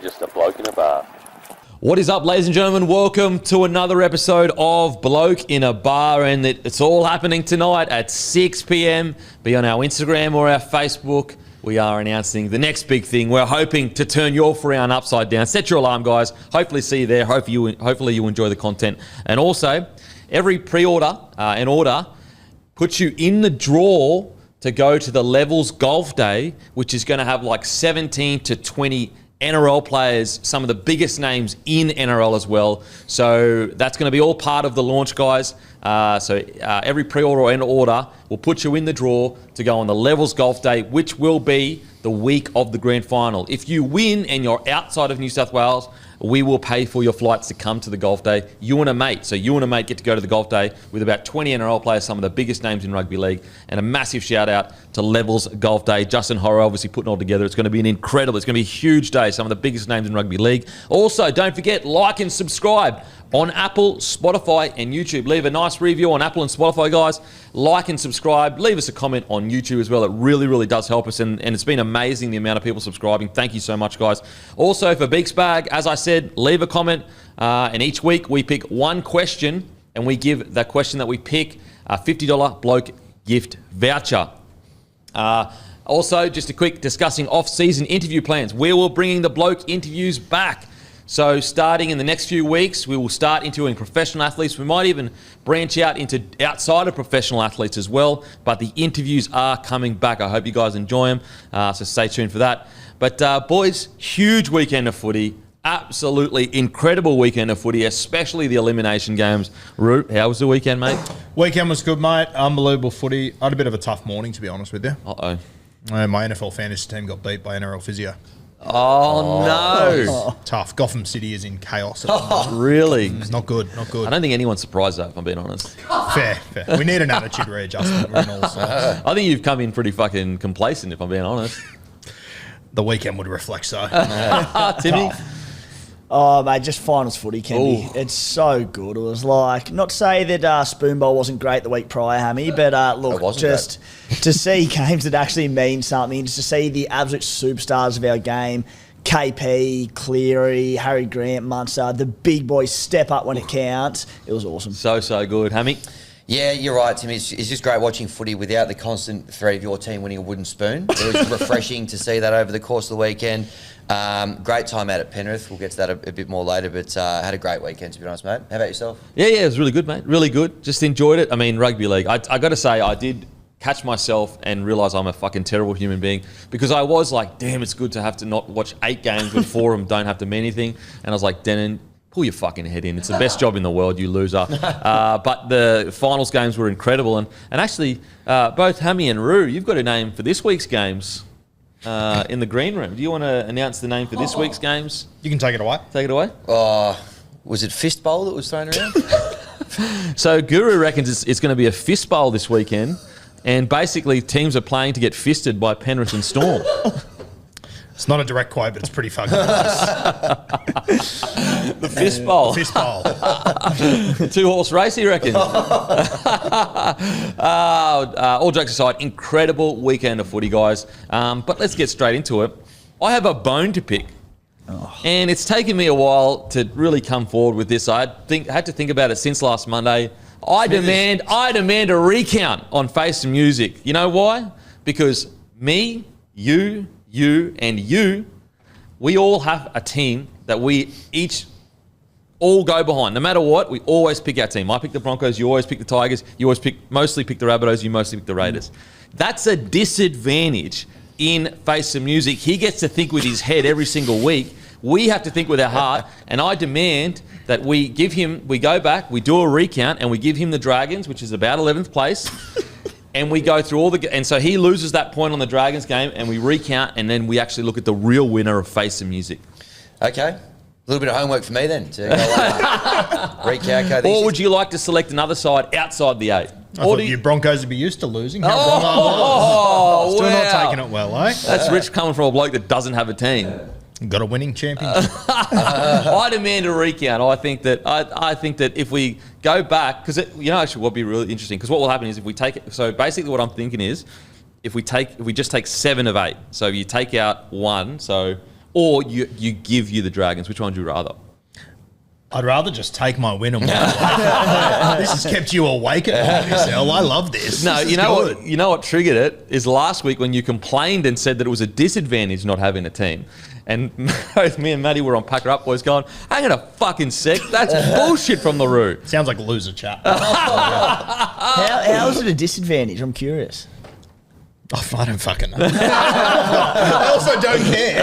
just a bloke in a bar. What is up, ladies and gentlemen? Welcome to another episode of Bloke in a Bar, and it's all happening tonight at 6 p.m. Be on our Instagram or our Facebook. We are announcing the next big thing. We're hoping to turn your round upside down. Set your alarm, guys. Hopefully see you there. Hopefully you enjoy the content. And also, every pre-order and order puts you in the draw to go to the Levels Golf Day, which is going to have like 17 to 20 NRL players, some of the biggest names in NRL as well. So that's going to be all part of the launch, guys. Every pre-order and order will put you in the draw to go on the Levels Golf Day, which will be the week of the grand final. If you win and you're outside of New South Wales, we will pay for your flights to come to the golf day. You and a mate. So you and a mate get to go to the golf day with about 20 NRL players, some of the biggest names in rugby league. And a massive shout out to Levels Golf Day. Justin Horror obviously putting it all together. It's going to be it's going to be a huge day. Some of the biggest names in rugby league. Also, don't forget, like and subscribe on Apple, Spotify, and YouTube. Leave a nice review on Apple and Spotify, guys. Like and subscribe. Leave us a comment on YouTube as well. It really, really does help us, and it's been amazing the amount of people subscribing. Thank you so much, guys. Also, for Beaks Bag, as I said, leave a comment, and each week we pick one question, and we give that question that we pick a $50 bloke gift voucher. Also, just a quick discussing off-season interview plans. We will bringing the bloke interviews back. So starting in the next few weeks, we will start interviewing professional athletes. We might even branch out into outside of professional athletes as well. But the interviews are coming back. I hope you guys enjoy them. So stay tuned for that. But boys, huge weekend of footy. Absolutely incredible weekend of footy, especially the elimination games. Root, how was the weekend, mate? Weekend was good, mate. Unbelievable footy. I had a bit of a tough morning, to be honest with you. Uh-oh. My NFL fantasy team got beat by NRL Physio. Oh, no. Tough. Gotham City is in chaos at the moment. Really? It's not good, not good. I don't think anyone's surprised, though, if I'm being honest. Fair. We need an attitude readjustment. We're in all sorts. I think you've come in pretty fucking complacent, if I'm being honest. The weekend would reflect so. Timmy? Oh, mate, just finals footy can be. It's so good. It was like, not to say that Spoon Bowl wasn't great the week prior, Hammy, but look, just to see games that actually mean something, just to see the absolute superstars of our game, KP, Cleary, Harry Grant, Munster, the big boys step up when it counts. It was awesome. So good. Hammy? Yeah, you're right, Timmy. It's just great watching footy without the constant threat of your team winning a wooden spoon. It was refreshing to see that over the course of the weekend. Great time out at Penrith. We'll get to that a bit more later, but had a great weekend, to be honest, mate. How about yourself? Yeah, it was really good, mate. Really good. Just enjoyed it. I mean, rugby league. I got to say, I did catch myself and realise I'm a fucking terrible human being, because I was like, damn, it's good to have to not watch 8 games when 4 of them don't have to mean anything. And I was like, Denon, pull your fucking head in. It's the best job in the world, you loser. But the finals games were incredible. And actually, both Hammy and Roo, you've got a name for this week's games in the green room. Do you want to announce the name for this week's games? You can take it away. Take it away. Was it Fist Bowl that was thrown around? So Guru reckons it's going to be a fist bowl this weekend. And basically, teams are playing to get fisted by Penrith and Storm. It's not a direct quote, but it's pretty fucking nice. The fist bowl. The fist bowl. 2-horse race, you reckon? All jokes aside, incredible weekend of footy, guys. But let's get straight into it. I have a bone to pick. And it's taken me a while to really come forward with this. I had to think about it since last Monday. I demand a recount on Face and Music. You know why? Because me, you, and you, we all have a team that we each all go behind. No matter what, we always pick our team. I pick the Broncos, you always pick the Tigers, you always mostly pick the Rabbitohs, you mostly pick the Raiders. That's a disadvantage in Face and Music. He gets to think with his head every single week. We have to think with our heart, and I demand that we go back, we do a recount, and we give him the Dragons, which is about 11th place. And we go through and so he loses that point on the Dragons game, and we recount, and then we actually look at the real winner of Face and Music. Okay. A little bit of homework for me then to go recalculate these. Or would you like to select another side outside the 8? I thought you Broncos would be used to losing. Still not taking it well, eh? That's rich coming from a bloke that doesn't have a team. Got a winning championship. I demand a recount. I think that if we go back, because actually what would be really interesting, because what will happen is if we take it. So basically, what I'm thinking is, if we just take 7 of 8. So you take out 1. So or you give you the Dragons? Which one would you rather? I'd rather just take my win and walk. This has kept you awake at night, Michelle. I love this. No, This you is know good. what? You know what triggered it is last week when you complained and said that it was a disadvantage not having a team, and both me and Matty were on Packer Up Boys going, "Hang on a fucking sec, that's bullshit from the root." Sounds like loser chat. How is it a disadvantage? I'm curious. I don't fucking know. I also don't care.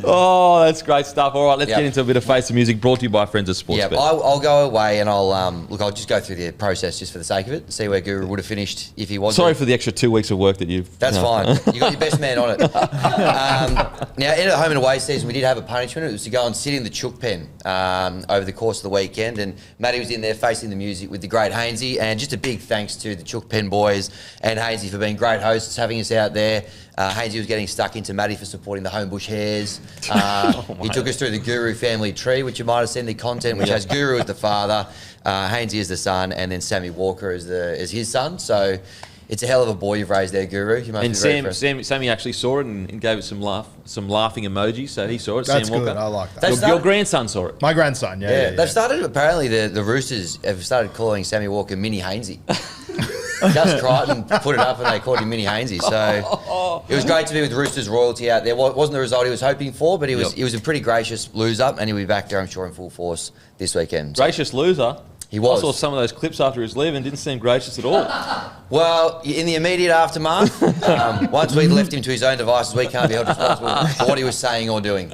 Oh, that's great stuff. All right, let's Yep. get into a bit of Face of Music brought to you by Friends of Sports. Yeah, I'll go away and I'll just go through the process just for the sake of it, see where Guru would have finished if he was. Sorry for the extra 2 weeks of work that you've... That's fine. You got your best man on it. Now, in the home and away season, we did have a punishment. It was to go and sit in the chook pen over the course of the weekend. And Matty was in there facing the music with the great Hainsey. And just a big thanks to the chook pen boys and Hainsey for being great hosts, having us out there. Hainsey was getting stuck into Matty for supporting the Homebush Hares. He took us through the Guru family tree, which you might have seen the content, which has Guru as the father, Hainsey as the son, and then Sammy Walker as his son. So it's a hell of a boy you've raised there, Guru. You must And be very impressed. Sammy actually saw it and gave it some laughing emojis, so he saw it. That's Sam good. Walker. I like that. That's Your grandson saw it. My grandson, yeah. They've started, apparently, the Roosters have started calling Sammy Walker Mini Hainsey. Gus Crichton put it up and they called him Mini Hainsey. So it was great to be with Roosters royalty out there. Wasn't the result he was hoping for, but he was a pretty gracious loser, and he'll be back there, I'm sure, in full force this weekend. So Gracious loser. He was. I saw some of those clips after his leave and didn't seem gracious at all. Well, in the immediate aftermath, once we left him to his own devices, we can't be held responsible for what he was saying or doing.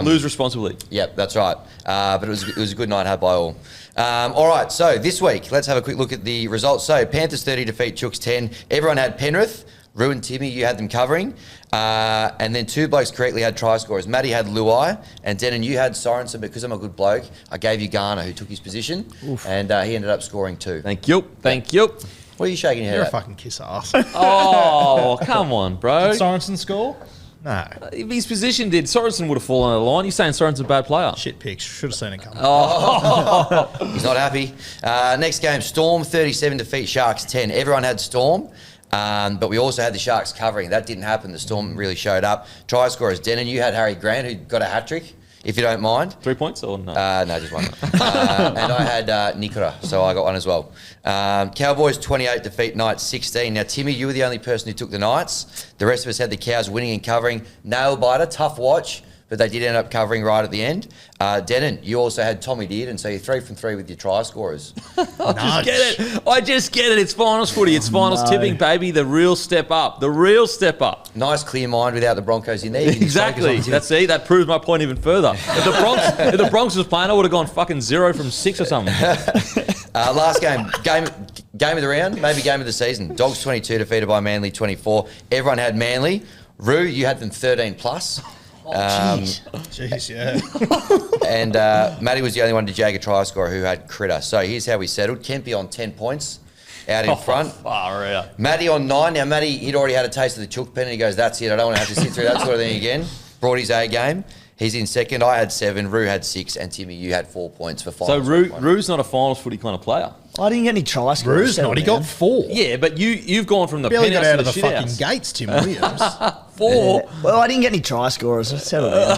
Lose responsibly. Yep, that's right. But it was a good night had by all. All right, so this week, let's have a quick look at the results. So Panthers 30 defeat Chooks 10. Everyone had Penrith. Rue and Timmy, you had them covering. And then two blokes correctly had try scorers. Matty had Luai, and Denon, you had Sorensen. Because I'm a good bloke, I gave you Garner, who took his position, and he ended up scoring 2. Thank you. Thank you. What are you shaking your You're a head at? fucking kiss ass. Oh, come on, bro. Sorensen score? No. If his position did, Sorensen would have fallen out of the line. You're saying Sorensen's a bad player? Shit picks. Should have seen it coming. He's not happy. Next game, Storm 37 defeat Sharks 10. Everyone had Storm. But we also had the Sharks covering. That didn't happen. The Storm really showed up. Try scorers, Denon, you had Harry Grant, who got a hat-trick, if you don't mind. 3 points or no? No, just one. And I had Nikora, so I got one as well. Cowboys 28 defeat Knights 16. Now, Timmy, you were the only person who took the Knights. The rest of us had the Cows winning and covering. Nail-biter, tough watch, but they did end up covering right at the end. Denon, you also had Tommy Dearden, so you're 3 from 3 with your try scorers. I just get it. It's finals footy. It's finals tipping, baby. The real step up. The real step up. Nice clear mind without the Broncos in there. You can just Exactly. focus on the That proves my point even further. If the Bronx was playing, I would have gone fucking 0 from 6 or something. Last game of the round, maybe game of the season. Dogs 22 defeated by Manly 24. Everyone had Manly. Rue, you had them 13 plus. Jeez, yeah. And Matty was the only one to jag a try scorer who had Critter. So here's how we settled. Kempy on 10 points out in front. Far out. Matty on 9. Now, Matty, he'd already had a taste of the chook pen and he goes, that's it. I don't want to have to sit through that sort of thing again. Brought his A game. He's in second. I had 7. Rue had 6. And Timmy, you had 4 points for So finals. Rue's not a finals footy kind of player. I didn't get any try scorers. Rue's not. He got 4. Yeah, but you've gone from the Barely got penthouse out to of the the shit fucking house. gates, Tim Williams. 4. Well, I didn't get any try scorers. Settle down.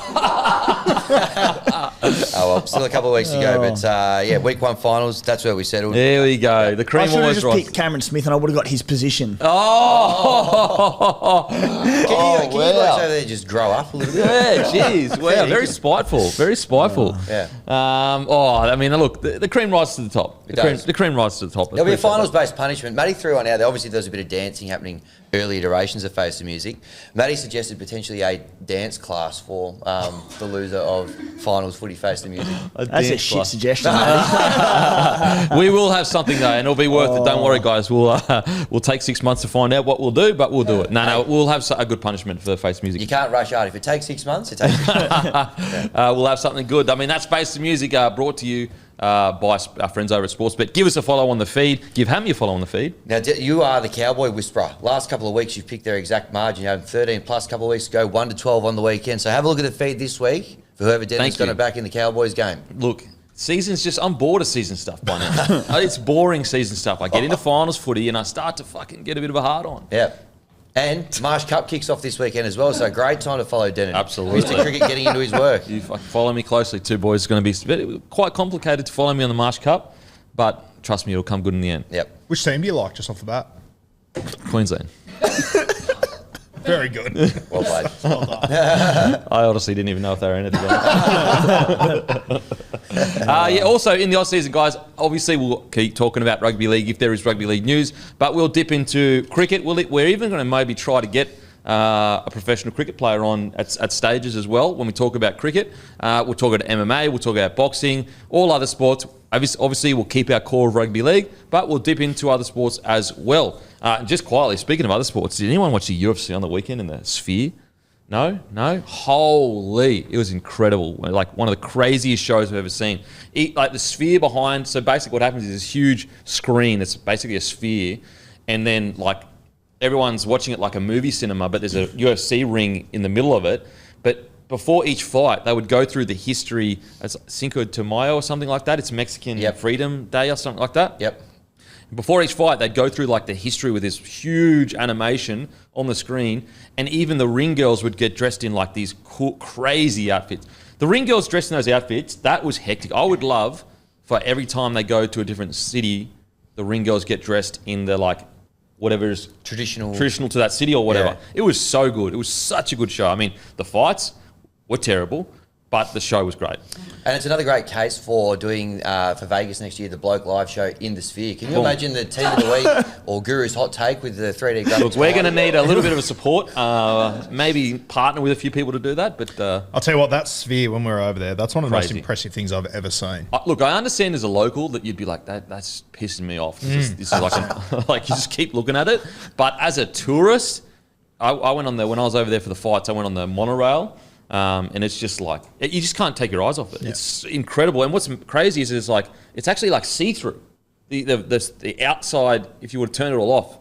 Oh, well, still a couple of weeks to go. But, yeah, week 1 finals, that's where we settled. There we go. The I cream should have almost just rises. picked Cameron Smith and I would have got his position. Oh, Can you guys over there just grow up a little bit? yeah, jeez. Wow, very spiteful. Very spiteful. Yeah. I mean, look, the cream rises to the top. does. The cream rises to the top. There'll be a Let's put it that way. finals-based punishment. Matty threw one out there. Obviously, there was a bit of dancing happening early iterations of Face the Music. Matty suggested potentially a dance class for the loser of finals footy Face the Music. That's a dance shit class. suggestion. mate. We will have something though, and it'll be worth it. Don't worry, guys. We'll take 6 months to find out what we'll do, but we'll do it. No, we'll have a good punishment for the Face Music. You can't rush out. If it takes 6 months, it takes 6 months. We'll have something good. I mean, that's Face the Music brought to you by our friends over at Sportsbet. Give us a follow on the feed. Give Hammy a follow on the feed. Now, you are the Cowboy Whisperer. Last couple of weeks, you've picked their exact margin. You had 13 plus a couple of weeks ago, 1 to 12 on the weekend. So have a look at the feed this week for whoever Denver's going to back in the Cowboys game. Look, I'm bored of season stuff by now. It's boring season stuff. I get into finals footy and I start to fucking get a bit of a hard on. Yeah. And Marsh Cup kicks off this weekend as well, so great time to follow Denon. Absolutely. Mr. Cricket getting into his work. You follow me closely, two boys. It's going to be quite complicated to follow me on the Marsh Cup, but trust me, it'll come good in the end. Yep. Which team do you like just off the bat? Queensland. Very good. Well played. Well done. I honestly didn't even know if they were in it. Also, in the off-season, guys, obviously we'll keep talking about rugby league if there is rugby league news, but we'll dip into cricket. We're even going to maybe try to get a professional cricket player on at stages as well when we talk about cricket. We'll talk about MMA, we'll talk about boxing, all other sports. Obviously, we'll keep our core of rugby league, but we'll dip into other sports as well. Just quietly, speaking of other sports, did anyone watch the UFC on the weekend in the Sphere? No? Holy, it was incredible. Like one of the craziest shows I've ever seen. Like the Sphere behind, so basically what happens is this huge screen that's basically a sphere, and then like everyone's watching it like a movie cinema, but there's a UFC ring in the middle of it. But before each fight, they would go through the history as Cinco de Mayo or something like that. It's Mexican Freedom Day or something like that. Yep. Before each fight, they'd go through like the history with this huge animation on the screen, and even the ring girls would get dressed in like these cool, crazy outfits. The ring girls dressed in those outfits, that was hectic. I would love for every time they go to a different city, the ring girls get dressed in the like whatever is traditional to that city or whatever. Yeah. It was so good. It was such a good show. I mean, the fights were terrible, but the show was great. And it's another great case for doing, for Vegas next year, the Bloke Live show in the Sphere. Can you imagine the team of the week or Guru's hot take with the 3D graphics? Look, we're going to need a little bit of a support, maybe partner with a few people to do that. But I'll tell you what, that Sphere, when we were over there, that's one of the most Crazy. impressive things I've ever seen. Look, I understand as a local that you'd be like, that's pissing me off. This is like, like you just keep looking at it. But as a tourist, I went on there, when I was over there for the fights, I went on the monorail. And it's just like, you just can't take your eyes off it. Yeah. It's incredible. And what's crazy is like, it's actually like see-through. The outside, if you were to turn it all off,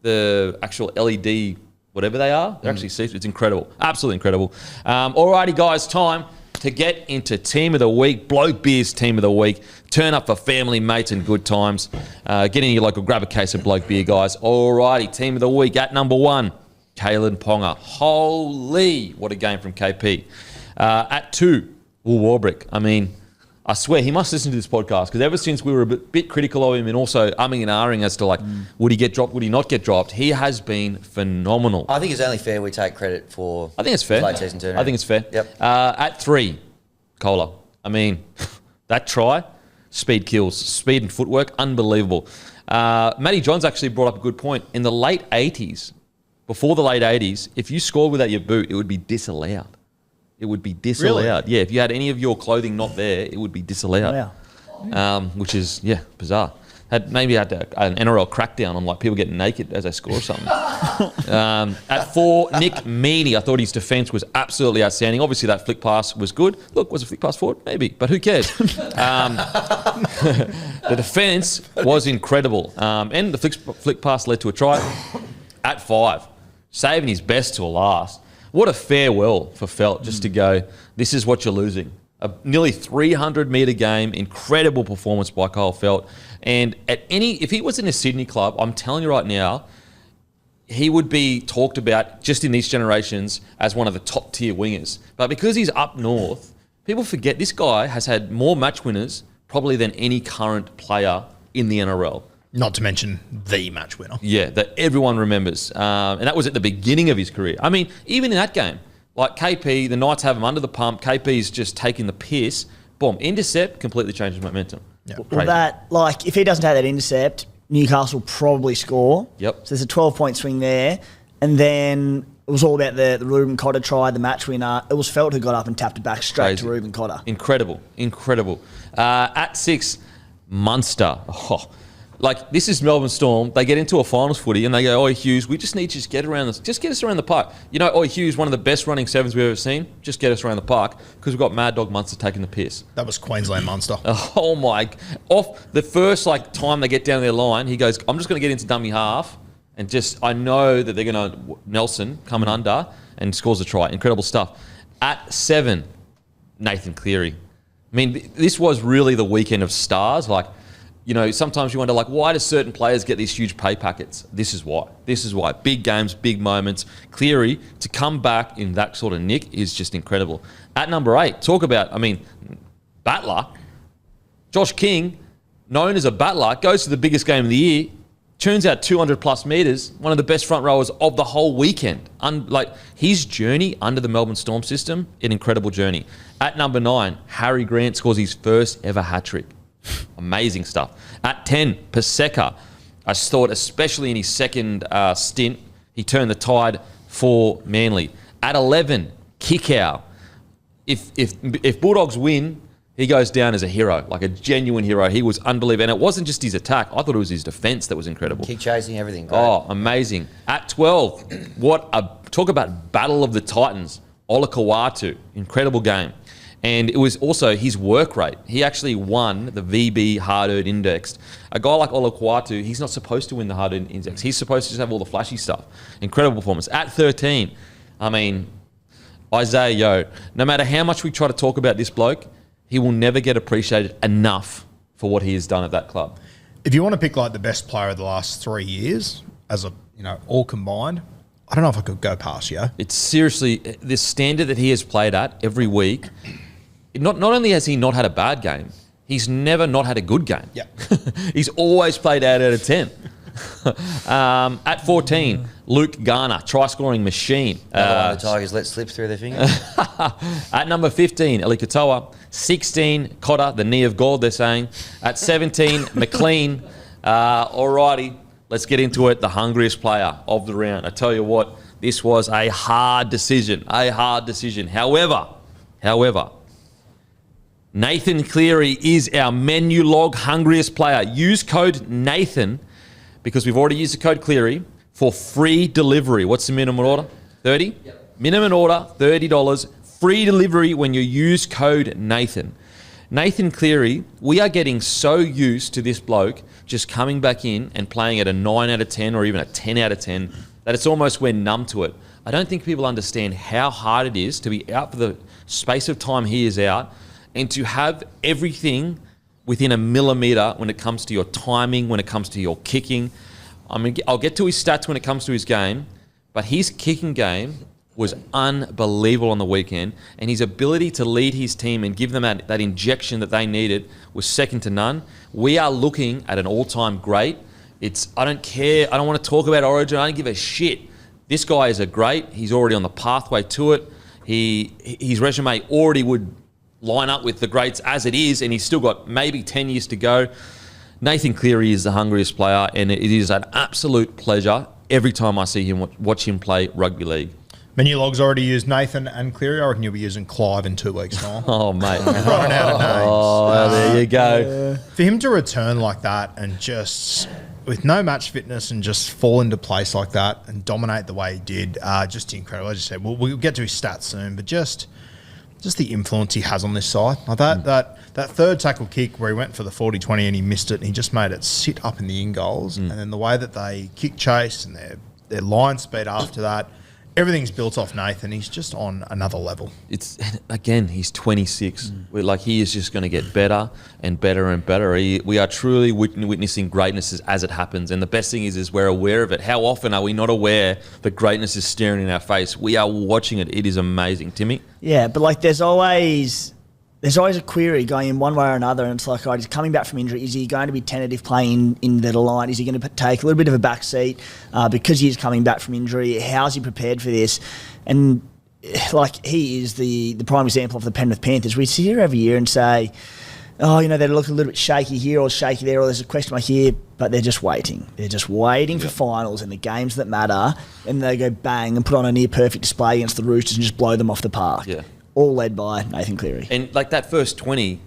the actual LED, whatever they are, they're actually see-through. It's incredible. Absolutely incredible. Alrighty, guys, time to get into Team of the Week, Bloke Beer's Team of the Week. Turn up for family, mates, and good times. Get in your local, grab a case of Bloke Beer, guys. Alrighty, Team of the Week at number 1. Kalen Ponga. Holy, what a game from KP. At 2, Will Warbrick. I mean, I swear he must listen to this podcast because ever since we were a bit critical of him and also umming and ahhing as to like, would he get dropped, would he not get dropped, he has been phenomenal. I think it's only fair we take credit for I think it's fair. late season turnaround. I think it's fair. Yep. At 3, Kohler. I mean, that try, speed kills. Speed and footwork, unbelievable. Matty Johns actually brought up a good point. In the late 80s, before the late 80s, if you scored without your boot, it would be disallowed. It would be disallowed. Really? Yeah, if you had any of your clothing not there, it would be disallowed. Wow. Which is, bizarre. Maybe had an NRL crackdown on like people getting naked as they score or something. At 4, Nick Meaney. I thought his defence was absolutely outstanding. Obviously, that flick pass was good. Look, was a flick pass forward? Maybe, but who cares? The defence was incredible. And the flick pass led to a try. At 5, saving his best till last. What a farewell for Felt just to go, this is what you're losing. A nearly 300-metre game, incredible performance by Kyle Felt. And if he was in a Sydney club, I'm telling you right now, he would be talked about just in these generations as one of the top-tier wingers. But because he's up north, people forget this guy has had more match winners probably than any current player in the NRL. Not to mention the match winner. Yeah, that everyone remembers. And that was at the beginning of his career. I mean, even in that game, like KP, the Knights have him under the pump. KP's just taking the piss. Boom, intercept, completely changes momentum. Yeah. Well, that, like, if he doesn't have that intercept, Newcastle probably score. Yep. So there's a 12-point swing there. And then it was all about the Ruben Cotter try, the match winner. It was Felt who got up and tapped it back straight to Ruben Cotter. Incredible. At 6, Munster. Like, this is Melbourne Storm. They get into a finals footy and they go, Oi, Hughes, we just need to just get us around the park. You know, Oi, Hughes, one of the best running sevens we've ever seen. Just get us around the park because we've got Mad Dog Munster taking the piss. That was Queensland Munster. Oh, my. Off the first, time they get down their line, he goes, I'm just going to get into dummy half and I know that they're going to, Nelson coming under and scores a try. Incredible stuff. At 7, Nathan Cleary. I mean, this was really the weekend of stars. sometimes you wonder, like, why do certain players get these huge pay packets? This is why. Big games, big moments. Cleary, to come back in that sort of nick is just incredible. At number 8, talk about, battler. Josh King, known as a battler, goes to the biggest game of the year, turns out 200-plus metres, one of the best front rowers of the whole weekend. His journey under the Melbourne Storm system, an incredible journey. At number 9, Harry Grant scores his first ever hat-trick. Amazing stuff. At 10, Paseka. I thought, especially in his second stint, he turned the tide for Manly. At 11, Kickow. If Bulldogs win, he goes down as a hero, like a genuine hero. He was unbelievable. And it wasn't just his attack. I thought it was his defence that was incredible. Kick chasing, everything. Great. Oh, amazing. At 12, talk about Battle of the Titans. Olakau'atu. Incredible game. And it was also his work rate. He actually won the VB Hard Earned Index. A guy like Olakau'atu, he's not supposed to win the Hard Earned Index. He's supposed to just have all the flashy stuff. Incredible performance. At 13, Isaiah Yeo. No matter how much we try to talk about this bloke, he will never get appreciated enough for what he has done at that club. If you want to pick like the best player of the last 3 years, as all combined, I don't know if I could go past Yeo. It's seriously the standard that he has played at every week. Not only has he not had a bad game, he's never not had a good game. Yeah. He's always played out of 10. At 14, Luke Garner, try-scoring machine. The Tigers let slip through their fingers. At number 15, Eli Katoa. 16, Cotter, the knee of gold, they're saying. At 17, McLean. Alrighty, let's get into it. The hungriest player of the round. I tell you what, this was a hard decision. However, Nathan Cleary is our menu log hungriest player. Use code Nathan, because we've already used the code Cleary, for free delivery. What's the minimum order? 30? Yep. Minimum order, $30. Free delivery when you use code Nathan. Nathan Cleary, we are getting so used to this bloke just coming back in and playing at a 9 out of 10 or even a 10 out of 10 that it's almost we're numb to it. I don't think people understand how hard it is to be out for the space of time he is out and to have everything within a millimetre when it comes to your timing, when it comes to your kicking. I'll get to his stats when it comes to his game, but his kicking game was unbelievable on the weekend, and his ability to lead his team and give them that injection that they needed was second to none. We are looking at an all-time great. I don't care. I don't want to talk about Origin. I don't give a shit. This guy is a great. He's already on the pathway to it. His resume already would line up with the greats as it is, and he's still got maybe 10 years to go. Nathan Cleary is the hungriest player, and it is an absolute pleasure every time I see him watch him play rugby league. Menu Log's already used Nathan and Cleary. I reckon you'll be using Clive in 2 weeks' time. Oh, mate. Running out of names. Oh, there you go. For him to return like that and just, with no match fitness and just fall into place like that and dominate the way he did, just incredible. As you said, we'll get to his stats soon, but just the influence he has on this side. Like that third tackle kick where he went for the 40-20 and he missed it and he just made it sit up in the in goals. And then the way that they kick chase and their line speed after that, everything's built off Nathan. He's just on another level. He's 26. He is just going to get better and better and better. We are truly witnessing greatness as it happens. And the best thing is we're aware of it. How often are we not aware that greatness is staring in our face? We are watching it. It is amazing. Timmy? Yeah, but there's always a query going in one way or another, and it's like, he's coming back from injury. Is he going to be tentative playing in the line? Is he going to take a little bit of a back seat because he is coming back from injury? How's he prepared for this? And he is the prime example of the Penrith Panthers. We sit here every year and say, they look a little bit shaky here or shaky there, or there's a question mark here, but they're just waiting. They're just waiting for finals and the games that matter, and they go bang and put on a near perfect display against the Roosters and just blow them off the park. Yeah. All led by Nathan Cleary. And that first 20,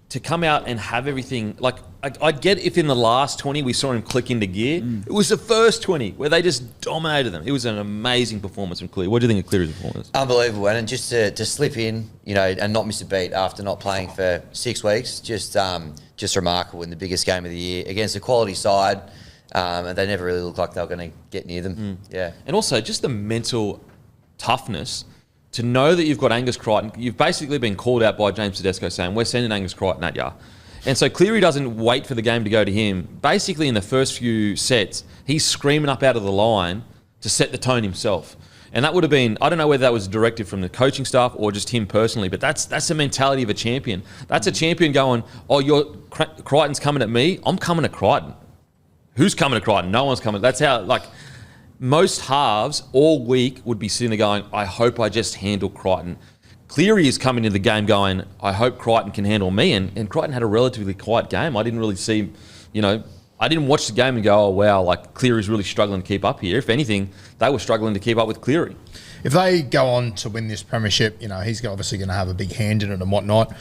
to come out and have everything, I'd get if in the last 20 we saw him click into gear. It was the first 20 where they just dominated them. It was an amazing performance from Cleary. What do you think of Cleary's performance? Unbelievable. And just to slip in, and not miss a beat after not playing for 6 weeks, just remarkable in the biggest game of the year against a quality side. And they never really looked like they were going to get near them. Yeah. And also just the mental toughness to know that you've got Angus Crichton. You've basically been called out by James Tedesco saying, we're sending Angus Crichton at you. And so Cleary doesn't wait for the game to go to him. Basically, in the first few sets, he's screaming up out of the line to set the tone himself. And that would have been, I don't know whether that was directed from the coaching staff or just him personally, but that's the mentality of a champion. That's a champion going, oh, Crichton's coming at me, I'm coming at Crichton. Who's coming at Crichton? No one's coming. That's how, like, most halves all week would be sitting there going, I hope I just handle Crichton. Cleary is coming into the game going, I hope Crichton can handle me. And Crichton had a relatively quiet game. I didn't really see, I didn't watch the game and go, oh, wow, like Cleary's really struggling to keep up here. If anything, they were struggling to keep up with Cleary. If they go on to win this premiership, he's obviously going to have a big hand in it and whatnot.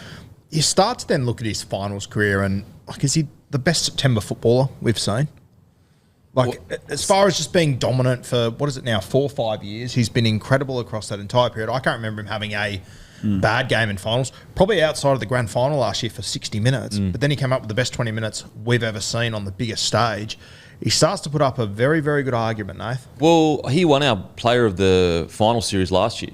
You start to then look at his finals career and, like, is he the best September footballer we've seen? Like, as far as just being dominant for, 4 or 5 years, he's been incredible across that entire period. I can't remember him having a bad game in finals, probably outside of the grand final last year for 60 minutes. But then he came up with the best 20 minutes we've ever seen on the biggest stage. He starts to put up a very, very good argument, Nath. Well, he won our player of the final series last year.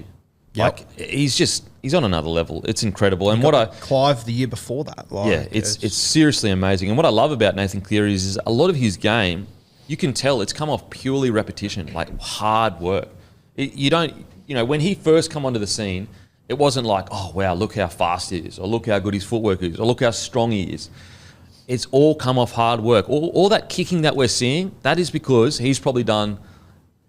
Yep. Like, he's on another level. It's incredible. And Clive the year before that. Like, it's seriously amazing. And what I love about Nathan Cleary is a lot of his game, you can tell it's come off purely repetition, like hard work. When he first come onto the scene, it wasn't like, oh, wow, look how fast he is, or look how good his footwork is, or look how strong he is. It's all come off hard work. All that kicking that we're seeing, that is because he's probably done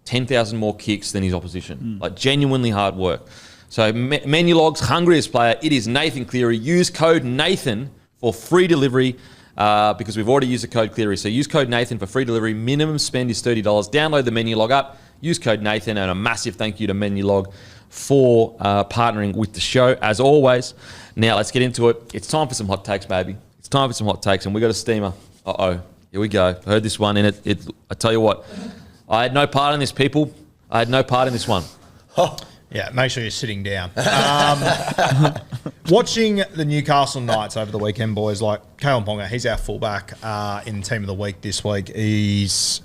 10,000 more kicks than his opposition. Like, genuinely hard work. So Menulog's hungriest player, it is Nathan Cleary. Use code Nathan for free delivery. Because we've already used the code Cleary. So use code Nathan for free delivery. Minimum spend is $30. Download the Menulog app. Use code Nathan. And a massive thank you to Menulog for partnering with the show, as always. Now, let's get into it. It's time for some hot takes, baby. It's time for some hot takes. And we got a steamer. Uh-oh. Here we go. I heard this one in it. I tell you what. I had no part in this, people. I had no part in this one. Yeah, make sure you're sitting down. Watching the Newcastle Knights over the weekend, boys, like Kalen Ponga, he's our fullback in Team of the Week this week. He's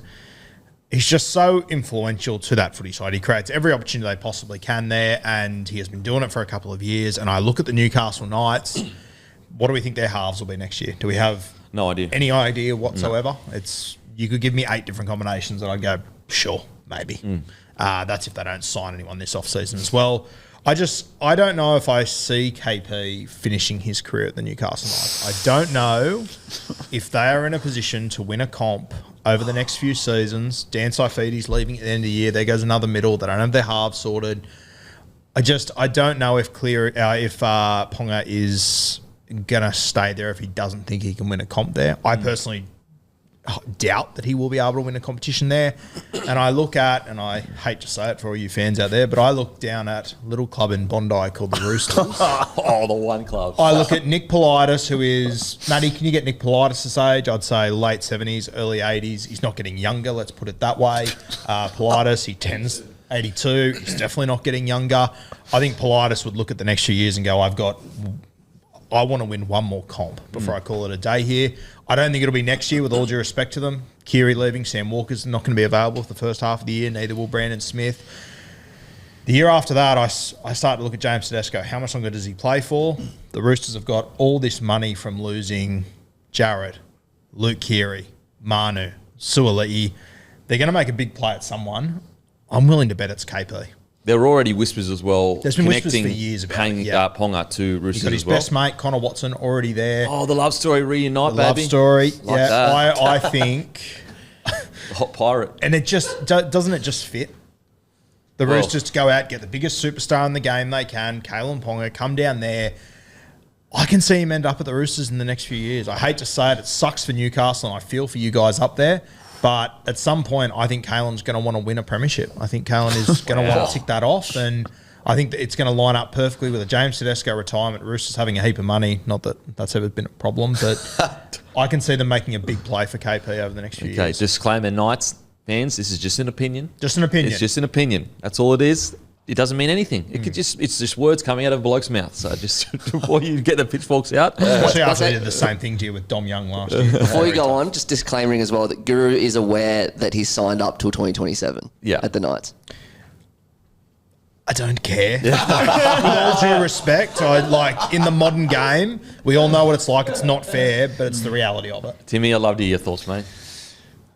just so influential to that footy side. He creates every opportunity they possibly can there, and he has been doing it for a couple of years. And I look at the Newcastle Knights. What do we think their halves will be next year? Do we have no idea? Any idea whatsoever? No. You could give me 8 different combinations, and I'd go, sure, maybe. That's if they don't sign anyone this offseason as well. I don't know if I see KP finishing his career at the Newcastle Knights. I don't know if they are in a position to win a comp over the next few seasons. Dan Saifiti's leaving at the end of the year. There goes another middle. They don't have their halves sorted. I don't know if Ponga is going to stay there if he doesn't think he can win a comp there. I personally doubt that he will be able to win a competition there. And I look at, and I hate to say it for all you fans out there, but I look down at a little club in Bondi called the Roosters. Oh, the one club. I look at Nick Politis, who is, Matty, can you get Nick Politis' age? I'd say late 70s, early 80s. He's not getting younger, let's put it that way. Politis, he tends 82. He's definitely not getting younger. I think Politis would look at the next few years and go, I want to win one more comp before I call it a day here. I don't think it'll be next year, with all due respect to them. Keary leaving, Sam Walker's not going to be available for the first half of the year, neither will Brandon Smith. The year after that, I start to look at James Tedesco. How much longer does he play for? The Roosters have got all this money from losing Jared, Luke Keary, Manu, Suoli'i. They're going to make a big play at someone. I'm willing to bet it's KP. There were already whispers as well. There's been whispers for years about Ponga to Roosters He's got his as well. best mate, Connor Watson, already there. Oh, the love story reunite, baby. Love story. Like yeah, that. I think. The hot pirate. And it just, doesn't it just fit? The Roosters to go out, get the biggest superstar in the game they can, Kalen Ponga, come down there. I can see him end up at the Roosters in the next few years. I hate to say it sucks for Newcastle, and I feel for you guys up there. But at some point, I think Kalen's going to want to win a premiership. I think Kalen is going to want to tick that off. And I think that it's going to line up perfectly with a James Tedesco retirement, Roosters having a heap of money. Not that that's ever been a problem, but I can see them making a big play for KP over the next few years. Okay, disclaimer, Knights fans, this is just an opinion. Just an opinion. It's just an opinion. That's all it is. It doesn't mean anything. It could it's just words coming out of a bloke's mouth. So just before you get the pitchforks out. Actually, I did the same thing to you with Dom Young last year. Before you go on, just disclaiming as well that Guru is aware that he's signed up till 2027 at the Knights. I don't care. With all due respect, in the modern game, we all know what it's like. It's not fair, but it's the reality of it. Timmy, I'd love to hear your thoughts, mate.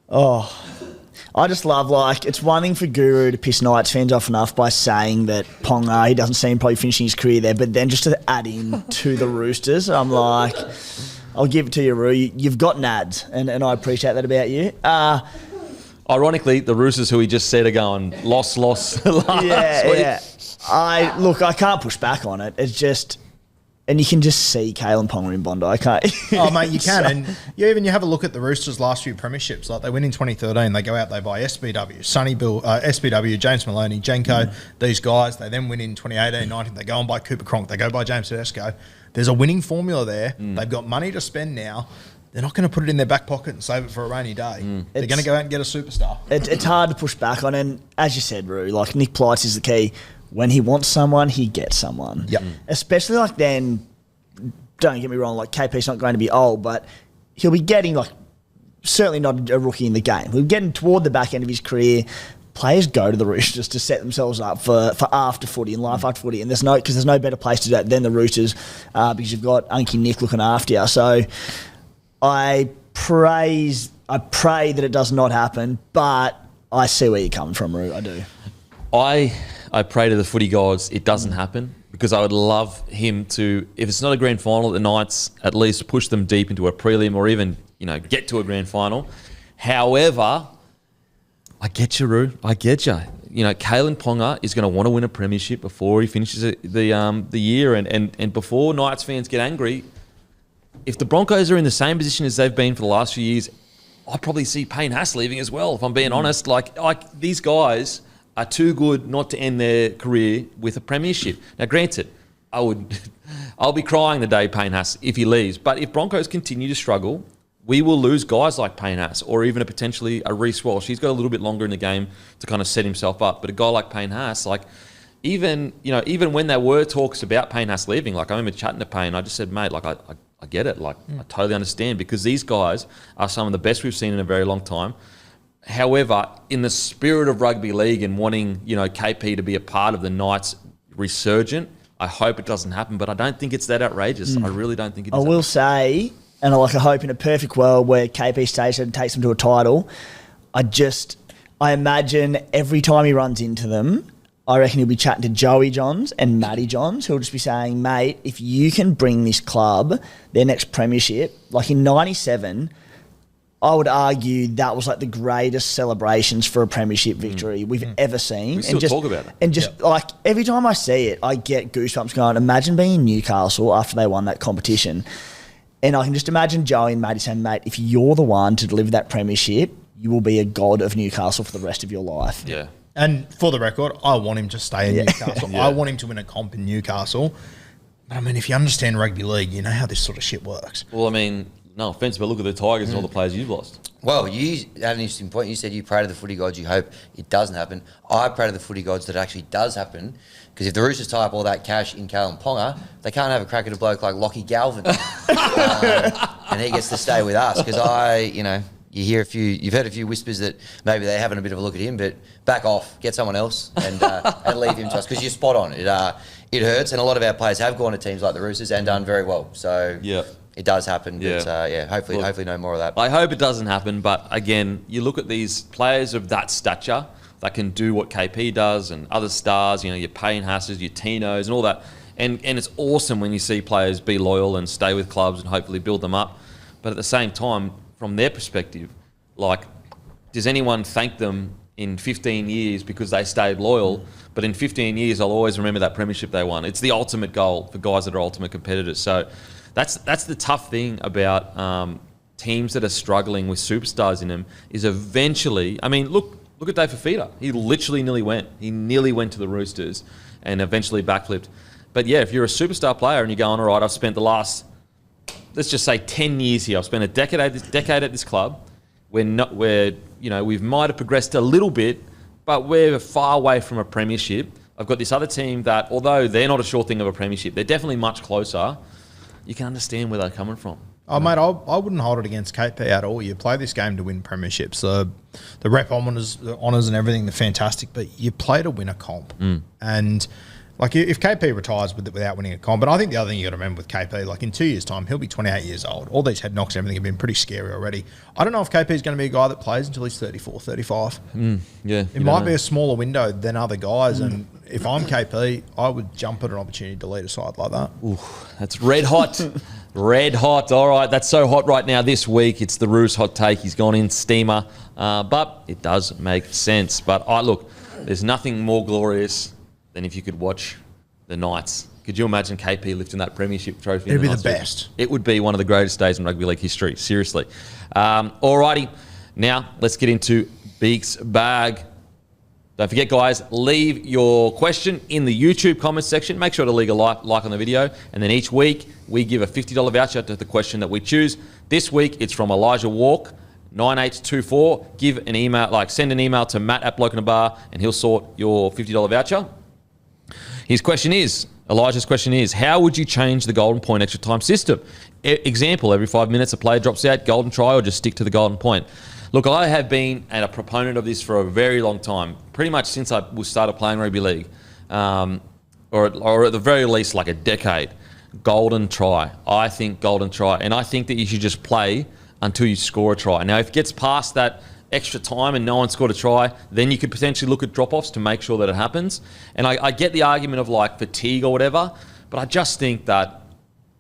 Oh, I just love, it's one thing for Guru to piss Knights fans off enough by saying that Ponga, he doesn't see him probably finishing his career there, but then just to add in to the Roosters, I'm like, I'll give it to you, Roo. You've got nads, and I appreciate that about you. Ironically, the Roosters, who he just said are going loss last week. Yeah. I can't push back on it. It's just... And you can just see Kale and Ponga in Bondi, can't you? Oh, mate, you can. And you have a look at the Roosters' last few premierships. Like, they win in 2013. They go out, they buy SBW, Sonny Bill, SBW, James Maloney, Jenko, these guys. They then win in 2018-19. They go and buy Cooper Cronk. They go buy James Tedesco. There's a winning formula there. They've got money to spend now. They're not going to put it in their back pocket and save it for a rainy day. They're going to go out and get a superstar. It's hard to push back on. And as you said, Roo, Nick Plights is the key. When he wants someone, he gets someone. Yep. Especially then, don't get me wrong, KP's not going to be old, but he'll be getting, certainly not a rookie in the game. He'll be getting toward the back end of his career. Players go to the Roosters to set themselves up for after footy and life after footy. And there's no better place to do that than the Roosters because you've got Unky Nick looking after you. So I pray that it does not happen, but I see where you're coming from, Roo. I do. I pray to the footy gods it doesn't happen because I would love him to, if it's not a grand final, the Knights at least push them deep into a prelim or even, get to a grand final. However, I get you, Roo. I get you. Kalen Ponga is going to want to win a premiership before he finishes the year and before Knights fans get angry. If the Broncos are in the same position as they've been for the last few years, I probably see Payne Haas leaving as well, if I'm being honest. These guys are too good not to end their career with a premiership. Now, granted, I'll be crying the day Payne Haas if he leaves. But if Broncos continue to struggle, we will lose guys like Payne Haas or even potentially a Reece Walsh. He's got a little bit longer in the game to kind of set himself up. But a guy like Payne Haas, even when there were talks about Payne Haas leaving, I remember chatting to Payne, I just said, mate, I get it. I totally understand because these guys are some of the best we've seen in a very long time. However, in the spirit of rugby league and wanting, KP to be a part of the Knights resurgent, I hope it doesn't happen, but I don't think it's that outrageous. I really don't think it is. I will say, and I hope in a perfect world where KP stays and takes them to a title, I imagine every time he runs into them, I reckon he'll be chatting to Joey Johns and Matty Johns, who'll just be saying, mate, if you can bring this club their next premiership, in 97, I would argue that was the greatest celebrations for a premiership victory we've ever seen. We still talk about it. And every time I see it, I get goosebumps going, imagine being in Newcastle after they won that competition. And I can just imagine Joey and Matty saying, mate, if you're the one to deliver that premiership, you will be a god of Newcastle for the rest of your life. Yeah. And for the record, I want him to stay in Newcastle. I want him to win a comp in Newcastle. But, if you understand rugby league, you know how this sort of shit works. Well, no offence, but look at the Tigers and all the players you've lost. Well, you had an interesting point. You said you pray to the footy gods, you hope it doesn't happen. I pray to the footy gods that it actually does happen, because if the Roosters tie up all that cash in Callum Ponga, they can't have a crack at a bloke like Lockie Galvin. And he gets to stay with us, because you've heard a few whispers that maybe they're having a bit of a look at him, but back off, get someone else and leave him to us, because you're spot on. It hurts, and a lot of our players have gone to teams like the Roosters and done very well. So yeah. It does happen, but hopefully no more of that. I hope it doesn't happen, but again, you look at these players of that stature that can do what KP does and other stars, your Payne Hasses, your Tinos and all that, and it's awesome when you see players be loyal and stay with clubs and hopefully build them up. But at the same time, from their perspective, does anyone thank them in 15 years because they stayed loyal? But in 15 years, I'll always remember that premiership they won. It's the ultimate goal for guys that are ultimate competitors. So that's the tough thing about teams that are struggling with superstars in them is eventually, look at Dave Fafita. He literally nearly went. He nearly went to the Roosters and eventually backflipped. But yeah, if you're a superstar player and you're going, all right, I've spent the last, let's just say 10 years here. I've spent a decade at this club. We might have progressed a little bit, but we're far away from a premiership. I've got this other team that, although they're not a sure thing of a premiership, they're definitely much closer. You can understand where they're coming from. Oh, mate, I wouldn't hold it against KP at all. You play this game to win premierships. The rep honours and everything, they're fantastic, but you play to win a comp. And like if KP retires without winning a comp, and I think the other thing you got to remember with KP, like in 2 years' time, he'll be 28 years old. All these head knocks and everything have been pretty scary already. I don't know if KP is going to be a guy that plays until he's 34, 35. Yeah, It might be a smaller window than other guys, and if I'm KP, I would jump at an opportunity to lead a side like that. Ooh, that's red hot. Red hot. All right, that's so hot right now this week. It's the Roos hot take. He's gone in steamer, but it does make sense. But look, there's nothing more glorious than if you could watch the Knights. Could you imagine KP lifting that premiership trophy? It'd be the best. It would be one of the greatest days in rugby league history. Seriously. All righty, now let's get into Beaks bag. Don't forget, guys, leave your question in the YouTube comments section. Make sure to leave a like on the video. And then each week, we give a $50 voucher to the question that we choose. This week, it's from Elijah Walk, 9824. Send an email to matt@blokeinabar, and he'll sort your $50 voucher. Elijah's question is, how would you change the golden point extra time system? Example, every 5 minutes a player drops out, golden try, or just stick to the golden point. Look, I have been a proponent of this for a very long time, pretty much since I started playing rugby league, or at the very least like a decade. Golden try. I think golden try. And I think that you should just play until you score a try. Now, if it gets past that extra time and no one scored a try, then you could potentially look at drop-offs to make sure that it happens. And I get the argument of like fatigue or whatever, but I just think that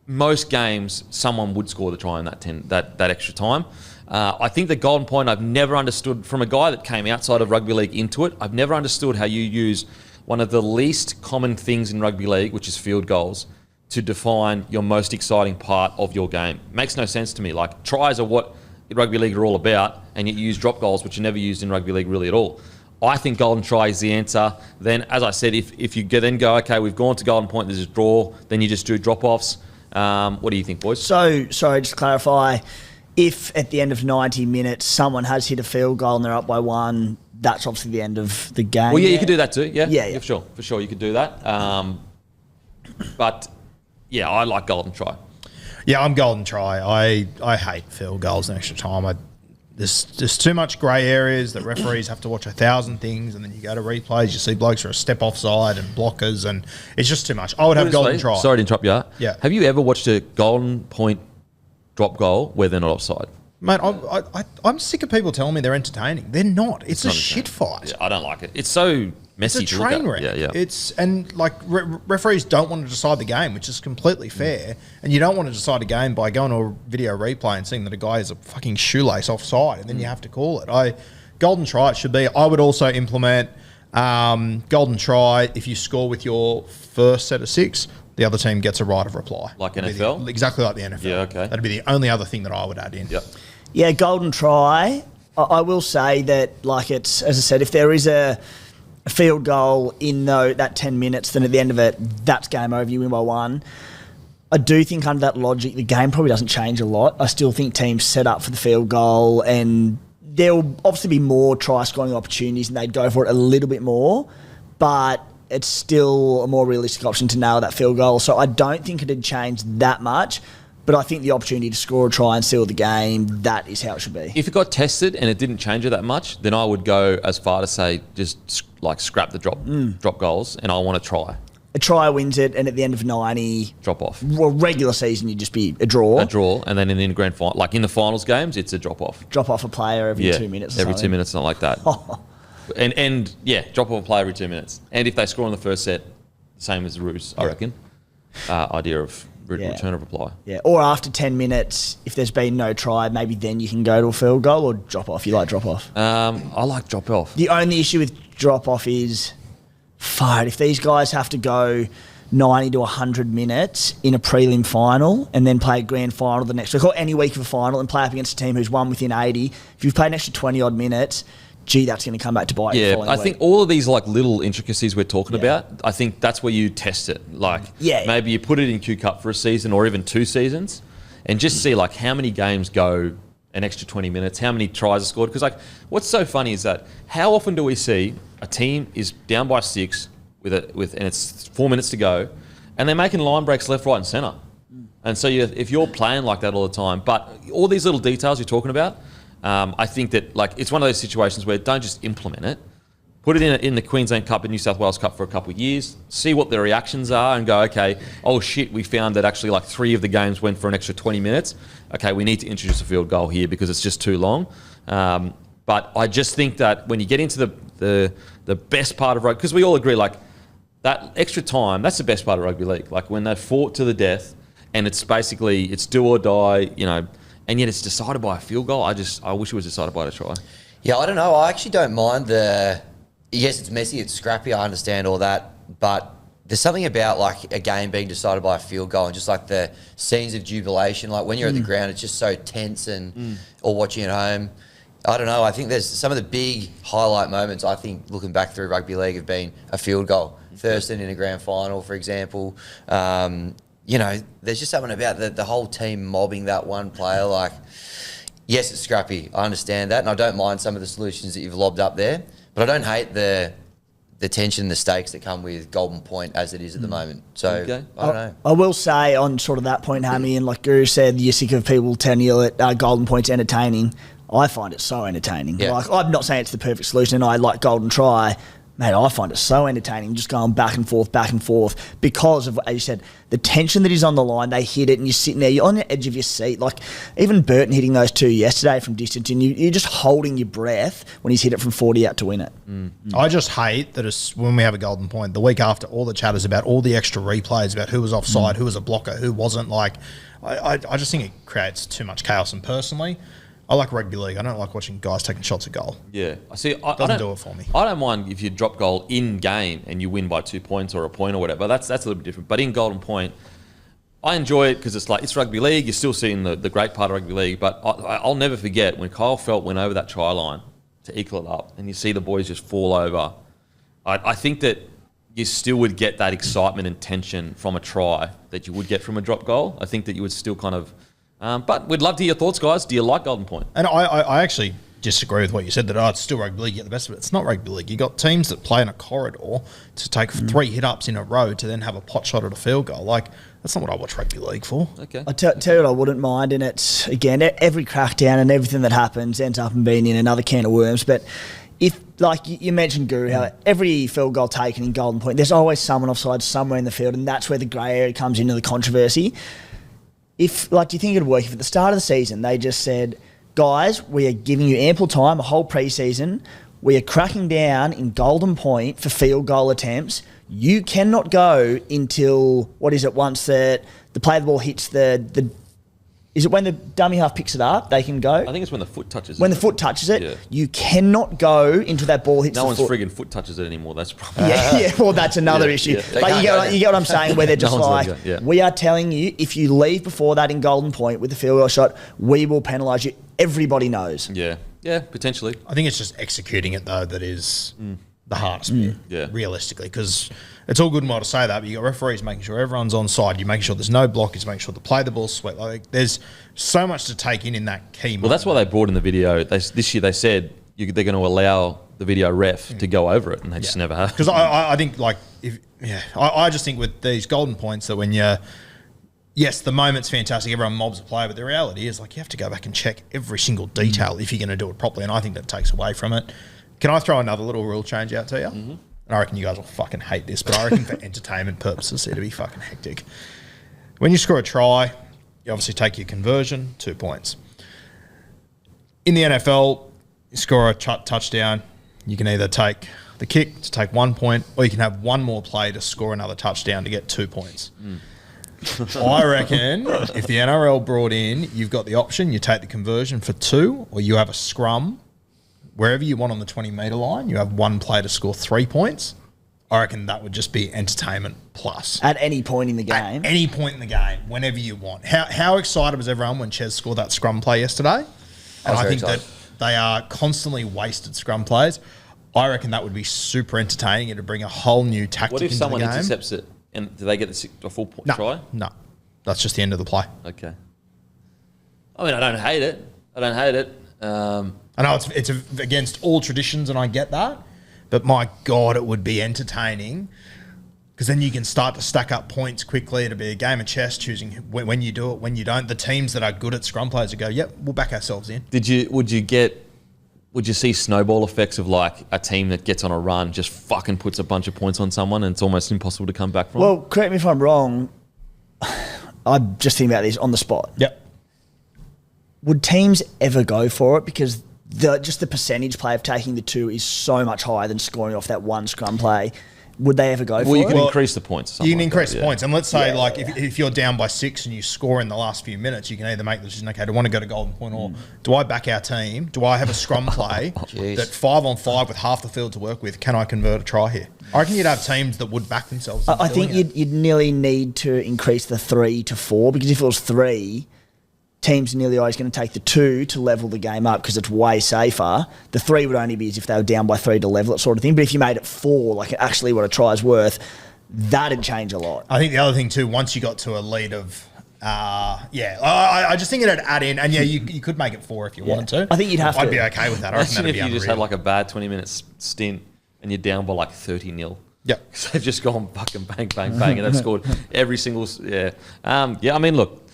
most games someone would score the try in that extra time. I think the golden point I've never understood from a guy that came outside of rugby league into it. I've never understood how you use one of the least common things in rugby league, which is field goals, to define your most exciting part of your game. Makes no sense to me. Like, tries are what rugby league are all about, and yet you use drop goals, which are never used in rugby league really at all. I think golden try is the answer. Then, as I said, if you then go, okay, we've gone to golden point, there's a draw, then you just do drop-offs. What do you think, boys? So, sorry, just to clarify, if at the end of 90 minutes someone has hit a field goal and they're up by one, that's obviously the end of the game. Well, yeah, you could do that too. Yeah, for sure, you could do that. But yeah, I like golden try. Yeah, I'm golden try. I hate field goals in extra time. There's too much grey areas that referees have to watch 1,000 things, and then you go to replays, you see blokes are a step offside and blockers, and it's just too much. I would have golden try. Sorry to interrupt you. Yeah. Have you ever watched a golden point drop goal where they're not offside? Mate, I'm sick of people telling me they're entertaining. They're not. It's a shit fight. Yeah, I don't like it. It's so messy. It's a train wreck. Yeah. Referees don't want to decide the game, which is completely fair. And you don't want to decide a game by going to a video replay and seeing that a guy is a fucking shoelace offside, and then you have to call it. Golden try it should be. I would also implement golden try if you score with your first set of 6. The other team gets a right of reply. Like NFL? Exactly like the NFL. Yeah, okay. That'd be the only other thing that I would add in. Yep. Yeah, golden try. I will say that, like, it's, as I said, if there is a field goal in that 10 minutes, then at the end of it, that's game over. You win by 1. I do think under that logic, the game probably doesn't change a lot. I still think teams set up for the field goal, and there will obviously be more try-scoring opportunities, and they'd go for it a little bit more, but it's still a more realistic option to nail that field goal. So I don't think it'd change that much, but I think the opportunity to score a try and seal the game, that is how it should be. If it got tested and it didn't change it that much, then I would go as far to say just like scrap the drop goals, and I want to try. A try wins it, and at the end of 90... Drop off. Well, regular season, you'd just be a draw. A draw, and then in the grand final, like in the finals games, it's a drop off. Drop off a player every 2 minutes or every something. 2 minutes, not like that. And drop off a player every 2 minutes. And if they score in the first set, same as the Roos, I reckon. Idea of return of reply. Yeah, or after 10 minutes, if there's been no try, maybe then you can go to a field goal, or drop off. You like drop off? I like drop off. The only issue with drop off is, if these guys have to go 90 to 100 minutes in a prelim final and then play a grand final the next week, or any week of a final, and play up against a team who's won within 80, if you've played an extra 20 odd minutes, that's going to come back to bite you. Yeah, I think all of these like little intricacies we're talking about, I think that's where you test it. Like, maybe you put it in Q Cup for a season or even 2 seasons, and just see like how many games go an extra 20 minutes, how many tries are scored. Because like, what's so funny is that how often do we see a team is down by 6 and it's 4 minutes to go, and they're making line breaks left, right, and centre. And so if you're playing like that all the time, but all these little details you're talking about, I think that like it's one of those situations where don't just implement it. Put it in the Queensland Cup and New South Wales Cup for a couple of years, see what the reactions are and go, okay, oh shit, we found that actually like 3 of the games went for an extra 20 minutes. Okay, we need to introduce a field goal here because it's just too long. But I just think that when you get into the best part of rugby, because we all agree like that extra time, that's the best part of rugby league. Like when they fought to the death and it's basically, it's do or die, you know, and yet it's decided by a field goal. I wish it was decided by a try. Yeah, I don't know. I actually don't mind yes, it's messy, it's scrappy, I understand all that, but there's something about like a game being decided by a field goal and just like the scenes of jubilation, like when you're at the ground, it's just so tense and or watching at home. I don't know. I think there's some of the big highlight moments, I think, looking back through rugby league have been a field goal. Thurston in a grand final, for example. You know, there's just something about the whole team mobbing that one player. Like, yes, it's scrappy. I understand that. And I don't mind some of the solutions that you've lobbed up there. But I don't hate the tension, the stakes that come with Golden Point as it is at the moment. So, okay. I don't know. I will say on sort of that point, Hammy, and like Guru said, you're sick of people telling you that Golden Point's entertaining. I find it so entertaining. Yeah. Like, I'm not saying it's the perfect solution, and I like Golden Try. Mate, I find it so entertaining, just going back and forth, because of, as you said, the tension that is on the line. They hit it, and you're sitting there, you're on the edge of your seat. Like, even Burton hitting those 2 yesterday from distance, and you're just holding your breath when he's hit it from 40 out to win it. I just hate that when we have a Golden Point, the week after, all the chatters about all the extra replays about who was offside, who was a blocker, who wasn't. Like, I just think it creates too much chaos. And personally, I like rugby league. I don't like watching guys taking shots at goal. Yeah. Doesn't do it for me. I don't mind if you drop goal in game and you win by 2 points or a point or whatever. That's a little bit different. But in Golden Point, I enjoy it because it's like, it's rugby league. You're still seeing the great part of rugby league. But I'll never forget when Kyle Felt went over that try line to equal it up and you see the boys just fall over. I think that you still would get that excitement and tension from a try that you would get from a drop goal. I think that you would still kind of... but we'd love to hear your thoughts, guys. Do you like Golden Point? And I actually disagree with what you said, that it's still rugby league, you get the best of it. It's not rugby league. You got teams that play in a corridor to take 3 hit-ups in a row to then have a pot shot at a field goal. Like, that's not what I watch rugby league for. Okay. I tell you what I wouldn't mind, and it's, again, every crackdown and everything that happens ends up in being in another can of worms, but if, like you mentioned, Guru, how every field goal taken in Golden Point, there's always someone offside somewhere in the field, and that's where the grey area comes into the controversy. If, like, do you think it would work if at the start of the season they just said, guys, we are giving you ample time, a whole pre-season, we are cracking down in Golden Point for field goal attempts. You cannot go until, once the play of the ball hits is it when the dummy half picks it up, they can go? I think it's when the foot touches it. When the foot touches it, Yeah. you cannot go until that ball hits No the one's foot. friggin' foot touches it anymore. That's probably... Yeah, well, that's another Yeah, issue. yeah. But you get what I'm saying, where they're just No one's like, like that, yeah. we are telling you, if you leave before that in Golden Point with the field goal shot, we will penalise you. Everybody knows. Yeah. Yeah, potentially. I think it's just executing it, though, that is the hardest bit, Yeah. realistically, because it's all good and well to say that, but you got referees making sure everyone's on side, you're making sure there's no blockers, making sure the play the ball sweat. Like, there's so much to take in that key moment. Well, that's why they brought in the video. This year they said they're going to allow the video ref to go over it, and they just never have. Because I think, like, I just think with these Golden Points that when you're, yes, the moment's fantastic, everyone mobs the player, but the reality is, like, you have to go back and check every single detail if you're going to do it properly, and I think that takes away from it. Can I throw another little rule change out to you? Mm-hmm. And I reckon you guys will fucking hate this, but I reckon for entertainment purposes, it'll be fucking hectic. When you score a try, you obviously take your conversion, 2 points. In the NFL, you score a touchdown, you can either take the kick to take 1 point, or you can have one more play to score another touchdown to get 2 points. I reckon if the NRL brought in, you've got the option, you take the conversion for 2, or you have a scrum wherever you want on the 20-metre line, you have one play to score 3 points. I reckon that would just be entertainment plus. At any point in the game. At any point in the game, whenever you want. How excited was everyone when Ches scored that scrum play yesterday? And I think that they are constantly wasted scrum plays. I reckon that would be super entertaining. It would bring a whole new tactic What if into the someone game. intercepts it and do they get a full point try? No. That's just the end of the play. Okay. I mean, I don't hate it. I know it's against all traditions, and I get that. But my God, it would be entertaining. Because then you can start to stack up points quickly. It'll be a game of chess, choosing when you do it, when you don't. The teams that are good at scrum players will go, yep, we'll back ourselves in. Would you see snowball effects of like a team that gets on a run, just fucking puts a bunch of points on someone and it's almost impossible to come back from? Well, correct me if I'm wrong. I'm just thinking about this on the spot. Yep. Would teams ever go for it? Because just the percentage play of taking the 2 is so much higher than scoring off that one scrum play. Would they ever go for it? Well, you can increase the points. You can increase the points. And let's say, if you're down by 6 and you score in the last few minutes, you can either make the decision, okay, do I want to go to golden point or do I back our team? Do I have a scrum play that 5-on-5 with half the field to work with, can I convert a try here? I reckon you'd have teams that would back themselves. I think you'd nearly need to increase the 3 to 4, because if it was 3... teams are nearly always going to take the 2 to level the game up because it's way safer. The 3 would only be as if they were down by 3 to level it, sort of thing. But if you made it 4, like actually what a try is worth, that'd change a lot. I think the other thing too, once you got to a lead of, I just think it'd add in, and you could make it 4 if you wanted to. I think you'd have to. I'd be okay with that. I reckon Imagine that'd if be you just had like a bad 20-minute stint and you're down by like 30-0. Yep. Because they've just gone fucking bang, bang, bang, and they've scored every single, I mean, look,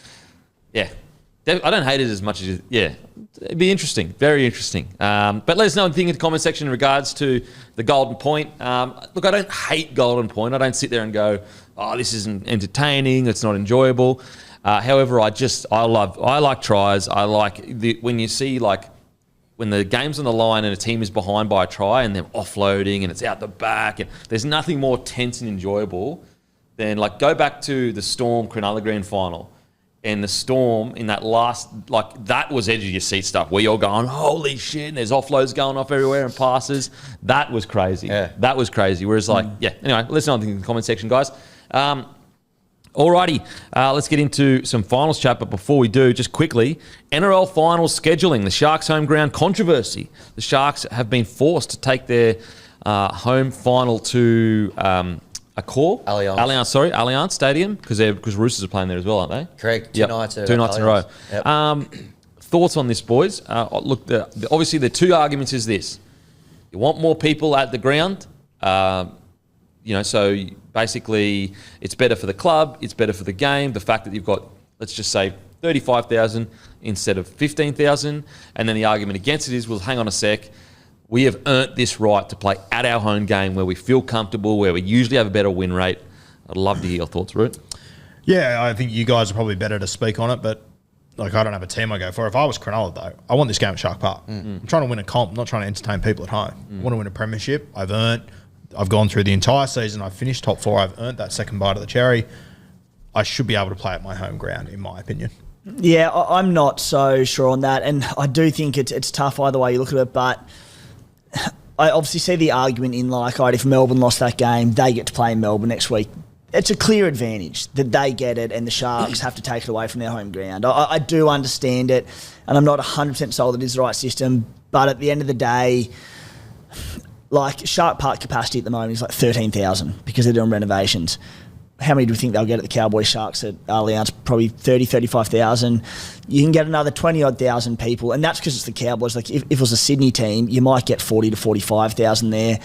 I don't hate it as much as it'd be interesting, very interesting. But let us know anything in the comment section in regards to the Golden Point. Look, I don't hate Golden Point. I don't sit there and go, oh, this isn't entertaining, it's not enjoyable. However, I like tries. I like when you see like when the game's on the line and a team is behind by a try and they're offloading and it's out the back, and there's nothing more tense and enjoyable than like go back to the Storm Cronulla Grand Final. And the Storm in that last, like that was edge of your seat stuff where you're going, holy shit, and there's offloads going off everywhere and passes. That was crazy. Yeah. That was crazy. Whereas anyway, let's know in the comment section, guys. Alrighty, let's get into some finals chat. But before we do, just quickly, NRL finals scheduling, the Sharks home ground controversy. The Sharks have been forced to take their home final to... Allianz Stadium, because Roosters are playing there as well, aren't they? Correct. Two nights in a row. Yep. Thoughts on this, boys? Look, obviously the two arguments is this: you want more people at the ground, so basically it's better for the club, it's better for the game. The fact that you've got, let's just say, 35,000 instead of 15,000, and then the argument against it is, well, hang on a sec. We have earned this right to play at our home game where we feel comfortable, where we usually have a better win rate. I'd love to hear your thoughts, Root. Yeah, I think you guys are probably better to speak on it, but like I don't have a team I go for. If I was Cronulla, though, I want this game at Shark Park. I'm trying to win a comp, not trying to entertain people at home. I want to win a premiership. I've gone through the entire season. I've finished top 4. I've earned that second bite of the cherry. I should be able to play at my home ground, in my opinion. Yeah, I'm not so sure on that, and I do think it's tough either way you look at it, but... I obviously see the argument in like, all right, if Melbourne lost that game, they get to play in Melbourne next week. It's a clear advantage that they get it and the Sharks have to take it away from their home ground. I do understand it, and I'm not 100% sold that it is the right system, but at the end of the day, like Shark Park capacity at the moment is like 13,000 because they're doing renovations. How many do we think they'll get at the Cowboys Sharks at Allianz? Probably 30, 35,000. You can get another 20-odd thousand people, and that's because it's the Cowboys. Like if it was a Sydney team, you might get 40 to 45,000 there.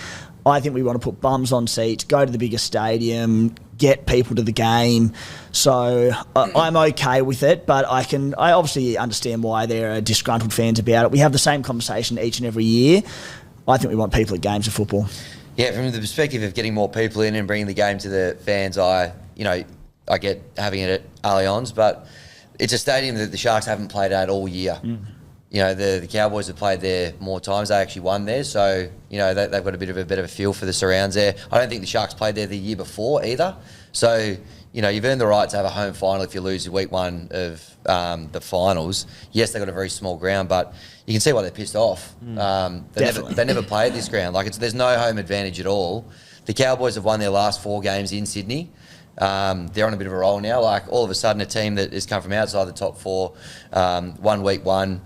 I think we want to put bums on seats, go to the biggest stadium, get people to the game. So I'm okay with it, but I obviously understand why there are disgruntled fans about it. We have the same conversation each and every year. I think we want people at games of football. Yeah, from the perspective of getting more people in and bringing the game to the fans, I get having it at Allianz, but it's a stadium that the Sharks haven't played at all year. The Cowboys have played there more times. They actually won there, so they've got a bit of a feel for the surrounds there. I don't think the Sharks played there the year before either. So you've earned the right to have a home final if you lose week 1 of the finals. Yes, they've got a very small ground, but you can see why they're pissed off. They never played this ground. There's no home advantage at all. The Cowboys have won their last 4 games in Sydney. They're on a bit of a roll now. All of a sudden, a team that has come from outside the top 4, won week 1.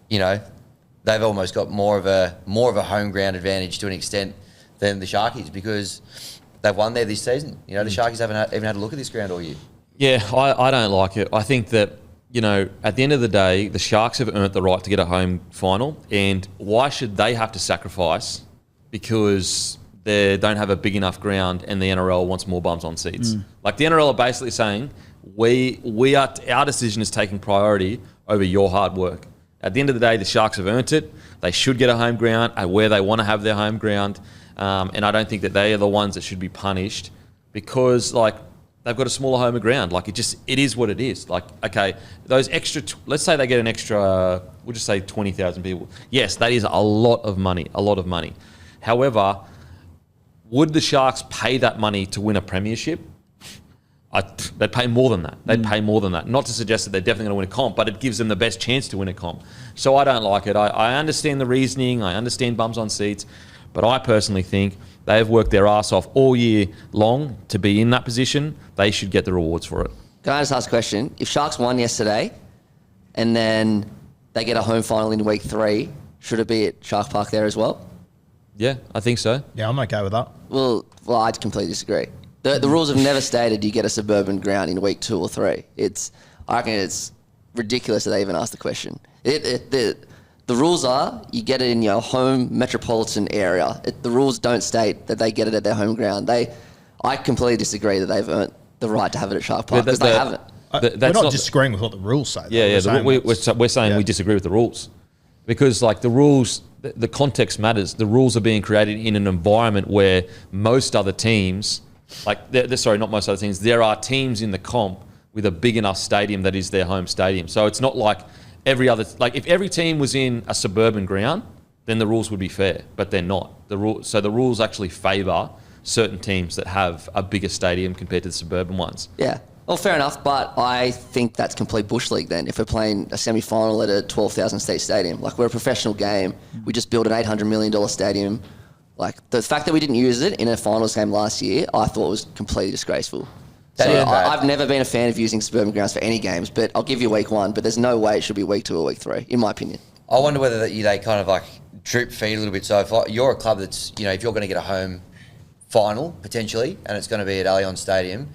They've almost got more of a home ground advantage to an extent than the Sharkies because they've won there this season. The Sharkies haven't even had a look at this ground all year. Yeah, I don't like it. I think that, at the end of the day, the Sharks have earned the right to get a home final, and why should they have to sacrifice because they don't have a big enough ground and the NRL wants more bums on seats. Like the NRL are basically saying, our decision is taking priority over your hard work. At the end of the day, the Sharks have earned it. They should get a home ground at where they want to have their home ground. And I don't think that they are the ones that should be punished because, like, they've got a smaller home ground. Like, it is what it is. Like, okay, those extra, let's say they get an extra, we'll just say 20,000 people. Yes, that is a lot of money. However, would the Sharks pay that money to win a premiership? They'd pay more than that. Not to suggest that they're definitely going to win a comp, but it gives them the best chance to win a comp. So I don't like it. I understand the reasoning. I understand bums on seats. But I personally think they have worked their ass off all year long to be in that position. They should get the rewards for it. Can I just ask a question? If Sharks won yesterday and then they get a home final in week 3, should it be at Shark Park there as well? Yeah, I think so. Yeah, I'm okay with that. Well, I completely disagree. The rules have never stated you get a suburban ground in week 2 or 3. I reckon it's ridiculous that they even asked the question. The rules are you get it in your home metropolitan area. The rules don't state that they get it at their home ground. I completely disagree that they've earned the right to have it at Shark Park because they haven't. We're not disagreeing with what the rules say. We're saying we disagree with the rules because, like, the rules, the context matters. The rules are being created in an environment where most other teams, not most other teams, there are teams in the comp with a big enough stadium that is their home stadium. So it's not like if every team was in a suburban ground, then the rules would be fair, but they're not. So the rules actually favour certain teams that have a bigger stadium compared to the suburban ones. Yeah. Well, fair enough, but I think that's complete bush league then. If we're playing a semi-final at a 12,000 seat stadium, like we're a professional game, we just built an $800 million stadium. Like the fact that we didn't use it in a finals game last year, I thought was completely disgraceful. So I've never been a fan of using suburban grounds for any games, but I'll give you week 1, but there's no way it should be week 2 or week 3, in my opinion. I wonder whether they kind of like drip feed a little bit. So if you're a club that's, if you're going to get a home final potentially, and it's going to be at Allianz Stadium,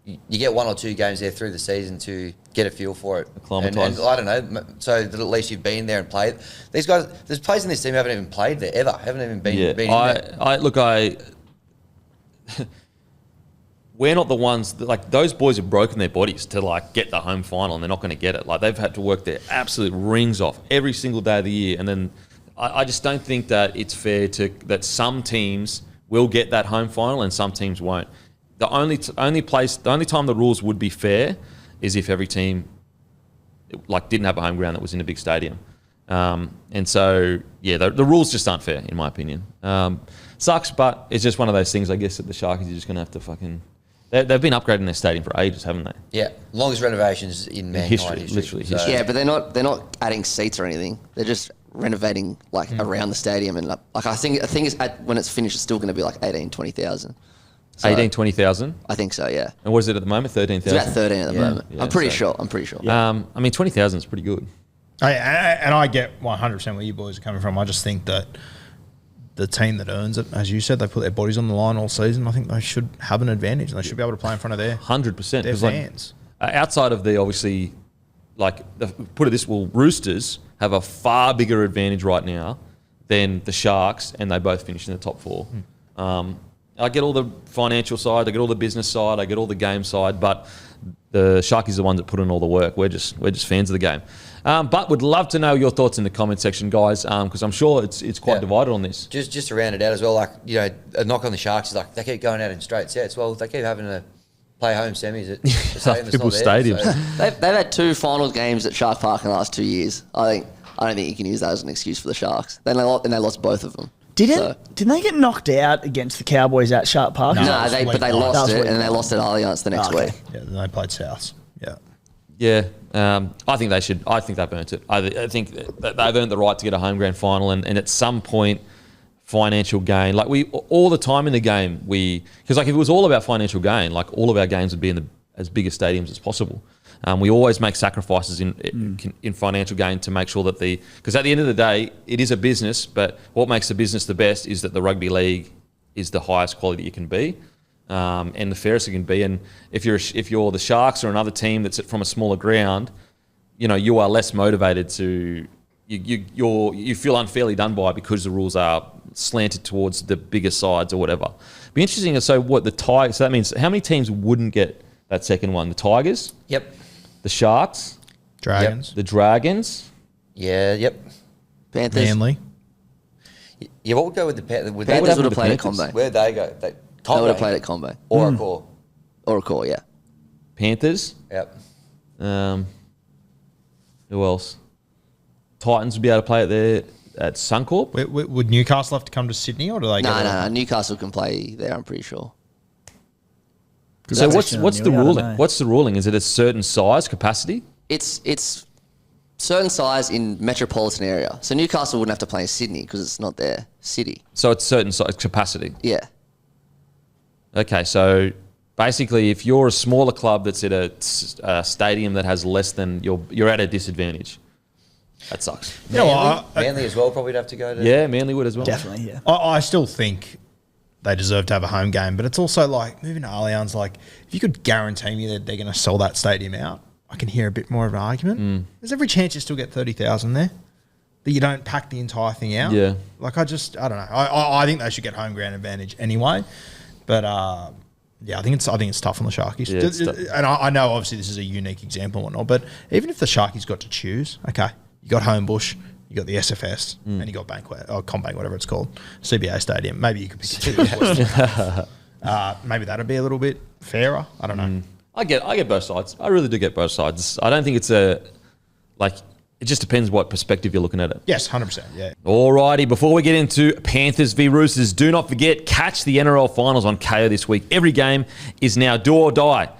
you get 1 or 2 games there through the season to get a feel for it. And I don't know, so that at least you've been there and played. These guys, there's players in this team who haven't even played there ever, haven't even been in there. We're not the ones that, like, those boys have broken their bodies to, like, get the home final and they're not going to get it. Like, they've had to work their absolute rings off every single day of the year. And then I just don't think that it's fair that some teams will get that home final and some teams won't. The only time the rules would be fair is if every team didn't have a home ground that was in a big stadium. And so, yeah, the rules just aren't fair, in my opinion. Sucks, but it's just one of those things, I guess, that the Sharkies are just going to have to fucking... They've been upgrading their stadium for ages, haven't they? Yeah, longest renovations in mankind history. Literally history. Yeah, but they're not adding seats or anything. They're just renovating around the stadium, and I think when it's finished, it's still going to be like 18,000-20,000. 18,000-20,000? I think so, yeah. And what is it at the moment? 13,000. It's about 13 at the moment. Yeah, I'm pretty sure. Yeah. 20,000 is pretty good. I get 100% where you boys are coming from. I just think that the team that earns it, as you said, they put their bodies on the line all season. I think they should have an advantage and they should be able to play in front of their 100%. Their fans. Outside of the, obviously, Roosters have a far bigger advantage right now than the Sharks, and they both finished in the top 4. I get all the financial side, I get all the business side, I get all the game side, but the Sharkies are the ones that put in all the work. We're just fans of the game. But would love to know your thoughts in the comment section, guys, because I'm sure it's quite divided on this. Just to round it out as well, a knock on the Sharks is they keep going out in straight sets. Well, they keep having to play home semis at the stadium. People's stadiums. So. They've had 2 final games at Shark Park in the last 2 years. I don't think you can use that as an excuse for the Sharks. Then they lost both of them. Didn't they get knocked out against the Cowboys at Shark Park? No, they lost it, and they lost at Allianz the next week. Yeah, then they played Souths. Yeah. Yeah, I think they should. I think they've earned it. I think that they've earned the right to get a home grand final, and at some point, financial gain. Like all the time in the game, because if it was all about financial gain, like all of our games would be in as big a stadiums as possible. We always make sacrifices in financial gain to make sure that because at the end of the day, it is a business, but what makes the business the best is that the rugby league is the highest quality it can be. And the fairest it can be. And if you're the Sharks or another team that's from a smaller ground, you are less motivated to you feel unfairly done by because the rules are slanted towards the bigger sides or whatever. Be interesting. So what the Tigers? So that means how many teams wouldn't get that second one? The Tigers. Yep. The Sharks. Dragons. The Dragons. Yeah. Yep. Panthers. Manly. Yeah. What would go with the Panthers? Panthers would have played at Combo. Where'd they go? They would have played at Combo. Or a core. Or a core, yeah. Panthers. Yep. Who else? Titans would be able to play it there at Suncorp. Would Newcastle have to come to Sydney, or do they? No. Newcastle can play there, I'm pretty sure. So what's the ruling? know. What's the ruling? Is it a certain size capacity? It's certain size in metropolitan area. So Newcastle wouldn't have to play in Sydney because it's not their city. So it's certain size capacity. Yeah. Okay, so basically, if you're a smaller club that's at a stadium that has less than you're at a disadvantage. That sucks. Manly as well probably would have to go to. Yeah, Manly would as well. Definitely, yeah. I still think they deserve to have a home game, but it's also like moving to Allianz. Like, if you could guarantee me that they're going to sell that stadium out, I can hear a bit more of an argument. There's every chance you still get 30,000 there, but you don't pack the entire thing out. Yeah. Like, I don't know. I think they should get home ground advantage anyway, but yeah, I think it's tough on the Sharkies. Yeah, it's tough. And I know obviously this is a unique example and whatnot, but even if the Sharkies got to choose, okay, you got Homebush, you got the SFS, and you got Bankwest or CommBank, whatever it's called, CBA Stadium. Maybe you could pick CBA. Maybe that'd be a little bit fairer. I don't know. I get both sides. I really do get both sides. I don't think it's it just depends what perspective you're looking at it. Yes, 100%. Yeah. Alrighty, before we get into Panthers v Roosters, do not forget, catch the NRL finals on KO this week. Every game is now do or die.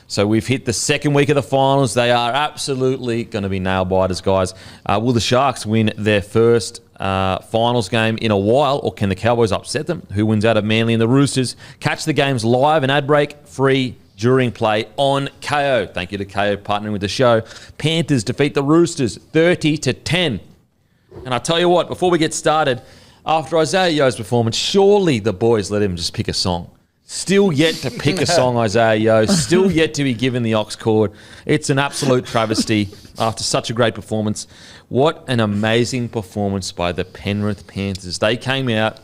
So we've hit the second week of the finals. They are absolutely going to be nail-biters, guys. Will the Sharks win their first finals game in a while, or can the Cowboys upset them? Who wins out of Manly and the Roosters? Catch the games live and ad break free during play on KO. Thank you to KO partnering with the show. Panthers defeat the Roosters 30-10. And I tell you what, before we get started, after Isaiah Yo's performance, surely the boys let him just pick a song. Still yet to pick a song, Isaiah Yo. Still yet to be given the aux cord. It's an absolute travesty after such a great performance. What an amazing performance by the Penrith Panthers. They came out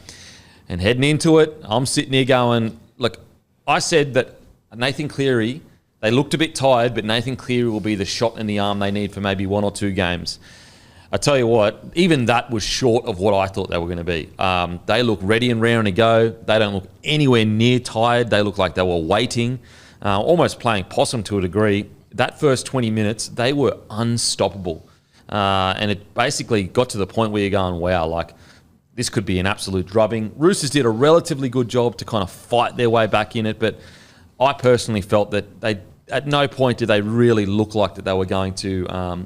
and heading into it, I'm sitting here going, look, I said that Nathan Cleary, they looked a bit tired, but Nathan Cleary will be the shot in the arm they need for maybe 1 or 2 games. I tell you what, even that was short of what I thought they were going to be. They look ready and raring to go. They don't look anywhere near tired. They look like they were waiting, almost playing possum to a degree. That first 20 minutes, they were unstoppable. And it basically got to the point where you're going, wow, like this could be an absolute drubbing. Roosters did a relatively good job to kind of fight their way back in it, but I personally felt that they at no point did they really look like that they were going to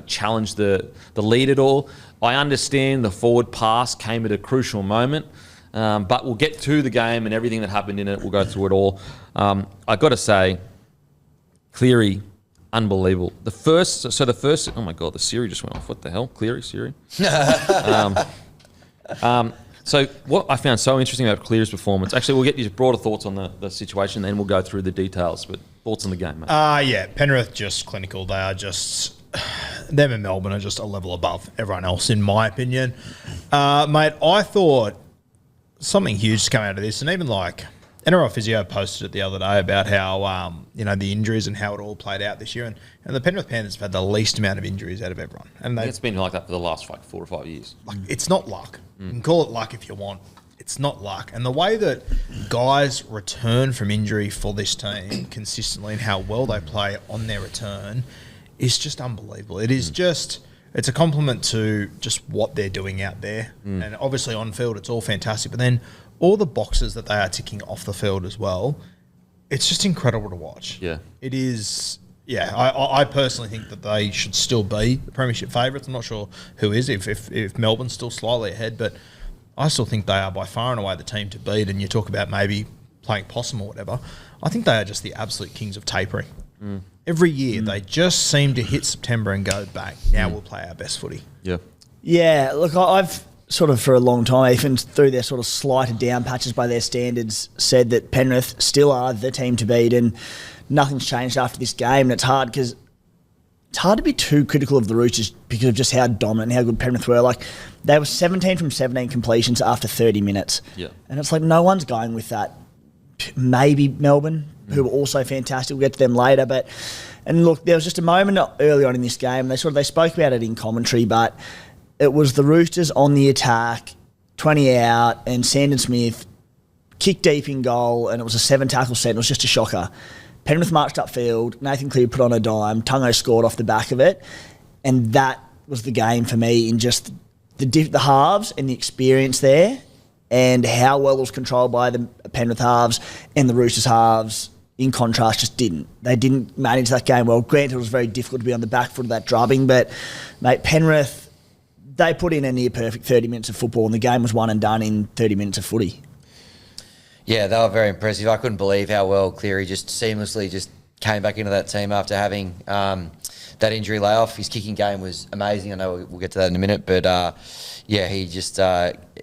challenge the lead at all. I understand the forward pass came at a crucial moment, but we'll get to the game and everything that happened in it. We'll go through it all. I got to say, Cleary, unbelievable. The first, oh my God, the Siri just went off. What the hell? Cleary, Siri? So what I found so interesting about Cleary's performance, actually we'll get your broader thoughts on the situation, then we'll go through the details, but thoughts on the game, mate? Yeah, Penrith just clinical. They are just... them in Melbourne are just a level above everyone else, in my opinion. Mate, I thought something huge came out of this, and even like NRL Physio posted it the other day about how the injuries and how it all played out this year, and the Penrith Panthers have had the least amount of injuries out of everyone, and it's been like that for the last 4 or 5 years. Like, it's not luck. You can call it luck if you want. It's not luck. And the way that guys return from injury for this team consistently and how well they play on their return is just unbelievable. It is just, it's a compliment to just what they're doing out there. And obviously on field, it's all fantastic. But then all the boxes that they are ticking off the field as well, it's just incredible to watch. Yeah. It is, yeah. I personally think that they should still be the premiership favourites. I'm not sure who is, if Melbourne's still slightly ahead, but I still think they are by far and away the team to beat. And you talk about maybe playing possum or whatever. I think they are just the absolute kings of tapering. Every year, they just seem to hit September and go back. Now we'll play our best footy. Yeah. Yeah, look, I've sort of for a long time, even through their sort of slighted down patches by their standards, said that Penrith still are the team to beat, and nothing's changed after this game. And it's hard because it's hard to be too critical of the Roosters because of just how dominant and how good Penrith were. Like, they were 17 from 17 completions after 30 minutes. Yeah. And it's like no one's going with that. Maybe Melbourne, who were also fantastic. We'll get to them later. And look, there was just a moment early on in this game. They spoke about it in commentary, but it was the Roosters on the attack, 20 out, and Sandon Smith kicked deep in goal, and it was a 7-tackle set. And it was just a shocker. Penrith marched upfield. Nathan Cleary put on a dime. Tungo scored off the back of it. And that was the game for me in just the halves and the experience there and how well it was controlled by the Penrith halves and the Roosters halves, in contrast, just didn't. They didn't manage that game well. Granted, it was very difficult to be on the back foot of that drubbing, but, mate, Penrith, they put in a near-perfect 30 minutes of football and the game was won and done in 30 minutes of footy. Yeah, they were very impressive. I couldn't believe how well Cleary just seamlessly just came back into that team after having that injury layoff. His kicking game was amazing. I know we'll get to that in a minute, but yeah, he just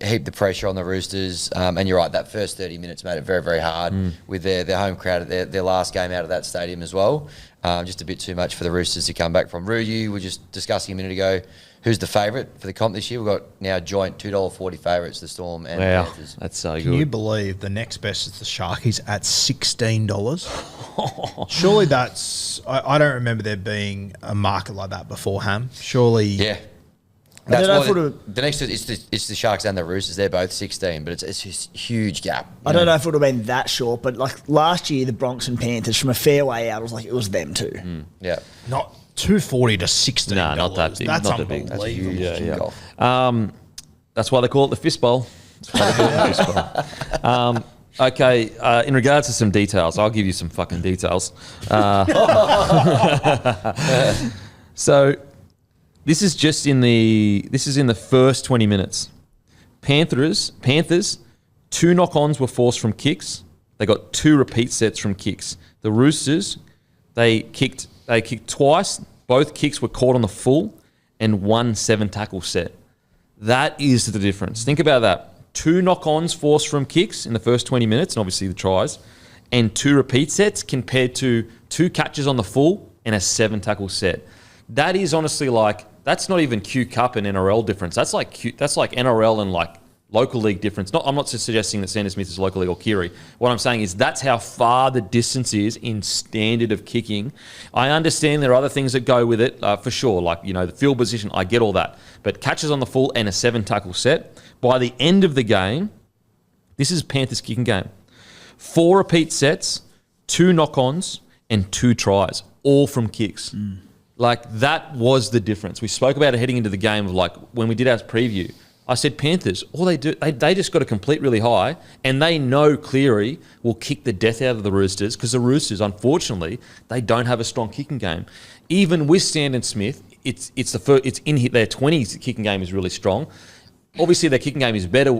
heaped the pressure on the Roosters. And you're right, that first 30 minutes made it very, very hard with their home crowd at their last game out of that stadium as well. Just a bit too much for the Roosters to come back from. Rue, you were just discussing a minute ago. Who's the favourite for the comp this year? We've got now joint $2.40 favourites, the Storm and the Panthers. That's so good. Can you believe the next best is the Sharkies at $16? Surely that's... I don't remember there being a market like that before, Ham. Surely... Yeah. That's the next it's the Sharks and the Roosters. They're both 16, but it's a huge gap. I don't know if it would have been that short, but like last year, the Bronx and Panthers, from a fair way out, it was them too. Yeah. Not $2.40 to $16. No, not that big. That's not that big. unbelievable. That's huge. That's why they call it the fist bowl. Okay, in regards to some details, I'll give you some fucking details. So this is just in the first 20 minutes. Panthers, 2 knock-ons were forced from kicks. They got 2 repeat sets from kicks. The Roosters, they kicked twice. Both kicks were caught on the full, and 1 7-tackle set. That is the difference. Think about that. 2 knock-ons forced from kicks in the first 20 minutes, and obviously the tries, and 2 repeat sets compared to 2 catches on the full and a 7-tackle set. That is honestly that's not even Q Cup and NRL difference. That's like NRL and like local league difference. I'm not just suggesting that Sandon Smith is local league or Keary. What I'm saying is that's how far the distance is in standard of kicking. I understand there are other things that go with it, for sure, like, the field position, I get all that. But catches on the full and a 7-tackle set. By the end of the game, this is Panthers kicking game. 4 repeat sets, 2 knock-ons, and 2 tries, all from kicks. That was the difference. We spoke about it heading into the game of when we did our preview. I said Panthers, all they do, they just got to complete really high, and they know Cleary will kick the death out of the Roosters because the Roosters, unfortunately, they don't have a strong kicking game. Even with Sandon Smith, it's in their 20s kicking game is really strong. Obviously, their kicking game is better.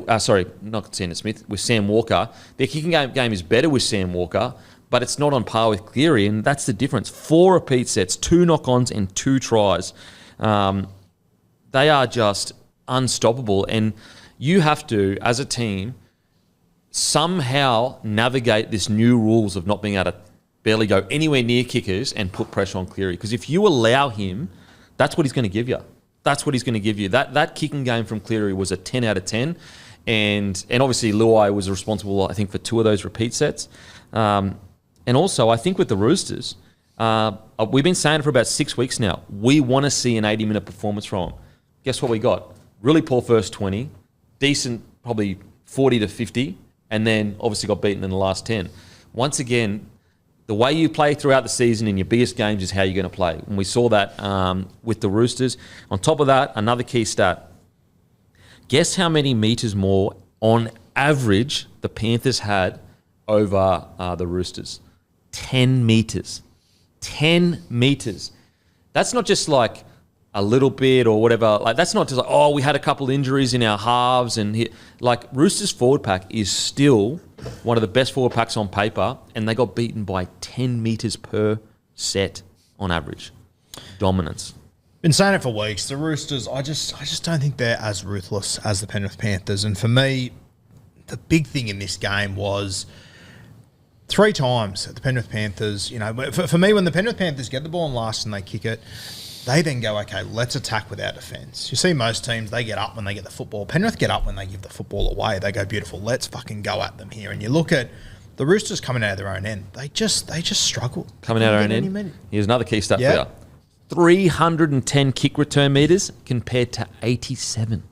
Not Sandon Smith, with Sam Walker. Their kicking game is better with Sam Walker, but it's not on par with Cleary, and that's the difference. 4 repeat sets, 2 knock-ons, and 2 tries. They are just unstoppable, and you have to, as a team, somehow navigate this new rules of not being able to barely go anywhere near kickers and put pressure on Cleary. Because if you allow him, that's what he's going to give you. That's what he's going to give you. That kicking game from Cleary was a 10 out of 10, and obviously Luai was responsible, I think, for 2 of those repeat sets. And also, I think with the Roosters, we've been saying it for about 6 weeks now, we want to see an 80-minute performance from them. Guess what we got? Really poor first 20, decent probably 40 to 50, and then obviously got beaten in the last 10. Once again, the way you play throughout the season in your biggest games is how you're going to play. And we saw that with the Roosters. On top of that, another key stat. Guess how many metres more on average the Panthers had over the Roosters? 10 metres. 10 metres. That's not just like a little bit or whatever. That's not just we had a couple injuries in our halves. And Roosters forward pack is still one of the best forward packs on paper, and they got beaten by 10 metres per set on average. Dominance. Been saying it for weeks. The Roosters, I just don't think they're as ruthless as the Penrith Panthers. And for me, the big thing in this game was 3 times the Penrith Panthers, for me, when the Penrith Panthers get the ball in last and they kick it, they then go, okay, let's attack with our defence. You see most teams, they get up when they get the football. Penrith get up when they give the football away. They go, beautiful, let's fucking go at them here. And you look at the Roosters coming out of their own end. They just struggle. Coming out of their own end. Here's another key stat for you. 310 kick return meters compared to 87.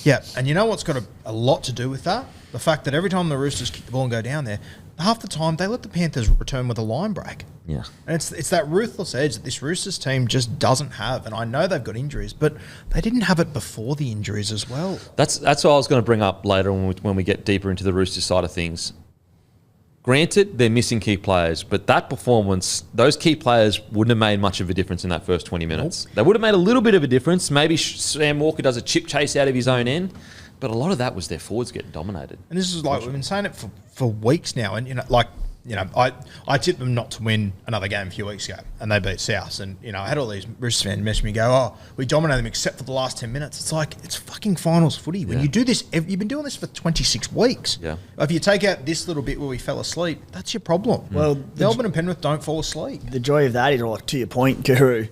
Yeah, and you know what's got a lot to do with that? The fact that every time the Roosters kick the ball and go down there, half the time they let the Panthers return with a line break. Yeah. And it's that ruthless edge that this Roosters team just doesn't have. And I know they've got injuries, but they didn't have it before the injuries as well. That's what I was going to bring up later when we get deeper into the Roosters side of things. Granted, they're missing key players, but that performance, those key players wouldn't have made much of a difference in that first 20 minutes. Nope. They would have made a little bit of a difference. Maybe Sam Walker does a chip chase out of his own end, but a lot of that was their forwards getting dominated. And this is like, we've been saying it for weeks now, and I tipped them not to win another game a few weeks ago, and they beat South. And I had all these Roosters fans message me, go, "Oh, we dominated them except for the last 10 minutes." It's like, it's fucking finals footy. When you do this, you've been doing this for 26 weeks. Yeah. If you take out this little bit where we fell asleep, that's your problem. Well, Melbourne and Penrith don't fall asleep. The joy of that is, like, to your point, Guru,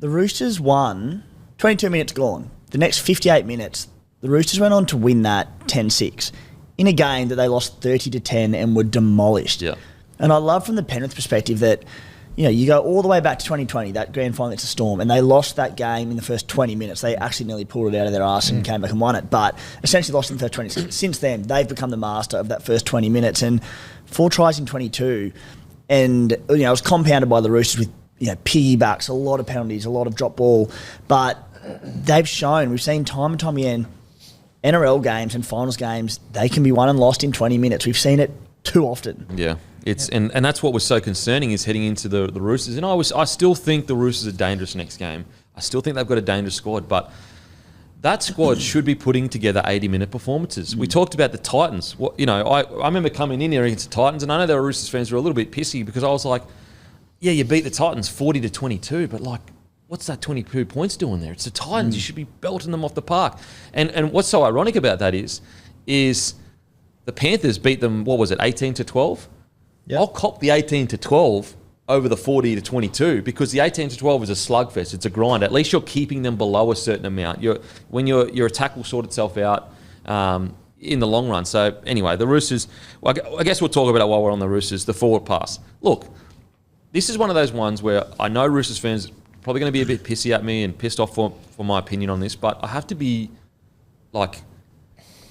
the Roosters won, 22 minutes gone. The next 58 minutes, the Roosters went on to win that 10-6 in a game that they lost 30-10 and were demolished. Yeah. And I love from the Penrith perspective that, you go all the way back to 2020, that grand final against the Storm, and they lost that game in the first 20 minutes. They actually nearly pulled it out of their arse and came back and won it, but essentially lost in the first 20. Since then, they've become the master of that first 20 minutes, and 4 tries in 22. And, it was compounded by the Roosters with, piggybacks, a lot of penalties, a lot of drop ball. But they've shown, we've seen time and time again, NRL games and finals games, they can be won and lost in 20 minutes. We've seen it too often. Yeah. And that's what was so concerning is heading into the Roosters. And I still think the Roosters are dangerous next game. I still think they've got a dangerous squad, but that squad should be putting together 80-minute performances. We talked about the Titans. I remember coming in here against the Titans, and I know there were Roosters fans who were a little bit pissy because I was like, yeah, you beat the Titans 40-22, but like, what's that 22 points doing there? It's the Titans. You should be belting them off the park. And what's so ironic about that is the Panthers beat them, 18-12? Yep. I'll cop the 18-12 over the 40-22 because the 18-12 is a slugfest. It's a grind. At least you're keeping them below a certain amount. Your attack will sort itself out in the long run. So anyway, the Roosters, I guess we'll talk about it while we're on the Roosters, the forward pass. Look, this is one of those ones where I know Roosters fans are probably going to be a bit pissy at me and pissed off for my opinion on this, but I have to be like,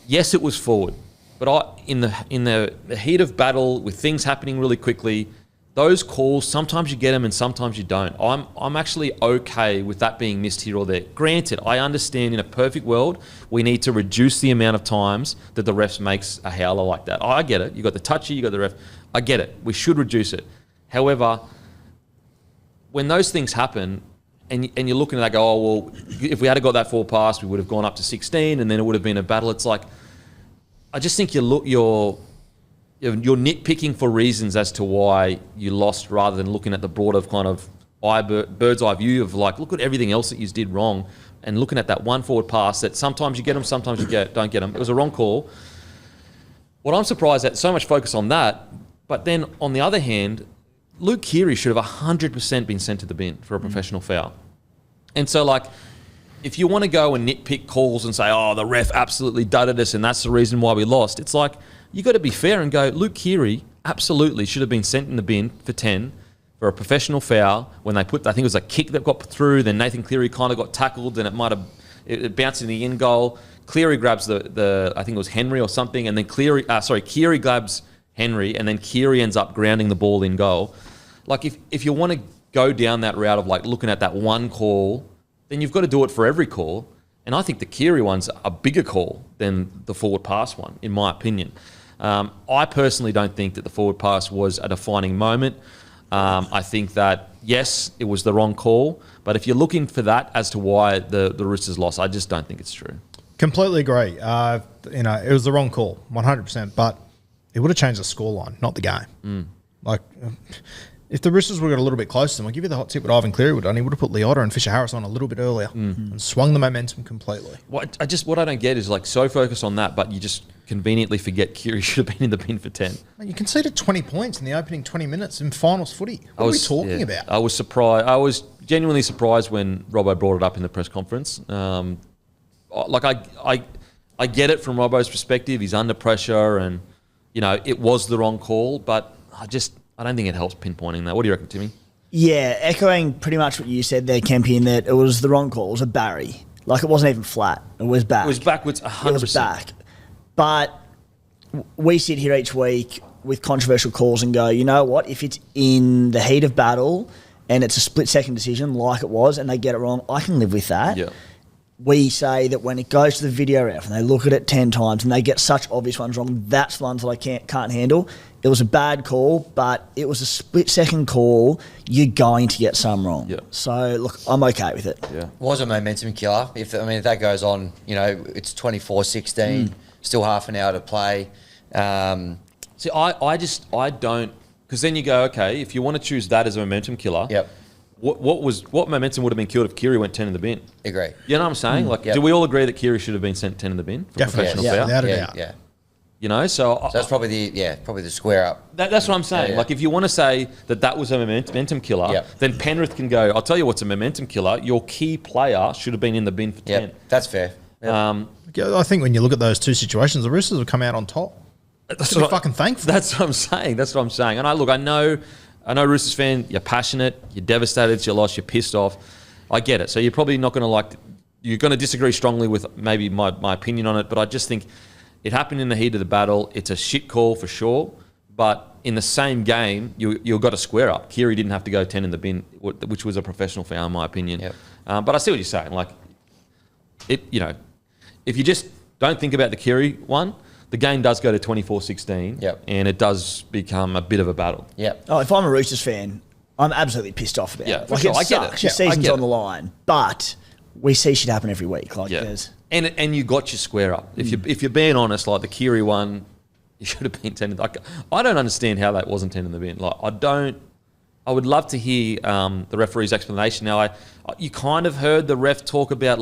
yes, it was forward. But in the heat of battle, with things happening really quickly, those calls, sometimes you get them and sometimes you don't. I'm actually okay with that being missed here or there. Granted, I understand in a perfect world, we need to reduce the amount of times that the refs makes a howler like that. I get it. You got the touchy, you got the ref. I get it. We should reduce it. However, when those things happen, and you're looking at that, go, oh, well, if we had got that forward pass, we would have gone up to 16 and then it would have been a battle. It's like, I just think you're nitpicking for reasons as to why you lost rather than looking at the broader kind of bird's eye view of like, look at everything else that you did wrong and looking at that one forward pass that sometimes you get them, sometimes you don't get them. It was a wrong call. What I'm surprised at, so much focus on that, but then on the other hand, Luke Keary should have 100% been sent to the bin for a professional foul. And so like, if you want to go and nitpick calls and say, oh, the ref absolutely dudded us and that's the reason why we lost, it's like, you got to be fair and go, Luke Keary absolutely should have been sent in the bin for 10 for a professional foul when they put, I think it was a kick that got through, then Nathan Cleary kind of got tackled and it bounced in the end goal. Cleary grabs the I think it was Henry or something, and then Keary grabs Henry and then Keary ends up grounding the ball in goal. Like if you want to go down that route of like looking at that one call, then you've got to do it for every call. And I think the Keary one's a bigger call than the forward pass one, in my opinion. I personally don't think that the forward pass was a defining moment. I think that, yes, it was the wrong call. But if you're looking for that as to why the Roosters lost, I just don't think it's true. Completely agree. It was the wrong call, 100%. But it would have changed the scoreline, not the game. Like, If the Roosters would have got a little bit closer, then I'll give you the hot tip what Ivan Cleary would have done. He would have put Leota and Fisher Harris on a little bit earlier and swung the momentum completely. What I don't get is like so focused on that, but you just conveniently forget Kiri should have been in the bin for 10. Man, you conceded 20 points in the opening 20 minutes in finals footy. What are we talking about? I was surprised. I was genuinely surprised when Robbo brought it up in the press conference. I get it from Robbo's perspective. He's under pressure and, it was the wrong call, but I don't think it helps pinpointing that. What do you reckon, Timmy? Yeah, echoing pretty much what you said there, Kempy, in that it was the wrong call. It was a Barry. Like, it wasn't even flat. It was back. It was backwards 100%. It was back. But we sit here each week with controversial calls and go, you know what? If it's in the heat of battle and it's a split-second decision like it was and they get it wrong, I can live with that. Yeah. We say that when it goes to the video ref and they look at it 10 times and they get such obvious ones wrong, that's the ones that I can't handle. It was a bad call, but it was a split-second call. You're going to get some wrong. Yeah. So, look, I'm okay with it. Yeah. Was a momentum killer. If that goes on, it's 24-16, still half an hour to play. See, I don't, because then you go, okay, if you want to choose that as a momentum killer, Yep. What momentum would have been killed if Kiri went 10 in the bin? Agree. You know what I'm saying? Yep. Do we all agree that Kiri should have been sent 10 in the bin for Definitely. professional Yeah, foul? without a doubt. Yeah. So that's probably the square up. That's what I'm saying. Yeah. Like, if you want to say that was a momentum killer, Yep. then Penrith can go, I'll tell you what's a momentum killer. Your key player should have been in the bin for 10. Yeah, that's fair. Yep. I think when you look at those two situations, the Roosters have come out on top. That's Should be fucking thankful. That's what I'm saying. And I know Roosters fan, you're passionate, you're devastated, it's your loss, you're pissed off. I get it. So you're probably not going to you're going to disagree strongly with maybe my opinion on it, but I just think it happened in the heat of the battle. It's a shit call for sure, but in the same game, you got to square up. Kiri didn't have to go 10 in the bin, which was a professional foul in my opinion. Yep. But I see what you're saying. Like, if you just don't think about the Kiri one, the game does go to 24-16, Yep. and it does become a bit of a battle. Yep. Oh, if I'm a Roosters fan, I'm absolutely pissed off about it. For sure. It I get it. sucks. Yeah, Your season's I get on it. the line, but we see shit happen every week. There's And you got your square up. If you're being honest, like the Kiri one, you should have been 10. I don't understand how that wasn't 10 in the bin. I would love to hear the referee's explanation. Now, you kind of heard the ref talk about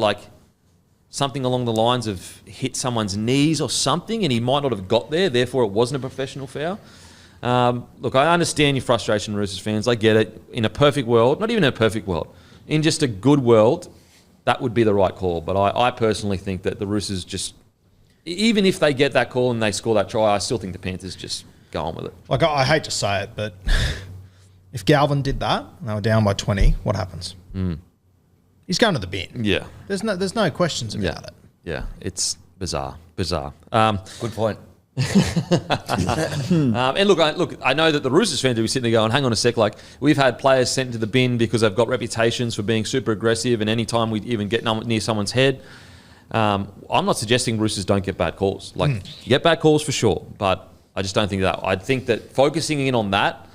something along the lines of hit someone's knees or something, and he might not have got there, therefore it wasn't a professional foul. Look, I understand your frustration, Roosters fans. I get it. In a perfect world, not even in a perfect world, in just a good world, that would be the right call. But I personally think that the Roosters just, even if they get that call and they score that try, I still think the Panthers just go on with it. I hate to say it, but if Galvin did that and they were down by 20, what happens? He's going to the bin. Yeah. There's no questions about it. Yeah, it's bizarre. Good point. And look, I know that the Roosters fans will be sitting there going, hang on a sec, we've had players sent to the bin because they've got reputations for being super aggressive, and any time we even get near someone's head, I'm not suggesting Roosters don't get bad calls. You get bad calls for sure, but I just don't think that. I think that focusing in on that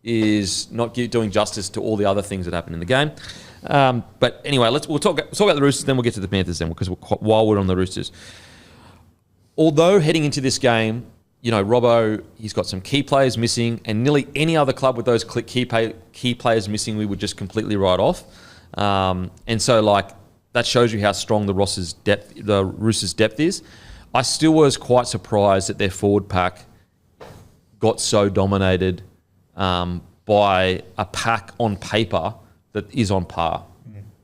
is not doing justice to all the other things that happen in the game. But anyway, we'll talk about the Roosters, then we'll get to the Panthers then, because while we're on the Roosters. Although heading into this game, Robbo, he's got some key players missing, and nearly any other club with those key players missing, we would just completely write off. And so, that shows you how strong the Roosters' depth is. I still was quite surprised that their forward pack got so dominated by a pack on paper that is on par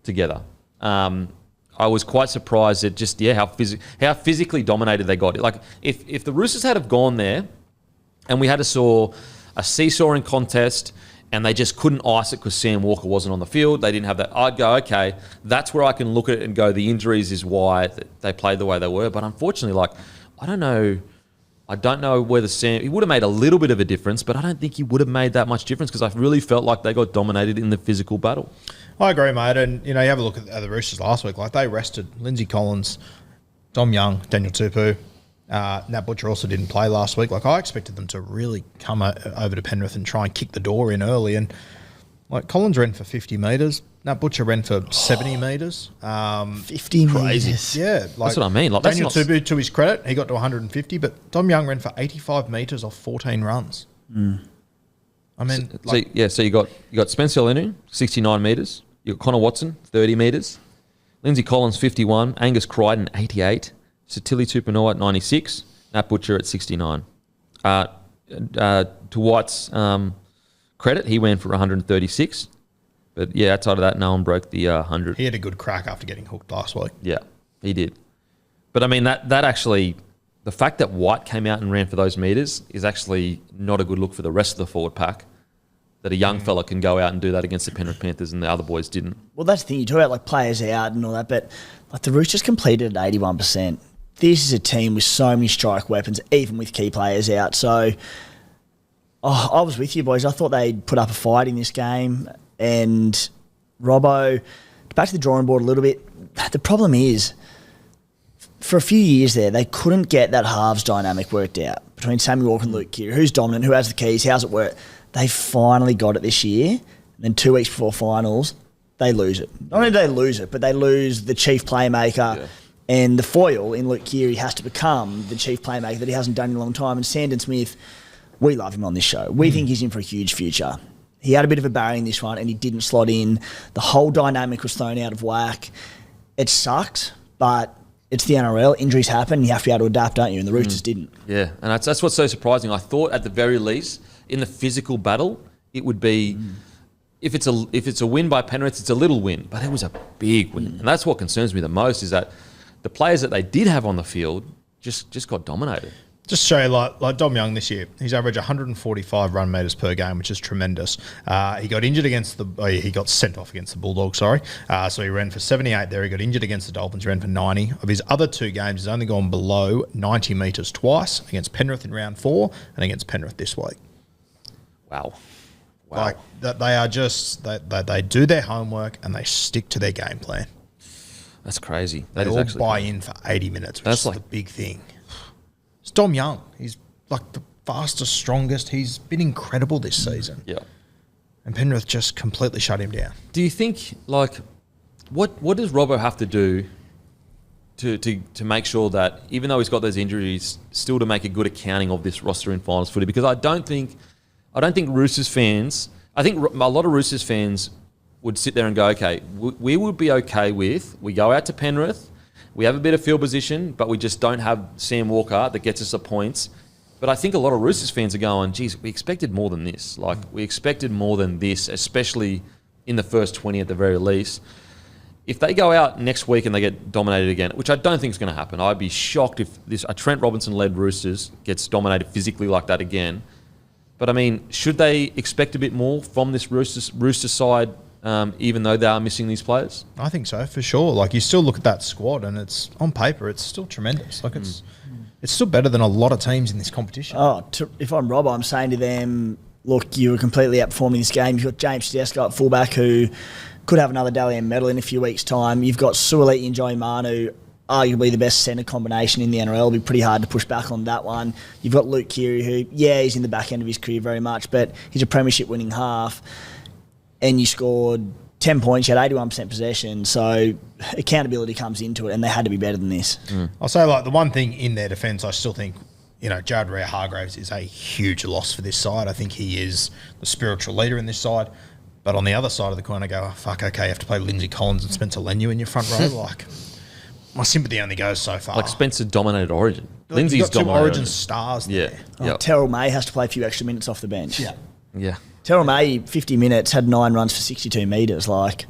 together. I was quite surprised at just how physically dominated they got. If the Roosters had have gone there and we had a seesawing contest and they just couldn't ice it because Sam Walker wasn't on the field, they didn't have that, I'd go, okay, that's where I can look at it and go, the injuries is why they played the way they were. But unfortunately, I don't know whether Sam, he would have made a little bit of a difference, but I don't think he would have made that much difference because I really felt like they got dominated in the physical battle. I agree, mate. And, you have a look at the Roosters last week. They rested Lindsay Collins, Dom Young, Daniel Tupou. Nat Butcher also didn't play last week. I expected them to really come over to Penrith and try and kick the door in early. And, Collins ran for 50 metres. Nat Butcher ran for 70 metres. 50 metres. Yeah. That's what I mean. Daniel Tupou, to his credit, he got to 150, but Dom Young ran for 85 metres off 14 runs. I mean, So you got Spencer Lenu, 69 metres. You got Connor Watson, 30 metres. Lindsay Collins, 51. Angus Crichton, 88. Satili Tupanoa at 96. Nat Butcher at 69. To White's credit, he went for 136. But yeah, outside of that, no one broke the 100. He had a good crack after getting hooked last week. Yeah, he did. But I mean, that actually, the fact that White came out and ran for those metres is actually not a good look for the rest of the forward pack. That a young fella can go out and do that against the Penrith Panthers and the other boys didn't. Well, that's the thing. You talk about like players out and all that, but like the Roosters completed at 81%. This is a team with so many strike weapons, even with key players out. So I was with you, boys. I thought they'd put up a fight in this game. And Robbo, back to the drawing board a little bit. The problem is, for a few years there, they couldn't get that halves dynamic worked out between Sammy Walker and Luke Keary. Who's dominant? Who has the keys? How's it work? They finally got it this year. And then 2 weeks before finals, they lose it. Not only do they lose it, but they lose the chief playmaker. Yeah. And the foil in Luke Keary has to become the chief playmaker that he hasn't done in a long time. And Sandon Smith, we love him on this show. We think he's in for a huge future. He had a bit of a barrier in this one and he didn't slot in. The whole dynamic was thrown out of whack. It sucked, but it's the NRL. Injuries happen. You have to be able to adapt, don't you? And the Roosters didn't. Yeah, and that's what's so surprising. I thought at the very least, in the physical battle, it would be, if it's a win by Penrith, it's a little win. But it was a big win. And that's what concerns me the most is that the players that they did have on the field just got dominated. Just show you, like Dom Young this year, he's averaged 145 run meters per game, which is tremendous. He got injured he got sent off against the Bulldogs, sorry. So he ran for 78 there. He got injured against the Dolphins, ran for 90. Of his other 2 games, he's only gone below 90 metres twice, against Penrith in round 4 and against Penrith this week. Wow. Like, they are just, they do their homework and they stick to their game plan. That's crazy. They all buy in for 80 minutes, which is like the big thing. It's Dom Young. He's like the fastest, strongest. He's been incredible this season. Yeah. And Penrith just completely shut him down. Do you think, like, what does Robbo have to do to make sure that, even though he's got those injuries, still to make a good accounting of this roster in finals footy? Because I don't think Roosters fans, I think a lot of Roosters fans would sit there and go, okay, we would be okay with, we go out to Penrith, we have a bit of field position, but we just don't have Sam Walker that gets us the points. But I think a lot of Roosters fans are going, geez, we expected more than this. Like, we expected more than this, especially in the first 20 at the very least. If they go out next week and they get dominated again, which I don't think is going to happen, I'd be shocked if a Trent Robinson-led Roosters gets dominated physically like that again. But, I mean, should they expect a bit more from this Rooster side, even though they are missing these players? I think so, for sure. Like, you still look at that squad and it's, on paper, it's still tremendous. Like, it's still better than a lot of teams in this competition. If I'm Rob, I'm saying to them, look, you were completely outperforming this game. You've got James Tedesco at fullback who could have another Dally M medal in a few weeks' time. You've got Suoliti and Joey Manu, arguably the best centre combination in the NRL. It'll be pretty hard to push back on that one. You've got Luke Keary, who, he's in the back end of his career very much, but he's a premiership winning half. And you scored 10 points, you had 81% possession, so accountability comes into it, and they had to be better than this. I'll say, like, the one thing in their defence, I still think, Jared Rea-Hargraves is a huge loss for this side. I think he is the spiritual leader in this side. But on the other side of the coin, I go, you have to play Lindsay Collins and Spencer Lenu in your front row. Like, my sympathy only goes so far. Like, Spencer dominated Origin. Lindsay's got 2 Origin stars there. Terrell May has to play a few extra minutes off the bench. Yeah. Terrell May, 50 minutes, had 9 runs for 62 metres. Like,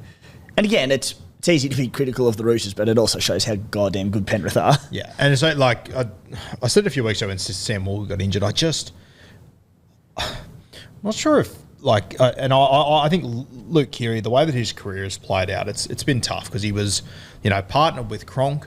and again, it's easy to be critical of the Roosters, but it also shows how goddamn good Penrith are. Yeah, and so, like, I said a few weeks ago when Sam Walker got injured, I'm not sure if, like, and I think Luke Keary, the way that his career has played out, it's been tough because he was, partnered with Cronk.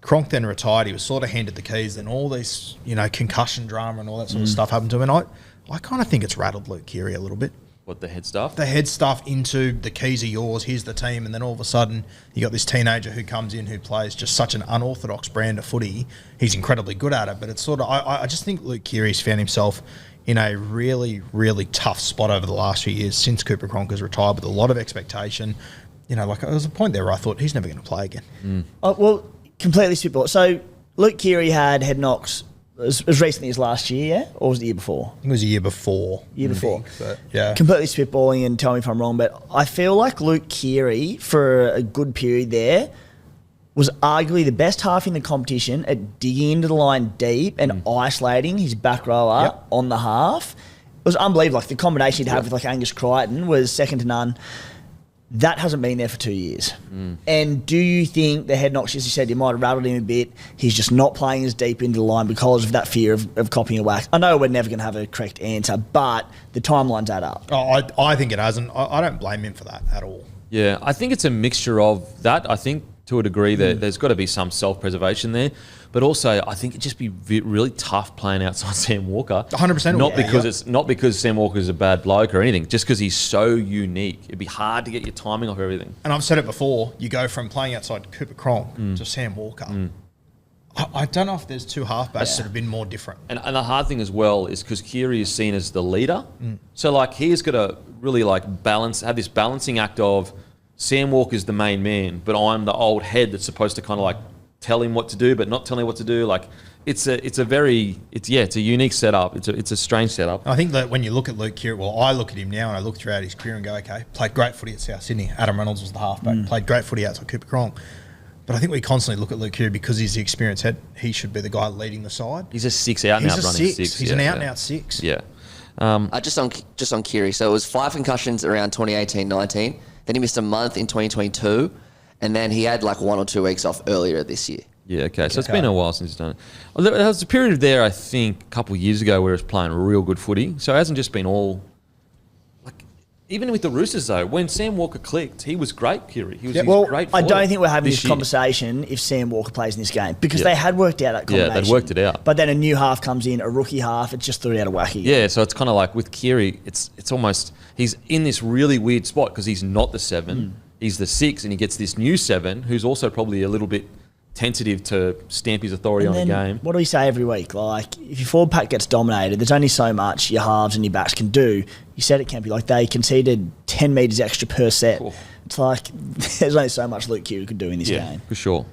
Cronk then retired. He was sort of handed the keys. Then all this, concussion drama and all that sort of stuff happened to him. And I kind of think it's rattled Luke Keary a little bit. What, the head stuff? The head stuff into the keys are yours, here's the team, and then all of a sudden you got this teenager who comes in who plays just such an unorthodox brand of footy. He's incredibly good at it, but it's sort of, I just think Luke Keary's found himself in a really, really tough spot over the last few years since Cooper Cronk has retired with a lot of expectation. Like, there was a point there where I thought he's never going to play again. Well, completely spitball. So Luke Keary had head knocks as recently as last year, yeah? Or was it the year before? I think it was a year before. But yeah. Completely spitballing, and tell me if I'm wrong, but I feel like Luke Keary, for a good period there, was arguably the best half in the competition at digging into the line deep and isolating his back rower on the half. It was unbelievable. Like the combination he'd have with like Angus Crichton was second to none. That hasn't been there for 2 years. And do you think the head knocks, as you said, you might have rattled him a bit, he's just not playing as deep into the line because of that fear of copying a whack? I know we're never going to have a correct answer, but the timelines add up. I think it hasn't. I don't blame him for that at all. Yeah, I think it's a mixture of that. I think to a degree that there's got to be some self-preservation there. But also, I think it'd just be really tough playing outside Sam Walker. 100%. Not because Sam Walker's a bad bloke or anything, just because he's so unique. It'd be hard to get your timing off everything. And I've said it before, you go from playing outside Cooper Cronk to Sam Walker. I don't know if there's two halfbacks that have been more different. And the hard thing as well is because Keary is seen as the leader. So, like, he's got to really, like, have this balancing act of Sam Walker's the main man, but I'm the old head that's supposed to kind of, like, tell him what to do, but not tell him what to do. Like, it's a unique setup. It's a strange setup. I think that when you look at Luke Keary, well, I look at him now and I look throughout his career and go, okay, played great footy at South Sydney. Adam Reynolds was the halfback. Played great footy outside Cooper Cronk. But I think we constantly look at Luke Keary because he's the experienced head. He should be the guy leading the side. He's a six out and out running six. He's an out and out six. Yeah. Just on Keary, so it was 5 concussions around 2018-19. Then he missed a month in 2022, and then he had like 1 or 2 weeks off earlier this year. Yeah, okay. So it's been a while since he's done it. Well, there was a period there, I think, a couple of years ago where he was playing real good footy. So it hasn't just been all... Like, even with the Roosters, though, when Sam Walker clicked, he was great, Keary. He was great I don't think we're having this conversation if Sam Walker plays in this game because they had worked out that combination. Yeah, they'd worked it out. But then a new half comes in, a rookie half, it just threw it out of whack again. Yeah, so it's kind of like with Keary, it's almost... He's in this really weird spot because he's not the 7. He's the 6, and he gets this new 7 who's also probably a little bit tentative to stamp his authority on the game. What do we say every week? Like, if your forward pack gets dominated, there's only so much your halves and your backs can do. You said it, Kempy, like they conceded 10 metres extra per set. Cool. It's like there's only so much Luke Keary could do in this game. For sure.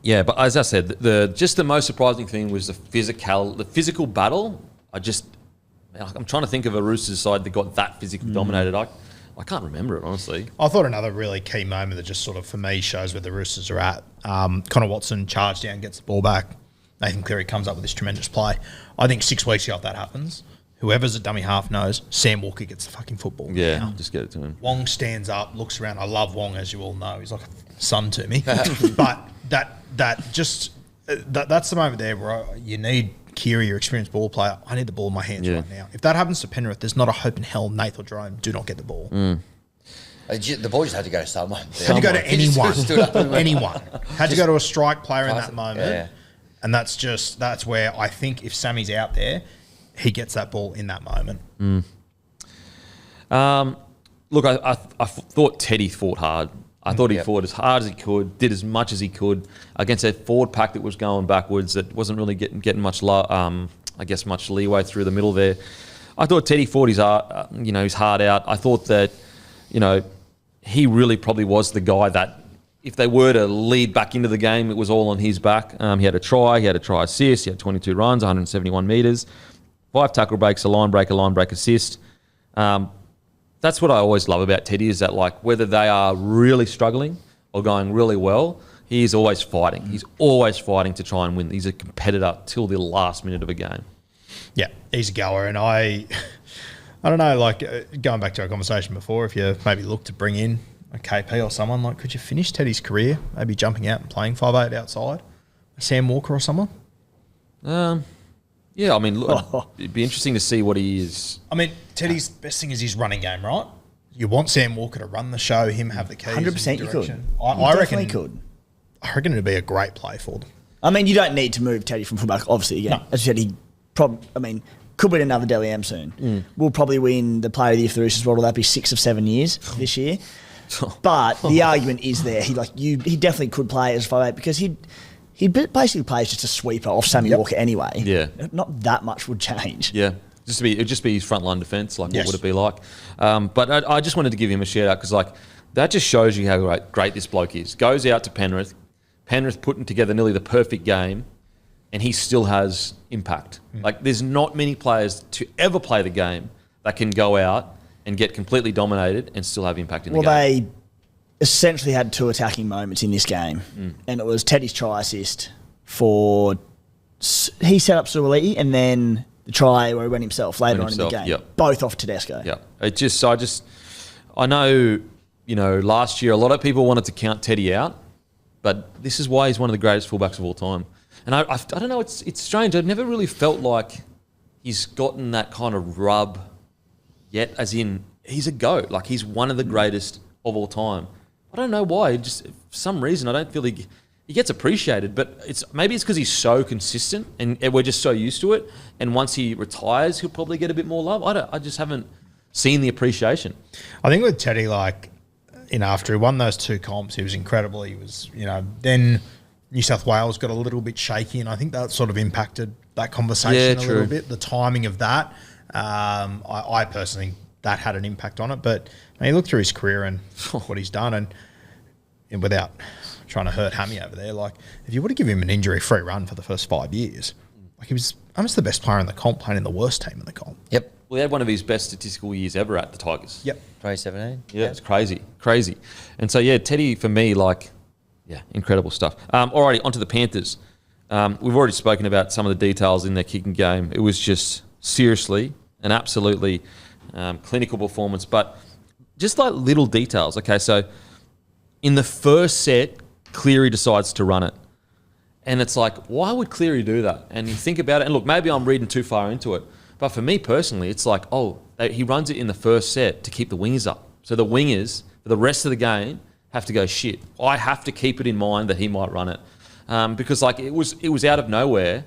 Yeah, but as I said, the most surprising thing was the physical battle. I'm trying to think of a Roosters side that got that physically dominated. I can't remember it, honestly. I thought another really key moment that just sort of, for me, shows where the Roosters are at. Connor Watson charged down, gets the ball back. Nathan Cleary comes up with this tremendous play. I think 6 weeks ago if that happens, whoever's at dummy half knows Sam Walker gets the fucking football. Yeah, just get it to him. Wong stands up, looks around. I love Wong, as you all know. He's like a son to me. But that's the moment there where you need Keary, your experienced ball player. I need the ball in my hands right now. If that happens to Penrith, there's not a hope in hell Nath or Jerome do not get the ball. The ball just had to go to someone. Had to go to anyone. Anyone. Had to go to a strike player in that moment. Yeah. And that's where I think if Sammy's out there, he gets that ball in that moment. Look, I thought Teddy fought hard. I thought he fought as hard as he could, did as much as he could against a forward pack that was going backwards, that wasn't really getting much, much leeway through the middle there. I thought Teddy fought his heart out. I thought that, he really probably was the guy that if they were to lead back into the game, it was all on his back. He had a try assist, he had 22 runs, 171 metres, 5 tackle breaks, a line break assist. That's what I always love about Teddy is that, like, whether they are really struggling or going really well, he is always fighting. He's always fighting to try and win. He's a competitor till the last minute of a game. Yeah, he's a goer. And I don't know, like, going back to our conversation before, if you maybe look to bring in a KP or someone, like, could you finish Teddy's career maybe jumping out and playing 5'8" outside? Sam Walker or someone? Yeah, I mean, look, it'd be interesting to see what he is. I mean, Teddy's best thing is his running game, right? You want Sam Walker to run the show, him have the keys. 100% you could. I reckon it'd be a great play for them. I mean, you don't need to move Teddy from fullback, obviously. Again, as you said, could win another Dally M soon. We'll probably win the Player of the Year for the Roosters. Will that be 6 or 7 years this year? But the argument is there. He definitely could play as 5'8" because he basically plays just a sweeper off Sammy Walker anyway. Yeah. Not that much would change. Yeah. It'd just be his frontline defence, like what would it be like? But I just wanted to give him a shout out because, like, that just shows you how great this bloke is. Goes out to Penrith putting together nearly the perfect game, and he still has impact. Like, there's not many players to ever play the game that can go out and get completely dominated and still have impact in the game. Well, they essentially had 2 attacking moments in this game, and it was Teddy's try assist for he set up Suoliti, and then the try where he went himself later on in the game. Both off Tedesco. Yeah, I know, last year a lot of people wanted to count Teddy out, but this is why he's one of the greatest fullbacks of all time. And I don't know, it's strange. I've never really felt like he's gotten that kind of rub yet, as in he's a GOAT. Like, he's one of the greatest of all time. I don't know why. Just for some reason, I don't feel he gets appreciated. But maybe it's because he's so consistent and we're just so used to it. And once he retires, he'll probably get a bit more love. I just haven't seen the appreciation. I think with Teddy, after he won those 2 comps, he was incredible. He was, then New South Wales got a little bit shaky, and I think that sort of impacted that conversation a little bit. The timing of that, I personally think that had an impact on it. But you look through his career and what he's done, and without trying to hurt Hammy over there, if you would have given him an injury-free run for the first 5 years, he was almost the best player in the comp, playing in the worst team in the comp. Yep. Well, he had one of his best statistical years ever at the Tigers. Yep. 2017. Yeah, it's crazy. And so, Teddy, for me, incredible stuff. Alrighty, onto the Panthers. We've already spoken about some of the details in their kicking game. It was just seriously an absolutely clinical performance, but just little details. Okay, so in the first set, Cleary decides to run it. And it's why would Cleary do that? And you think about it, and look, maybe I'm reading too far into it, but for me personally, it's he runs it in the first set to keep the wingers up. So the wingers, for the rest of the game, have to go, shit, I have to keep it in mind that he might run it. Because it was out of nowhere,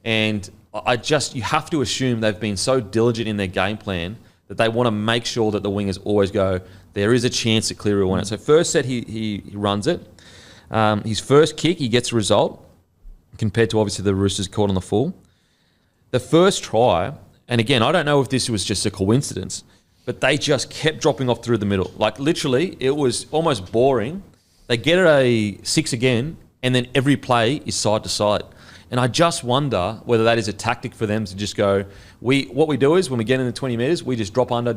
and you have to assume they've been so diligent in their game plan that they want to make sure that the wingers always go, there is a chance that Cleary will win it. So first set, he runs it. His first kick, he gets a result, compared to obviously the Roosters caught on the full. The first try, and again, I don't know if this was just a coincidence, but they just kept dropping off through the middle. Literally, it was almost boring. They get a 6 again, and then every play is side to side. And I just wonder whether that is a tactic for them to just go, what we do is when we get in the 20 metres, we just drop under.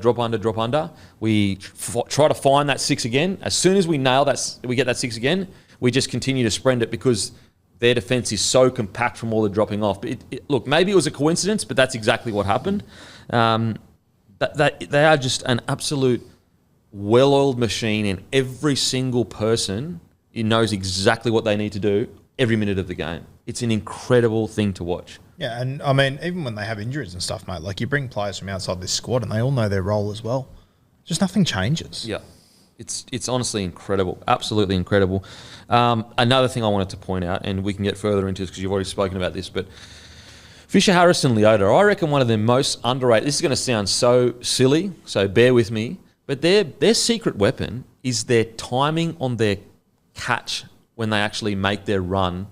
We try to find that 6 again. As soon as we nail that, we get that 6 again, we just continue to sprint it because their defence is so compact from all the dropping off. But look, maybe it was a coincidence, but that's exactly what happened. They are just an absolute well-oiled machine, and every single person knows exactly what they need to do every minute of the game. It's an incredible thing to watch. Yeah, and I mean, even when they have injuries and stuff, mate, you bring players from outside this squad and they all know their role as well. Just nothing changes. Yeah. It's honestly incredible, absolutely incredible. Another thing I wanted to point out, and we can get further into this because you've already spoken about this, but Fisher Harris and Leota, I reckon one of the most underrated. This is going to sound so silly, so bear with me, but their secret weapon is their timing on their catch when they actually make their run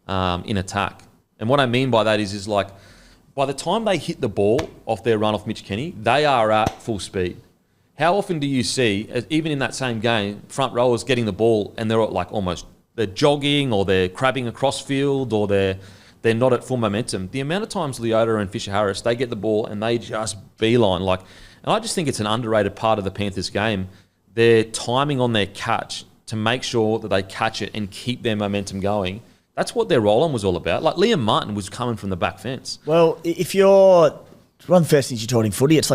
in attack. And what I mean by that is by the time they hit the ball off their run off Mitch Kenny, they are at full speed. How often do you see, even in that same game, front rowers getting the ball and they're they're jogging or they're crabbing across field or they're not at full momentum? The amount of times Leota and Fisher Harris, they get the ball and they just beeline. And I just think it's an underrated part of the Panthers game. Their timing on their catch to make sure that they catch it and keep their momentum going. That's what their roll-on was all about. Liam Martin was coming from the back fence. Well, if you're... One of the first things you taught in footy, it's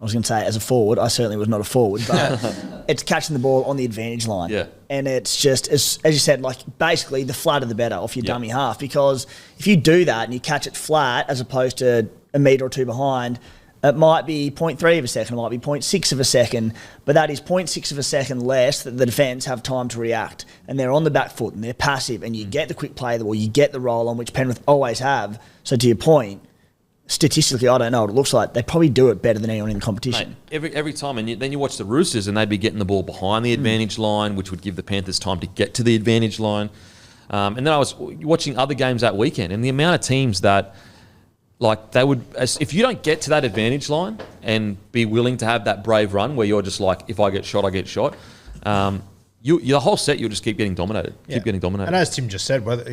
I was going to say, as a forward, I certainly was not a forward, but it's catching the ball on the advantage line. Yeah. And it's just, as you said, basically the flatter the better off your dummy half, because if you do that and you catch it flat as opposed to a metre or two behind, it might be 0.3 of a second, it might be 0.6 of a second, but that is 0.6 of a second less that the defence have time to react. And they're on the back foot and they're passive, and you get the quick play of the ball, you get the roll on, which Penrith always have. So to your point, statistically, I don't know what it looks like. They probably do it better than anyone in the competition. Mate, every time. And then you watch the Roosters and they'd be getting the ball behind the advantage line, which would give the Panthers time to get to the advantage line. And then I was watching other games that weekend, and the amount of teams that, they would, if you don't get to that advantage line and be willing to have that brave run where you're just if I get shot, I get shot, the whole set, you'll just keep getting dominated. Yeah. Keep getting dominated. And as Tim just said, whether,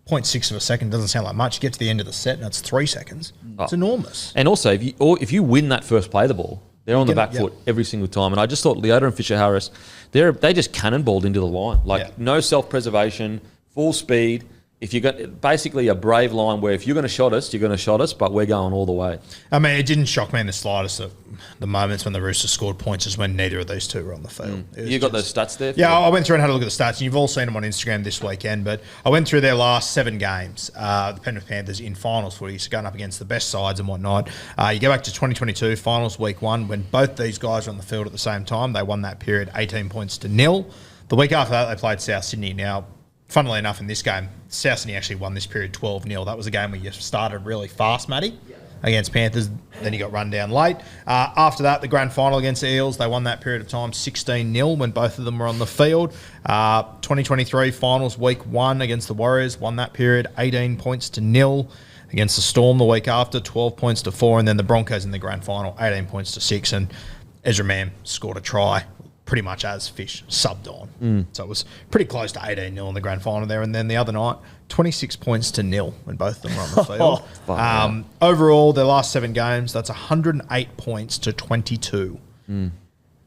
0.6 of a second doesn't sound like much. You get to the end of the set and it's 3 seconds. It's enormous. And also, if you win that first play of the ball, they're on the back foot every single time. And I just thought Leota and Fisher-Harris, they just cannonballed into the line. No self-preservation, full speed. If you got basically a brave line where if you're going to shot us, you're going to shot us, but we're going all the way. I mean, it didn't shock me in the slightest that the moments when the Roosters scored points is when neither of these two were on the field. You got those stats there? Yeah, I went through and had a look at the stats, and you've all seen them on Instagram this weekend, but I went through their last 7 games, the Penrith Panthers in finals footy, so going up against the best sides and whatnot. You go back to 2022, finals week 1, when both these guys were on the field at the same time. They won that period 18 points to 0. The week after that, they played South Sydney. Now, funnily enough, in this game, South Sydney actually won this period 12-0. That was a game where you started really fast, Matty, against Panthers. Then you got run down late. After that, the grand final against the Eels, they won that period of time 16-0 when both of them were on the field. 2023 finals week 1 against the Warriors, won that period 18 points to 0. Against the Storm the week after, 12 points to 4. And then the Broncos in the grand final, 18 points to 6. And Ezra Mam scored a try pretty much as Fish subbed on. So it was pretty close to 18-0 in the grand final there. And then the other night, 26 points to 0 when both of them were on the field. Overall, their last 7 games, that's 108 points to 22. An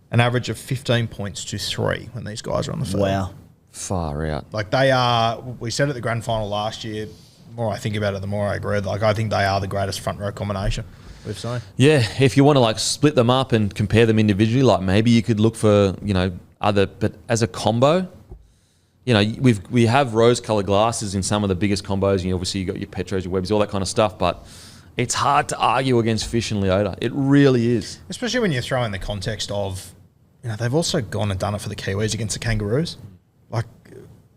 average of 15 points to 3 when these guys are on the field. Wow. Far out. Like they are, we said at the grand final last year, the more I think about it, the more I agree. Like I think they are the greatest front row combination we've seen. Yeah, if you want to split them up and compare them individually, maybe you could look for other, but as a combo, we have rose-coloured glasses in some of the biggest combos. Obviously you got your Petros, your Webbs, all that kind of stuff, but it's hard to argue against Fish and Leota. It really is, especially when you throw in the context of, they've also gone and done it for the Kiwis against the Kangaroos.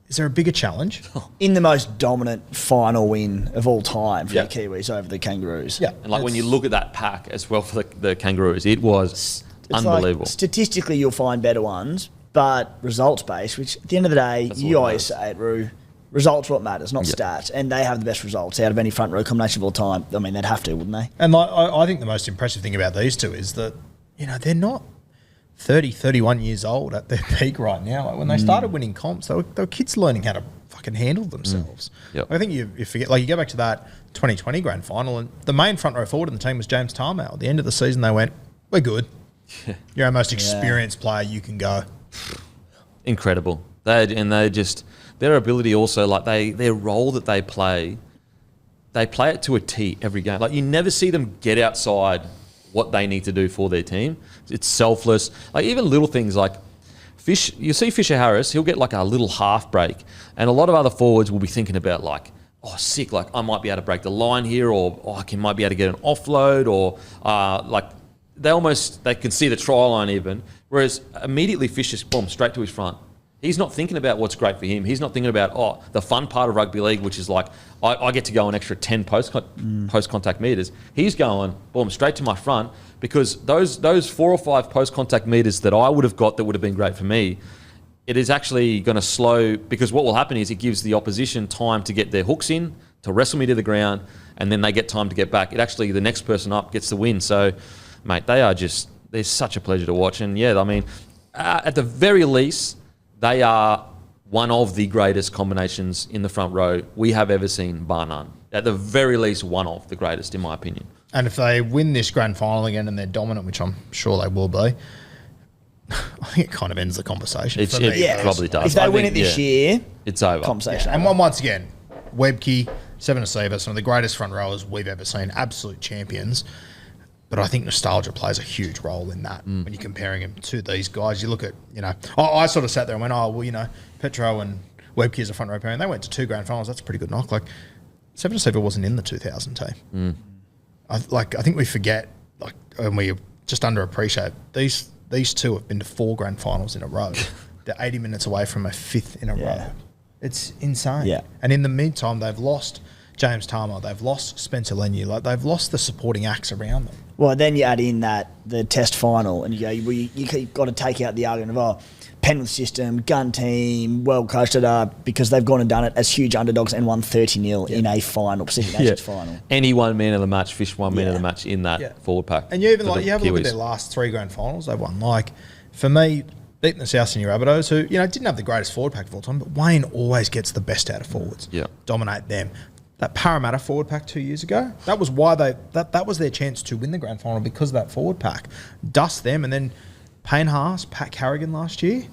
Is there a bigger challenge? In the most dominant final win of all time for the Kiwis over the Kangaroos. Yeah. And when you look at that pack as well for the Kangaroos, it was unbelievable. Statistically, you'll find better ones, but results-based, which at the end of the day, you always say it, Roo, results what matters, not stats. And they have the best results out of any front row combination of all time. I mean, they'd have to, wouldn't they? And I think the most impressive thing about these two is that, they're not 30, 31 years old at their peak right now. When they started winning comps, they were kids learning how to fucking handle themselves. Yep. I think you forget, you go back to that 2020 grand final, and the main front row forward in the team was James Tarmow. At the end of the season, they went, we're good. You're our most experienced player, you can go. Incredible. Their ability also, their role that they play it to a T every game. You never see them get outside what they need to do for their team. It's selfless. Even little things like Fish, you see Fisher-Harris, he'll get a little half break. And a lot of other forwards will be thinking about sick, I might be able to break the line here, or I might be able to get an offload, or they can see the try line even. Whereas immediately Fish is, boom, straight to his front. He's not thinking about what's great for him. He's not thinking about, the fun part of rugby league, which is I get to go an extra 10 post-contact meters. He's going, boom, straight to my front, because those 4 or 5 post-contact meters that I would have got that would have been great for me, it is actually going to slow, because what will happen is it gives the opposition time to get their hooks in, to wrestle me to the ground, and then they get time to get back. It actually, the next person up gets the win. So, mate, they're such a pleasure to watch. And at the very least, they are one of the greatest combinations in the front row we have ever seen, bar none. At the very least, one of the greatest, in my opinion. And if they win this grand final again and they're dominant, which I'm sure they will be, I think it kind of ends the conversation. It probably does. If they win it this year, it's over. Conversation. And once again, Webke, Seven Asiva, some of the greatest front rowers we've ever seen, absolute champions. But I think nostalgia plays a huge role in that when you're comparing him to these guys. You look at, I sort of sat there and went, Petro and Webke as a front row pairing, they went to 2 grand finals. That's a pretty good knock. Seven Asiva wasn't in the 2000 team. I think we forget, and we just underappreciate, these two have been to 4 grand finals in a row. They're 80 minutes away from a 5th in a row. It's insane. Yeah. And in the meantime, they've lost James Tarmow, they've lost Spencer Leniu, they've lost the supporting acts around them. Well, then you add in the test final, and you go, you've got to take out the argument of, Penrith system, gun team, well coached, because they've gone and done it as huge underdogs and won 30-0 in a final, Pacific Nations final. Any one man of the match, Fish one man of the match in that forward pack. And you have a look at their last 3 grand finals they've won. For me, beating the South Sydney Rabbitohs, who didn't have the greatest forward pack of all time, but Wayne always gets the best out of forwards. Yeah, dominate them. That Parramatta forward pack 2 years ago, that was why that was their chance to win the grand final, because of that forward pack. Dust them, and then Payne Haas, Pat Carrigan last year.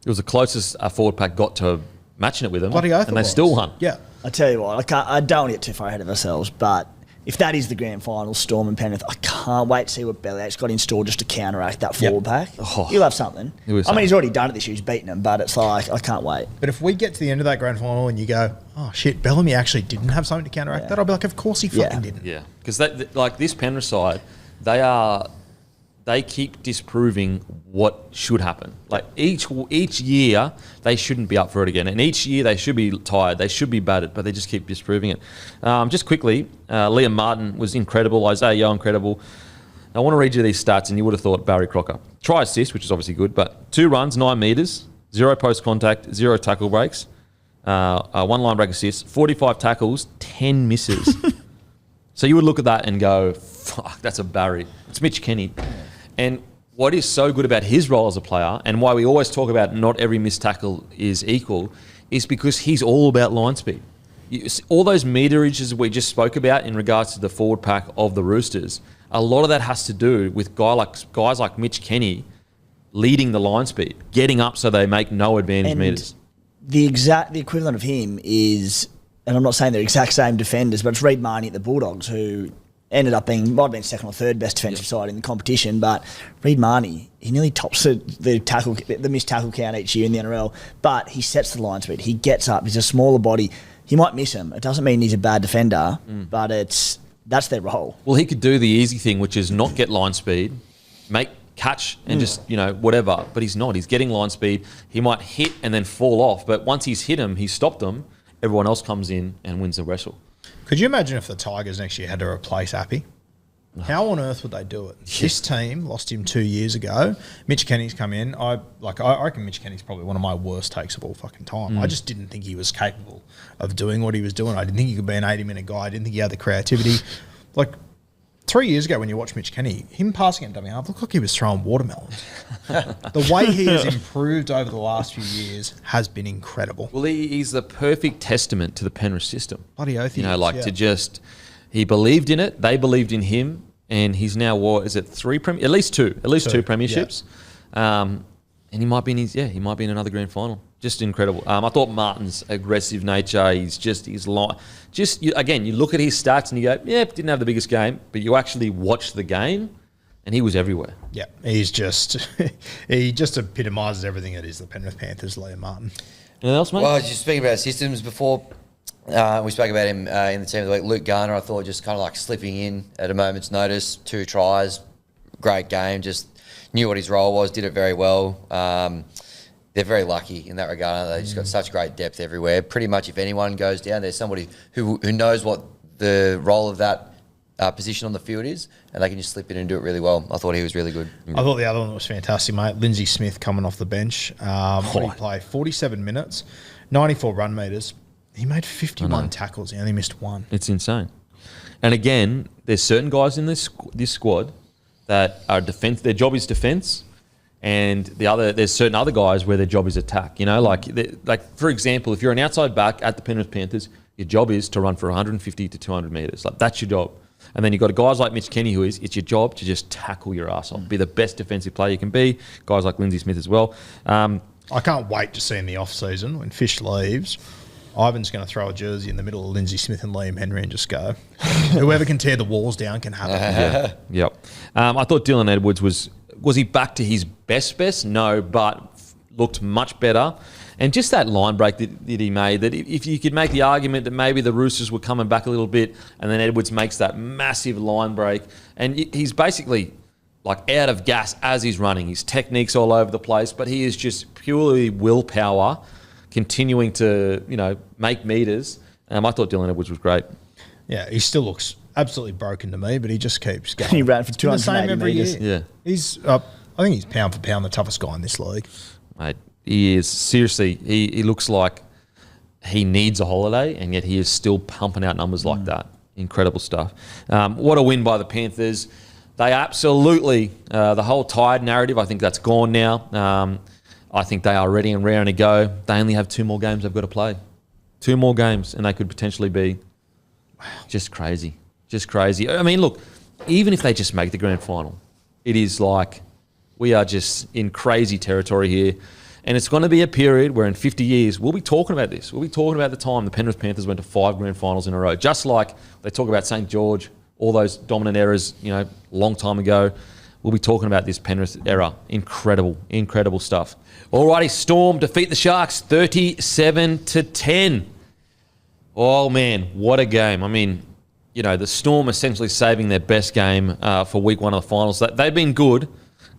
It was the closest our forward pack got to matching it with them. Bloody oath and it they was. still won. Yeah. I tell you what, I don't want to get too far ahead of ourselves, but if that is the grand final, Storm and Penrith, I can't wait to see what Bellyache's got in store just to counteract that forward pack. Oh. He'll have something. He's already done it this year. He's beaten them, but it's like, I can't wait. But if we get to the end of that grand final and you go, oh shit, Bellamy actually didn't have something to counteract that, I'll be like, of course he fucking didn't. Yeah, because like this Penrith side, they keep disproving what should happen. Like each year, they shouldn't be up for it again. And each year, they should be tired. They should be battered, but they just keep disproving it. Just quickly, Liam Martin was incredible. Isaiah Yeo, incredible. I want to read you these stats, and you would have thought Barry Crocker. Try assist, which is obviously good, but 2 runs, 9 metres, 0 post contact, 0 tackle breaks, 1 line break assist, 45 tackles, 10 misses. So you would look at that and go, fuck, that's a Barry. It's Mitch Kenny. And what is so good about his role as a player, and why we always talk about not every missed tackle is equal, is because he's all about line speed. All those meterages we just spoke about in regards to the forward pack of the Roosters, a lot of that has to do with guys like Mitch Kenny leading the line speed, getting up so they make no advantage meters. The equivalent of him is, and I'm not saying they're exact same defenders, but it's Reid Marnie at the Bulldogs, who might have been second or third best defensive side in the competition, but Reid Marnie, he nearly tops the missed tackle count each year in the NRL, but he sets the line speed. He gets up. He's a smaller body. He might miss him. It doesn't mean he's a bad defender, but that's their role. Well, he could do the easy thing, which is not get line speed, catch and just, whatever, but he's not. He's getting line speed. He might hit and then fall off, but once he's hit him, he's stopped them, everyone else comes in and wins the wrestle. Could you imagine if the Tigers next year had to replace Appy? How on earth would they do it? Yeah. This team lost him 2 years ago. Mitch Kenny's come in. I reckon Mitch Kenny's probably one of my worst takes of all fucking time. I just didn't think he was capable of doing what he was doing. I didn't think he could be an 80-minute guy. I didn't think he had the creativity. 3 years ago when you watch Mitch Kenny, him passing at dummy half looked like he was throwing watermelons. The way he has improved over the last few years has been incredible. Well, he's the perfect testament to the Penrith system. Bloody oath he believed in it, they believed in him, and he's now, at least two premierships. Yeah. And he might be in another grand final. Just incredible. I thought Martin's aggressive nature, you look at his stats and you go, yeah, didn't have the biggest game, but you actually watch the game and he was everywhere. Yeah, he just epitomises everything that is the Penrith Panthers, Liam Martin. Anything else, mate? Well, just speaking about systems before, we spoke about him in the team of the week. Luke Garner, I thought, just kind of like slipping in at a moment's notice, 2 tries, great game, just knew what his role was, did it very well. They're very lucky in that regard. They've just got such great depth everywhere. Pretty much if anyone goes down, there's somebody who knows what the role of that position on the field is, and they can just slip in and do it really well. I thought he was really good. I thought the other one was fantastic, mate. Lindsay Smith coming off the bench. He played 47 minutes, 94 run meters. He made 51 tackles. He only missed 1. It's insane. And again, there's certain guys in this squad that are defense. Their job is defense. And there's certain other guys where their job is attack. Like for example, if you're an outside back at the Penrith Panthers, your job is to run for 150 to 200 metres. Like that's your job. And then you've got guys like Mitch Kenny it's your job to just tackle your ass off. Be the best defensive player you can be. Guys like Lindsay Smith as well. I can't wait to see in the off-season when Fish leaves, Ivan's going to throw a jersey in the middle of Lindsay Smith and Liam Henry and just go, whoever can tear the walls down can have it. Yep. I thought Dylan Edwards was he back to his best? No, but looked much better. And just that line break that he made, that if you could make the argument that maybe the Roosters were coming back a little bit and then Edwards makes that massive line break and he's basically like out of gas as he's running. His technique's all over the place, but he is just purely willpower continuing to, make meters. I thought Dylan Edwards was great. Yeah, he still looks absolutely broken to me, but he just keeps going. He ran for 280 metres. Yeah. He's, I think he's pound for pound the toughest guy in this league. Mate, he is. Seriously, he looks like he needs a holiday, and yet he is still pumping out numbers like that. Incredible stuff. What a win by the Panthers. They absolutely, the whole tired narrative, I think that's gone now. I think they are ready and raring to go. They only have 2 more games they've got to play. 2 more games, and they could potentially be just crazy. Just crazy. I mean, look, even if they just make the grand final, it is like we are just in crazy territory here. And it's going to be a period where in 50 years, we'll be talking about this. We'll be talking about the time the Penrith Panthers went to 5 grand finals in a row. Just like they talk about St. George, all those dominant eras, a long time ago. We'll be talking about this Penrith era. Incredible, incredible stuff. Alrighty, Storm defeat the Sharks 37-10. Oh, man, what a game. I mean, the Storm essentially saving their best game for week 1 of the finals. They've been good.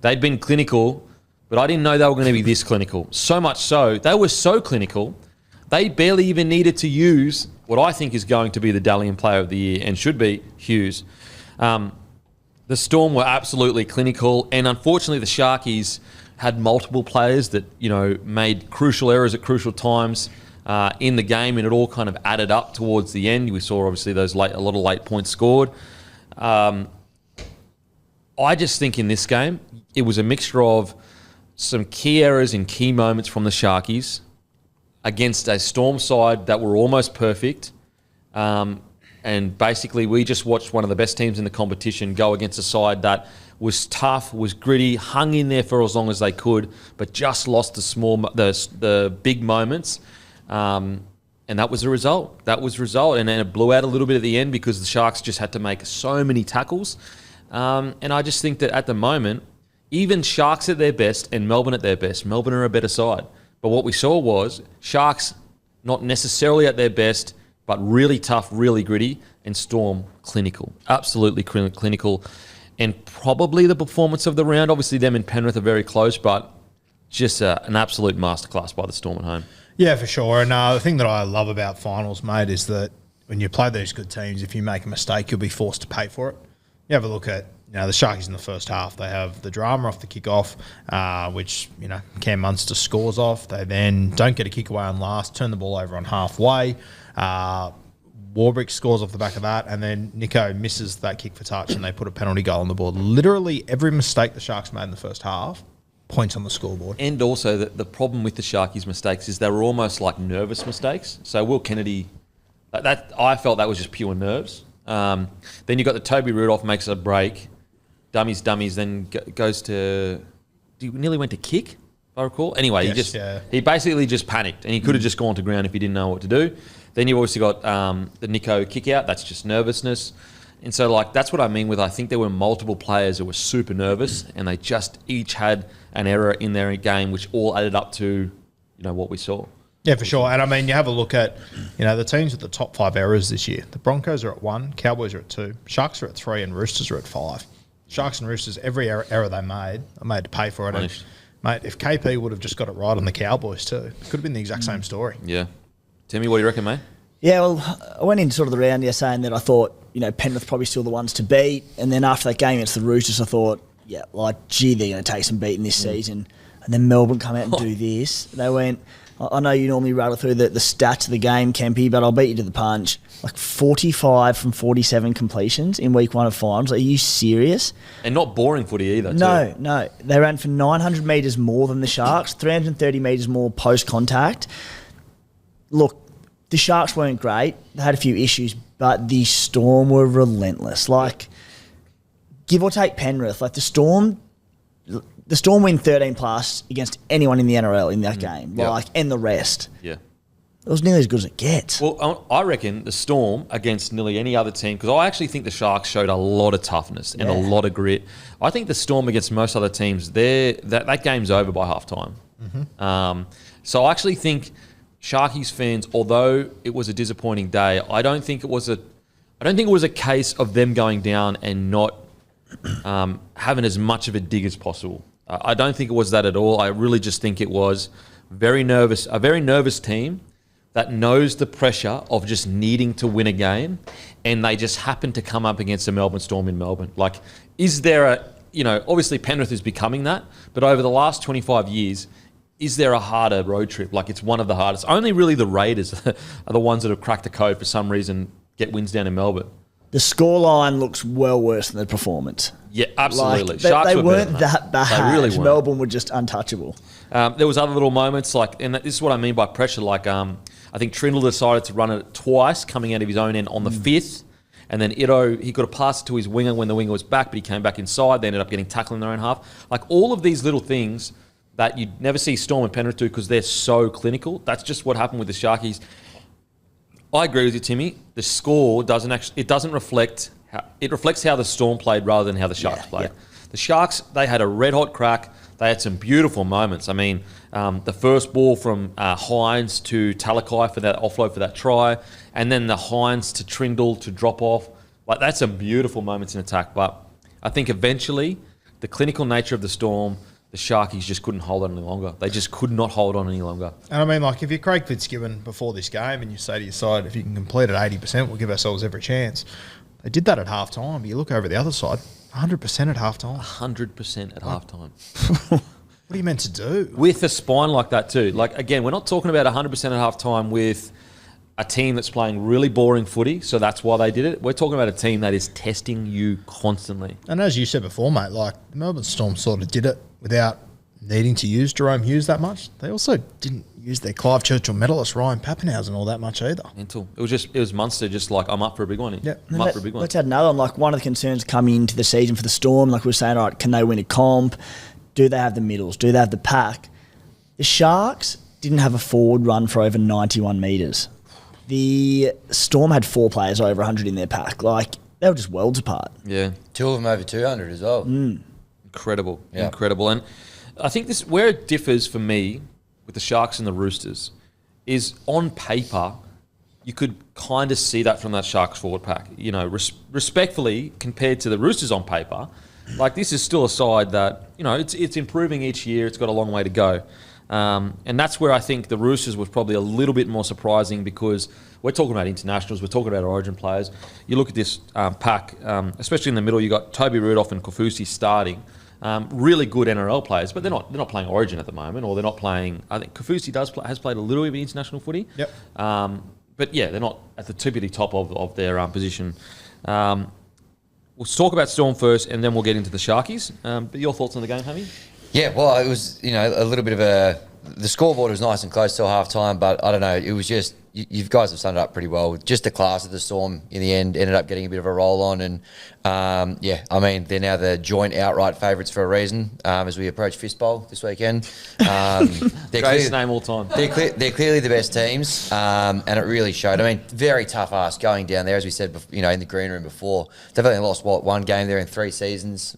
They'd been clinical. But I didn't know they were going to be this clinical. So much so, they were so clinical, they barely even needed to use what I think is going to be the Dalian Player of the Year and should be Hughes. The Storm were absolutely clinical, and unfortunately the Sharkies had multiple players that, made crucial errors at crucial times in the game, and it all kind of added up towards the end. We saw obviously a lot of late points scored. I just think in this game, it was a mixture of some key errors in key moments from the Sharkies against a Storm side that were almost perfect. And basically, we just watched one of the best teams in the competition go against a side that was tough, was gritty, hung in there for as long as they could, but just lost the big moments. And that was the result. And then it blew out a little bit at the end because the Sharks just had to make so many tackles. And I just think that at the moment, even Sharks at their best and Melbourne at their best, Melbourne are a better side. But what we saw was Sharks not necessarily at their best, but really tough, really gritty, and Storm clinical, absolutely clinical. And probably the performance of the round, obviously them and Penrith are very close, but just an absolute masterclass by the Storm at home. Yeah, for sure. And the thing that I love about finals, mate, is that when you play these good teams, if you make a mistake, you'll be forced to pay for it. You have a look at the Sharkies in the first half. They have the drama off the kickoff, which Cam Munster scores off. They then don't get a kick away on last, turn the ball over on halfway. Warbrick scores off the back of that, and then Nico misses that kick for touch, and they put a penalty goal on the board. Literally every mistake the Sharks made in the first half, points on the scoreboard. And also the problem with the Sharkies' mistakes is they were almost like nervous mistakes. So Will Kennedy, I felt that was just pure nerves. Then you got the Toby Rudolph makes a break. Dummies, then goes to... He nearly went to kick, if I recall. Anyway, yes, he basically just panicked, and he could have just gone to ground if he didn't know what to do. Then you've obviously got the Nico kick out. That's just nervousness. And so, that's what I mean with I think there were multiple players who were super nervous, and they just each had an error in their game, which all added up to, what we saw. Yeah, for sure. And I mean, you have a look at, the teams with the top 5 errors this year. The Broncos are at 1, Cowboys are at 2, Sharks are at 3, and Roosters are at 5. Sharks and Roosters, every error they made, are made to pay for it. And, mate, if KP would have just got it right on the Cowboys too, it could have been the exact same story. Yeah. Timmy, what do you reckon, mate? Yeah, well, I went in sort of the round here saying that I thought, Penrith probably still the ones to beat. And then after that game against the Roosters, I thought, they're going to take some beating this season. And then Melbourne come out and do this. They went... I know you normally rattle through the stats of the game, Kempy, but I'll beat you to the punch. 45 from 47 completions in week 1 of finals. Are you serious? And not boring footy either, No. They ran for 900 metres more than the Sharks, 330 metres more post-contact. Look, the Sharks weren't great. They had a few issues, but the Storm were relentless. Give or take Penrith, the Storm win 13 plus against anyone in the NRL in that game, and the rest. Yeah. It was nearly as good as it gets. Well, I reckon the Storm against nearly any other team, because I actually think the Sharks showed a lot of toughness and a lot of grit. I think the Storm against most other teams, that game's over by halftime. Mm-hmm. So I actually think Sharkies fans, although it was a disappointing day, I don't think it was a case of them going down and not having as much of a dig as possible. I don't think it was that at all. I really just think it was a very nervous team that knows the pressure of just needing to win a game, and they just happen to come up against a Melbourne Storm in Melbourne. Is there obviously Penrith is becoming that, but over the last 25 years, is there a harder road trip? It's one of the hardest. Only really the Raiders are the ones that have cracked the code for some reason, get wins down in Melbourne. the scoreline looks well worse than the performance. Yeah, absolutely. Like, Sharks they were weren't better than that bad. They really weren't. Melbourne were just untouchable. There was other little moments, like, and this is what I mean by pressure. Like, I think Trindle decided to run it twice, coming out of his own end on the fifth, and then Ito, he could have passed it to his winger when the winger was back, but he came back inside. They ended up getting tackled in their own half. Like, all of these little things that you'd never see Storm and Penrith do because they're so clinical. That's just what happened with the Sharkies. I agree with you, Timmy. The score doesn't reflect. It reflects how the Storm played rather than how the Sharks played. Yeah. The Sharks, they had a red-hot crack. They had some beautiful moments. I mean, the first ball from Hines to Talakai for that offload for that try, and then the Hines to Trindle to drop off. Like, that's some beautiful moments in attack. But I think eventually, the clinical nature of the Storm, the Sharkies just couldn't hold on any longer. They just could not hold on any longer. And I mean, like, if you're Craig Fitzgibbon before this game and you say to your side, if you can complete at 80%, we'll give ourselves every chance. They did that at halftime, but you look over the other side, 100% at halftime. 100% at halftime. What are you meant to do? With a spine like that too. Like, again, we're not talking about 100% at halftime with a team that's playing really boring footy, so that's why they did it. We're talking about a team that is testing you constantly. And as you said before, mate, like, the Melbourne Storm sort of did it without needing to use Jerome Hughes that much. They also didn't use their Clive Churchill medalist Ryan Pappenhausen all that much either. Mental. It was Munster just like, I'm up for a big one. Yeah. I'm up for a big one. Let's add another one. Like, one of the concerns coming into the season for the Storm, like we were saying, all right, can they win a comp? Do they have the middles? Do they have the pack? The Sharks didn't have a forward run for over 91 metres. The Storm had 4 players over 100 in their pack. Like, they were just worlds apart. Yeah. 2 of them over 200 as well. Incredible. Yeah. Incredible. And I think this where it differs for me with the Sharks and the Roosters is on paper, you could kind of see that from that Sharks forward pack. You know, respectfully, compared to the Roosters on paper, like, this is still a side that, you know, it's improving each year. It's got a long way to go. And that's where I think the Roosters was probably a little bit more surprising because we're talking about internationals, we're talking about origin players. You look at this pack, especially in the middle, you got Toby Rudolph and Kaufusi starting. Really good NRL players, but they're not playing Origin at the moment, or they're not playing. I think Kaufusi has played a little bit of international footy. Yep. But yeah, they're not at the tippity top of their position. We'll talk about Storm first, and then we'll get into the Sharkies. But your thoughts on the game, Hammy? Yeah, well, it was, you know, a little bit of the scoreboard was nice and close till half time, but I don't know, it was just, you guys have summed it up pretty well. Just the class of the Storm in the end ended up getting a bit of a roll on, and yeah, I mean, they're now the joint outright favourites for a reason as we approach Fist Bowl this weekend. Greatest name all time. They're clearly the best teams, and it really showed. I mean, very tough ask going down there, as we said, you know, in the green room before. They've only lost, one game there in 3 seasons.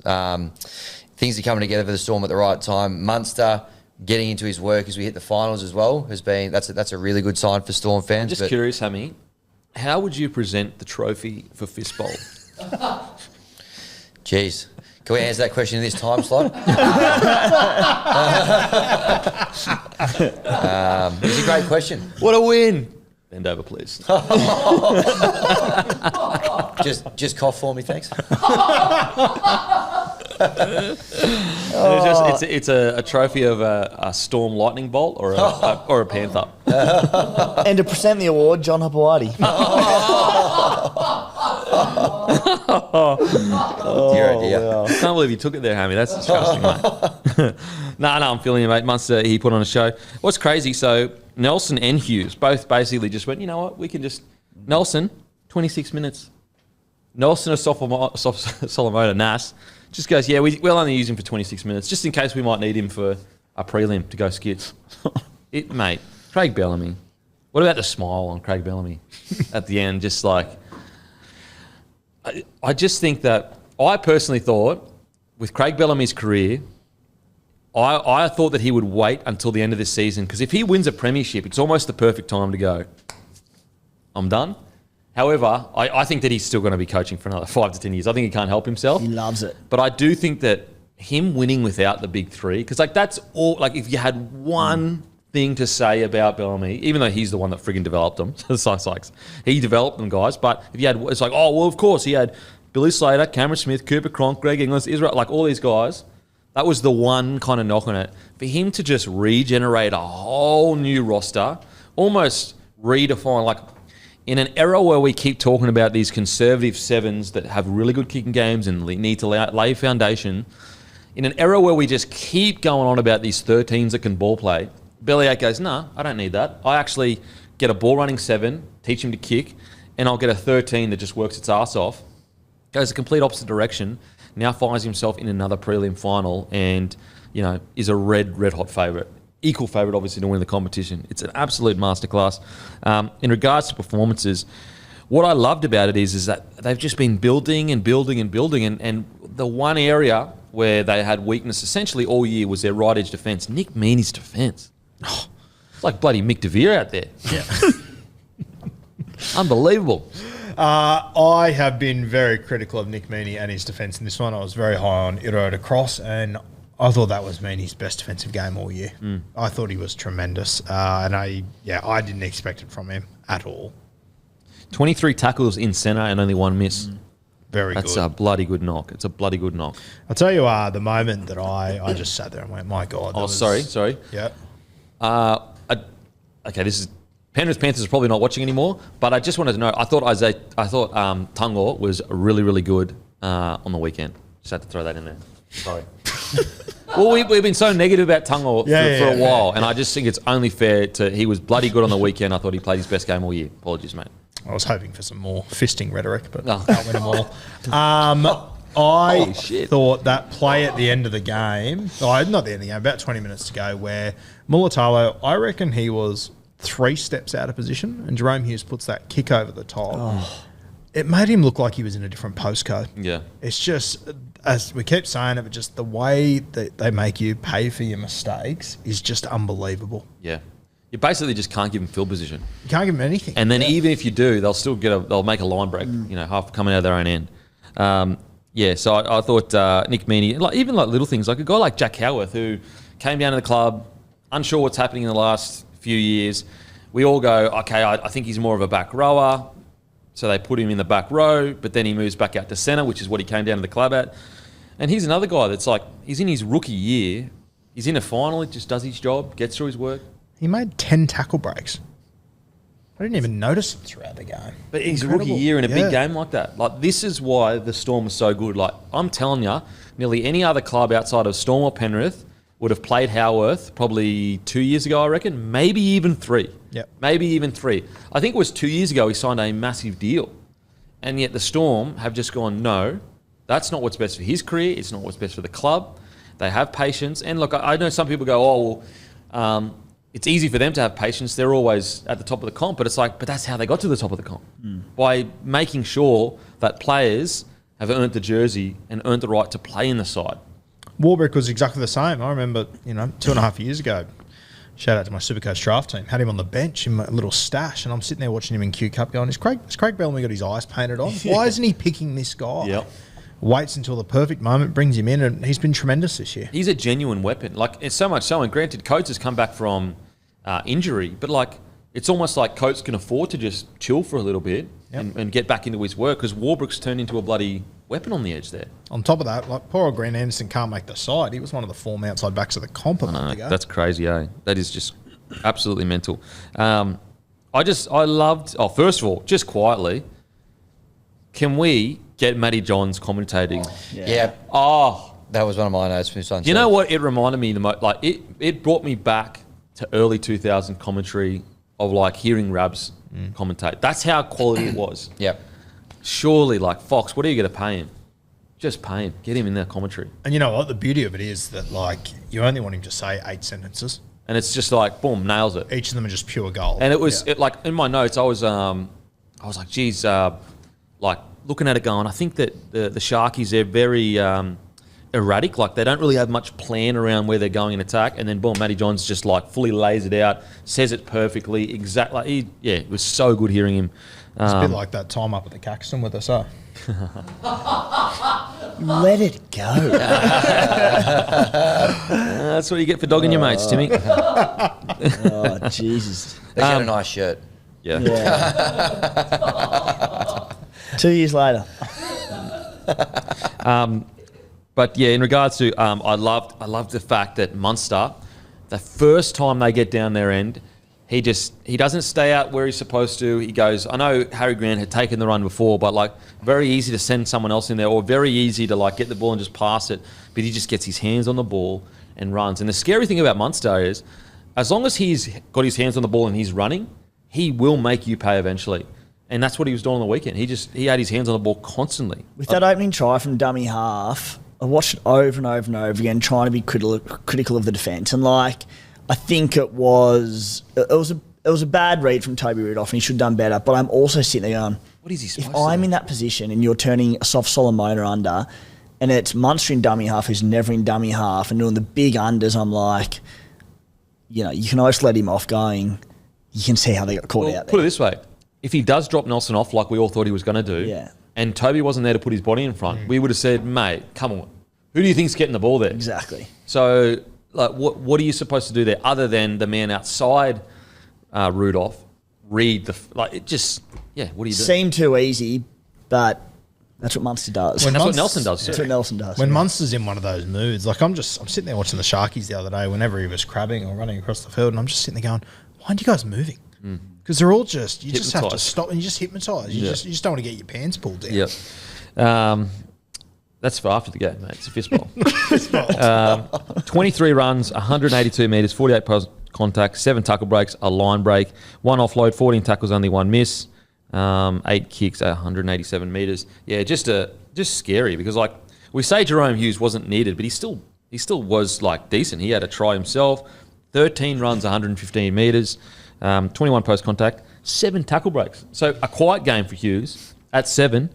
Things are coming together for the Storm at the right time. Munster getting into his work as we hit the finals as well that's a really good sign for Storm fans. I'm just curious, Hammy, how would you present the trophy for Fist Bowl? Jeez. Can we answer that question in this time slot? It's a great question. What a win! Bend over, please. Just cough for me, thanks. It's a trophy of a Storm lightning bolt or a panther. And to present the award, John Hopewadi. Dear idea. Wow. I can't believe you took it there, Hammy. That's disgusting, mate. No, I'm feeling you, mate. Munster, he put on a show. What's crazy, so Nelson and Hughes both basically just went, you know what, we can just... Nelson, 26 minutes. Nelson or Solomona Nas just goes, yeah, we'll only use him for 26 minutes, just in case we might need him for a prelim to go skits. Mate, Craig Bellamy. What about the smile on Craig Bellamy at the end? Just like... I just think that... I personally thought, with Craig Bellamy's career... I thought that he would wait until the end of this season, because if he wins a premiership, it's almost the perfect time to go, I'm done. However, I think that he's still going to be coaching for another 5 to 10 years. I think he can't help himself. He loves it. But I do think that him winning without the big three, because like that's all, like if you had one thing to say about Bellamy, even though he's the one that friggin' developed them, he developed them, guys, but if you had, it's like, oh, well, of course, he had Billy Slater, Cameron Smith, Cooper Cronk, Greg Inglis, Israel, like all these guys. That was the one kind of knock on it. For him to just regenerate a whole new roster, almost redefine, like in an era where we keep talking about these conservative sevens that have really good kicking games and need to lay foundation, in an era where we just keep going on about these 13s that can ball play, Bellyache goes, no, I don't need that. I actually get a ball running 7, teach him to kick, and I'll get a 13 that just works its ass off. Goes the complete opposite direction. Now finds himself in another prelim final and, is a red hot favourite. Equal favourite, obviously, to win the competition. It's an absolute masterclass. In regards to performances, what I loved about it is that they've just been building and building and building, and the one area where they had weakness essentially all year was their right edge defence. Nick Meaney's defence. Oh, it's like bloody Mick DeVere out there. Yeah. Unbelievable. I have been very critical of Nick Meaney and his defence in this one. I was very high on Iro Cross, and I thought that was Meaney's best defensive game all year. I thought he was tremendous, and I didn't expect it from him at all. 23 tackles in centre and only 1 miss. Very good. That's a bloody good knock. It's a bloody good knock. I'll tell you the moment that I just sat there and went, my God. Sorry. Yeah. Okay, this is Penrith Panthers are probably not watching anymore, but I just wanted to know. I thought Tungor was really, really good on the weekend. Just had to throw that in there. Sorry. Well, we've been so negative about Tungor for a while, and I just think it's only fair to. He was bloody good on the weekend. I thought he played his best game all year. Apologies, mate. I was hoping for some more fisting rhetoric, but can't win them all. I thought that play at the end of the game, not the end of the game, about 20 minutes to go, where Mulatalo, I reckon he was 3 steps out of position, and Jerome Hughes puts that kick over the top. It made him look like he was in a different postcode. Yeah. It's just, as we keep saying it, but just the way that they make you pay for your mistakes is just unbelievable. Yeah. You basically just can't give them field position. You can't give them anything. And then even if you do, they'll still they'll make a line break, half coming out of their own end. So I thought Nick Meaney, even little things, like a guy like Jack Howarth, who came down to the club, unsure what's happening in the last few years. We all go, okay, I think he's more of a back rower. So they put him in the back row, but then he moves back out to centre, which is what he came down to the club at. And he's another guy that's like, he's in his rookie year. He's in a final. He just does his job, gets through his work. He made 10 tackle breaks. I didn't even notice him throughout the game. But he's a rookie year in a big game like that. Like, this is why the Storm is so good. Like, I'm telling you, nearly any other club outside of Storm or Penrith would have played Howarth probably 2 years ago, I reckon. Maybe even 3. Yep. Maybe even 3. I think it was 2 years ago he signed a massive deal. And yet the Storm have just gone, no, that's not what's best for his career. It's not what's best for the club. They have patience. And look, I know some people go, it's easy for them to have patience. They're always at the top of the comp. But it's like, but that's how they got to the top of the comp. By making sure that players have earned the jersey and earned the right to play in the side. Warbrick was exactly the same. I remember, 2.5 years ago, shout out to my Supercoach draft team, had him on the bench in my little stash, and I'm sitting there watching him in Q Cup going, has Craig Bellamy got his eyes painted on? Why isn't he picking this guy? Yep. Waits until the perfect moment, brings him in, and he's been tremendous this year. He's a genuine weapon. Like, it's so much so, and granted, Coates has come back from injury, but like, it's almost like Coates can afford to just chill for a little bit and get back into his work, because Warbrick's turned into a bloody weapon on the edge there. On top of that, like, poor old Grant Anderson can't make the side. He was one of the form outside backs of the comp a month ago. That's crazy, eh? That is just absolutely mental. I loved, first of all, just quietly, can we get Matty Johns commentating? Yeah. Oh. That was one of my notes from this one. You know what it reminded me the most? Like, it brought me back to early 2000 commentary of like hearing Rabs commentate. That's how quality it was. Yep. Surely, like, Fox, what are you going to pay him? Just pay him. Get him in that commentary. And you know what? The beauty of it is that, like, you only want him to say 8 sentences. And it's just like, boom, nails it. Each of them are just pure gold. And it was, like, in my notes, I was like, geez, like, looking at it going, I think that the Sharkies, they're very erratic. Like, they don't really have much plan around where they're going in attack. And then, boom, Matty Johns just, like, fully lays it out, says it perfectly, exactly. It was so good hearing him. It's a bit like that time up at the Caxton with us, Let it go. That's what you get for dogging your mates, Timmy. Oh, Jesus. They had a nice shirt. Yeah. 2 years later. But yeah, in regards to, I loved the fact that Munster, the first time they get down their end, he doesn't stay out where he's supposed to. He goes, I know Harry Grant had taken the run before, but like very easy to send someone else in there, or very easy to like get the ball and just pass it. But he just gets his hands on the ball and runs. And the scary thing about Munster is, as long as he's got his hands on the ball and he's running, he will make you pay eventually. And that's what he was doing on the weekend. He had his hands on the ball constantly. With that opening try from dummy half, I watched it over and over and over again, trying to be critical of the defence. And like, I think it was a bad read from Toby Rudolph, and he should have done better. But I'm also sitting there going, what is he supposed if to I'm do? in that position and you're turning a soft Solomona under, and it's Munster in dummy half who's never in dummy half and doing the big unders, I'm like, you know, you can almost let him off going. You can see how they got caught out there. Put it this way. If he does drop Nelson off like we all thought he was going to do, and Toby wasn't there to put his body in front, we would have said, mate, come on. Who do you think's getting the ball there? Exactly. So, like, what are you supposed to do there other than the man outside Rudolph read what do you do? Seemed too easy, but that's what Munster does. That's what Nelson does. That's what Nelson does. When Munster's in one of those moods, like I'm sitting there watching the Sharkies the other day whenever he was crabbing or running across the field, and I'm just sitting there going, why aren't you guys moving? Because they're all just, you just have to stop and you just hypnotise. You just don't want to get your pants pulled down. Yep. That's for after the game, mate. It's a fist ball. 23 runs, 182 metres, 48 post contact, 7 tackle breaks, a line break, 1 offload, 14 tackles, only 1 miss, 8 kicks at 187 metres. Yeah, just scary because like we say Jerome Hughes wasn't needed, but he still was like decent. He had a try himself, 13 runs, 115 metres, 21 post contact, 7 tackle breaks. So a quiet game for Hughes at 7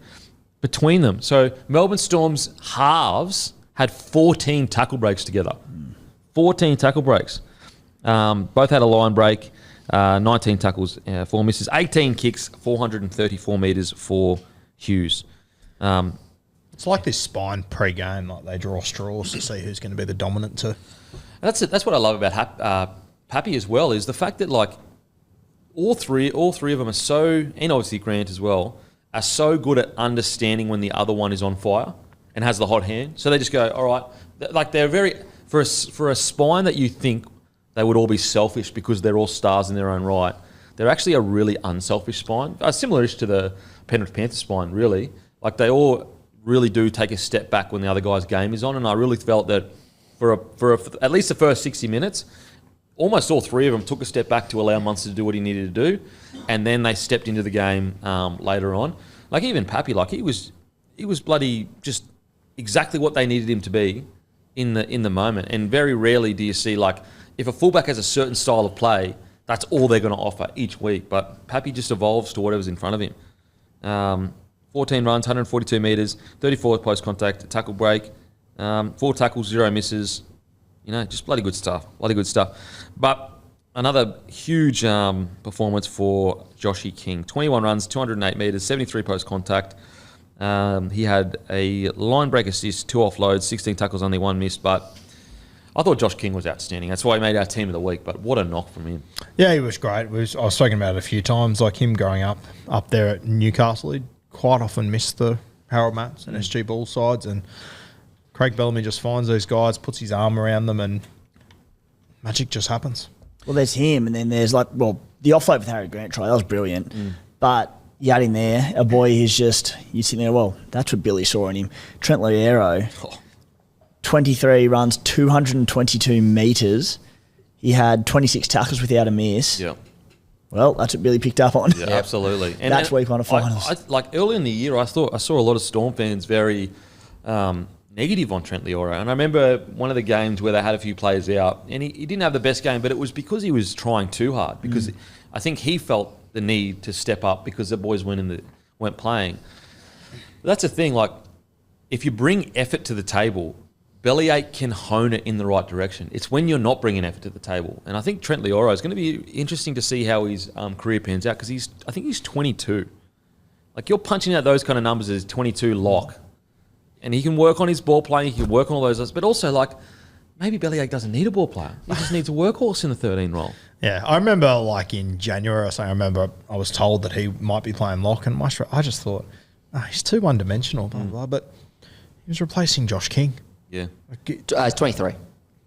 between them. So Melbourne Storm's halves had 14 tackle breaks together. 14 tackle breaks. Both had a line break, 19 tackles, 4 misses, 18 kicks, 434 metres for Hughes. It's like this spine pre-game, like they draw straws to see who's going to be the dominant two. That's what I love about Pappy as well, is the fact that like all three of them are so, and obviously Grant as well, are so good at understanding when the other one is on fire and has the hot hand. So they just go, all right, like they're very, for a spine that you think they would all be selfish because they're all stars in their own right, they're actually a really unselfish spine, similar-ish to the Penrith Panthers spine, really. Like they all really do take a step back when the other guy's game is on, and I really felt that for at least the first 60 minutes, almost all three of them took a step back to allow Munster to do what he needed to do, and then they stepped into the game later on. Like even Pappy, like he was bloody just exactly what they needed him to be in the moment. And very rarely do you see like if a fullback has a certain style of play, that's all they're going to offer each week. But Pappy just evolves to whatever's in front of him. 14 runs, 142 metres, 34 post contact, tackle break, 4 tackles, 0 misses. You know, just bloody good stuff. But another huge performance for Joshy King. 21 runs, 208 metres, 73 post contact. He had a line break assist, 2 offloads, 16 tackles, only 1 miss. But I thought Josh King was outstanding. That's why he made our team of the week. But what a knock from him. Yeah, he was great. I was speaking about it a few times. Like him growing up there at Newcastle, he'd quite often missed the Harold Matts and SG Bull sides, and Craig Bellamy just finds those guys, puts his arm around them, and magic just happens. Well, there's him, and then there's the offload with Harry Grant try, that was brilliant. But you had in there a boy who's just, you sit there, well, that's what Billy saw in him. Trent Loiero, 23 runs, 222 metres. He had 26 tackles without a miss. Yeah. Well, that's what Billy picked up on. Yeah, absolutely. And that's week 1 of finals. Like early in the year, I saw a lot of Storm fans very negative on Trent Loiero. And I remember one of the games where they had a few players out, and he didn't have the best game, but it was because he was trying too hard. Because I think he felt the need to step up because the boys weren't playing. But that's the thing. Like, if you bring effort to the table, Bellyache can hone it in the right direction. It's when you're not bringing effort to the table. And I think Trent Loiero is going to be interesting to see how his career pans out because I think he's 22. Like, you're punching out those kind of numbers as 22 lock. And he can work on his ball playing, he can work on all those, but also, like, maybe Bellyache doesn't need a ball player. He just needs a workhorse in the 13 role. Yeah, I remember, like, in January or something, I remember I was told that he might be playing lock, and I just thought, he's too one-dimensional, blah, blah, but he was replacing Josh King. Yeah. He's 23.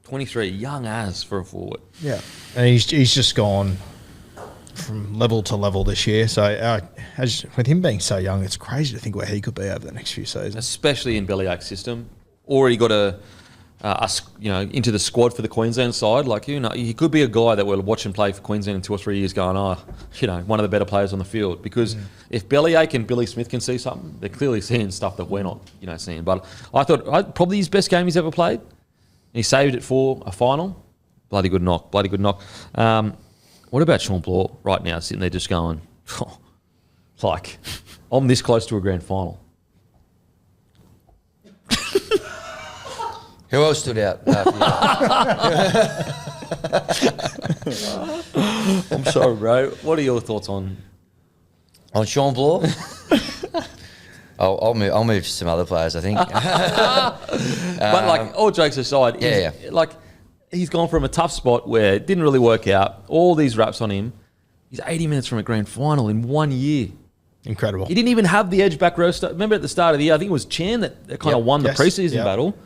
23, young as for a forward. Yeah. And he's just gone from level to level this year. So with him being so young, it's crazy to think where he could be over the next few seasons. Especially in Bellyache's system. Already got into the squad for the Queensland side. Like, he could be a guy that we'll watch him play for Queensland in 2 or 3 years going, one of the better players on the field. Because if Bellyache and Billy Smith can see something, they're clearly seeing stuff that we're not, seeing. But I thought probably his best game he's ever played. He saved it for a final. Bloody good knock. What about Sean Bloor right now, sitting there just going, I'm this close to a grand final. Who else stood out? I'm sorry, bro. What are your thoughts on Sean Bloor? I'll move to some other players, I think. But all jokes aside, he's gone from a tough spot where it didn't really work out. All these raps on him. He's 80 minutes from a grand final in 1 year. Incredible. He didn't even have the edge back row. Remember at the start of the year, I think it was Chan that kind of won the preseason battle.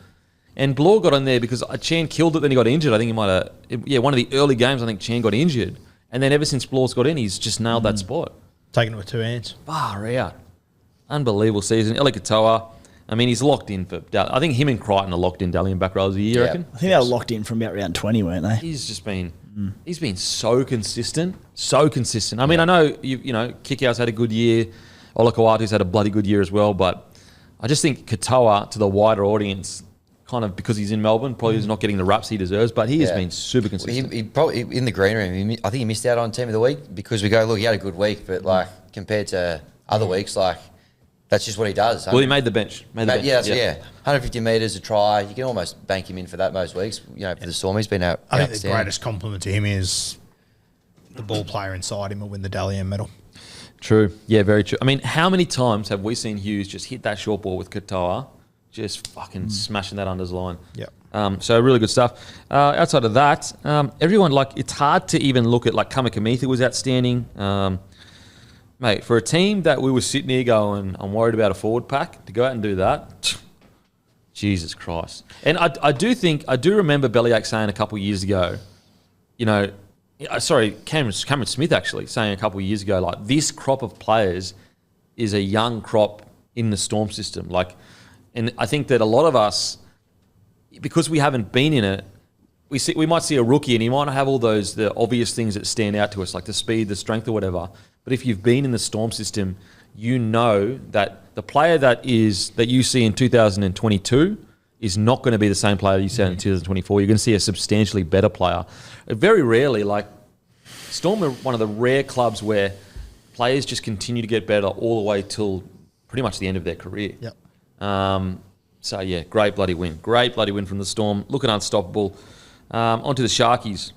And Bloor got on there because Chan killed it, then he got injured. I think he might have... one of the early games, I think Chan got injured. And then ever since Bloor's got in, he's just nailed that spot. Taking it with 2 hands. Far out. Unbelievable season. Eli Katoa, he's locked in for... I think him and Crichton are locked in Dally and back rows a year, I reckon. I think they were locked in from about round 20, weren't they? He's just been... He's been so consistent. So consistent. I know, Kikau's had a good year. Olakawatu's had a bloody good year as well. But I just think Katoa, to the wider audience... kind of because he's in Melbourne, probably is not getting the raps he deserves, but he has been super consistent. He probably, in the green room, I think he missed out on Team of the Week because we go, look, he had a good week, but compared to other weeks, that's just what he does. Well, he made the bench. 150 metres a try. You can almost bank him in for that most weeks. For the Storm, he's been out. I think the greatest compliment to him is the ball player inside him will win the Dally M medal. True. Yeah, very true. How many times have we seen Hughes just hit that short ball with Katoa? Just fucking smashing that unders line. Yep. So really good stuff. Outside of that, everyone, it's hard to even look at, Kamikamitha was outstanding. Mate, for a team that we were sitting here going, I'm worried about a forward pack, to go out and do that, Jesus Christ. And I do remember Bellyache saying a couple of years ago, Cameron Smith actually saying a couple of years ago, this crop of players is a young crop in the Storm system. And I think that a lot of us, because we haven't been in it, we might see a rookie and he might not have all the obvious things that stand out to us, like the speed, the strength or whatever. But if you've been in the Storm system, you know that the player that you see in 2022 is not going to be the same player you see in 2024. You're going to see a substantially better player. Very rarely, Storm are one of the rare clubs where players just continue to get better all the way till pretty much the end of their career. Yep. Great bloody win. Great bloody win from the Storm. Looking unstoppable. Onto the Sharkies.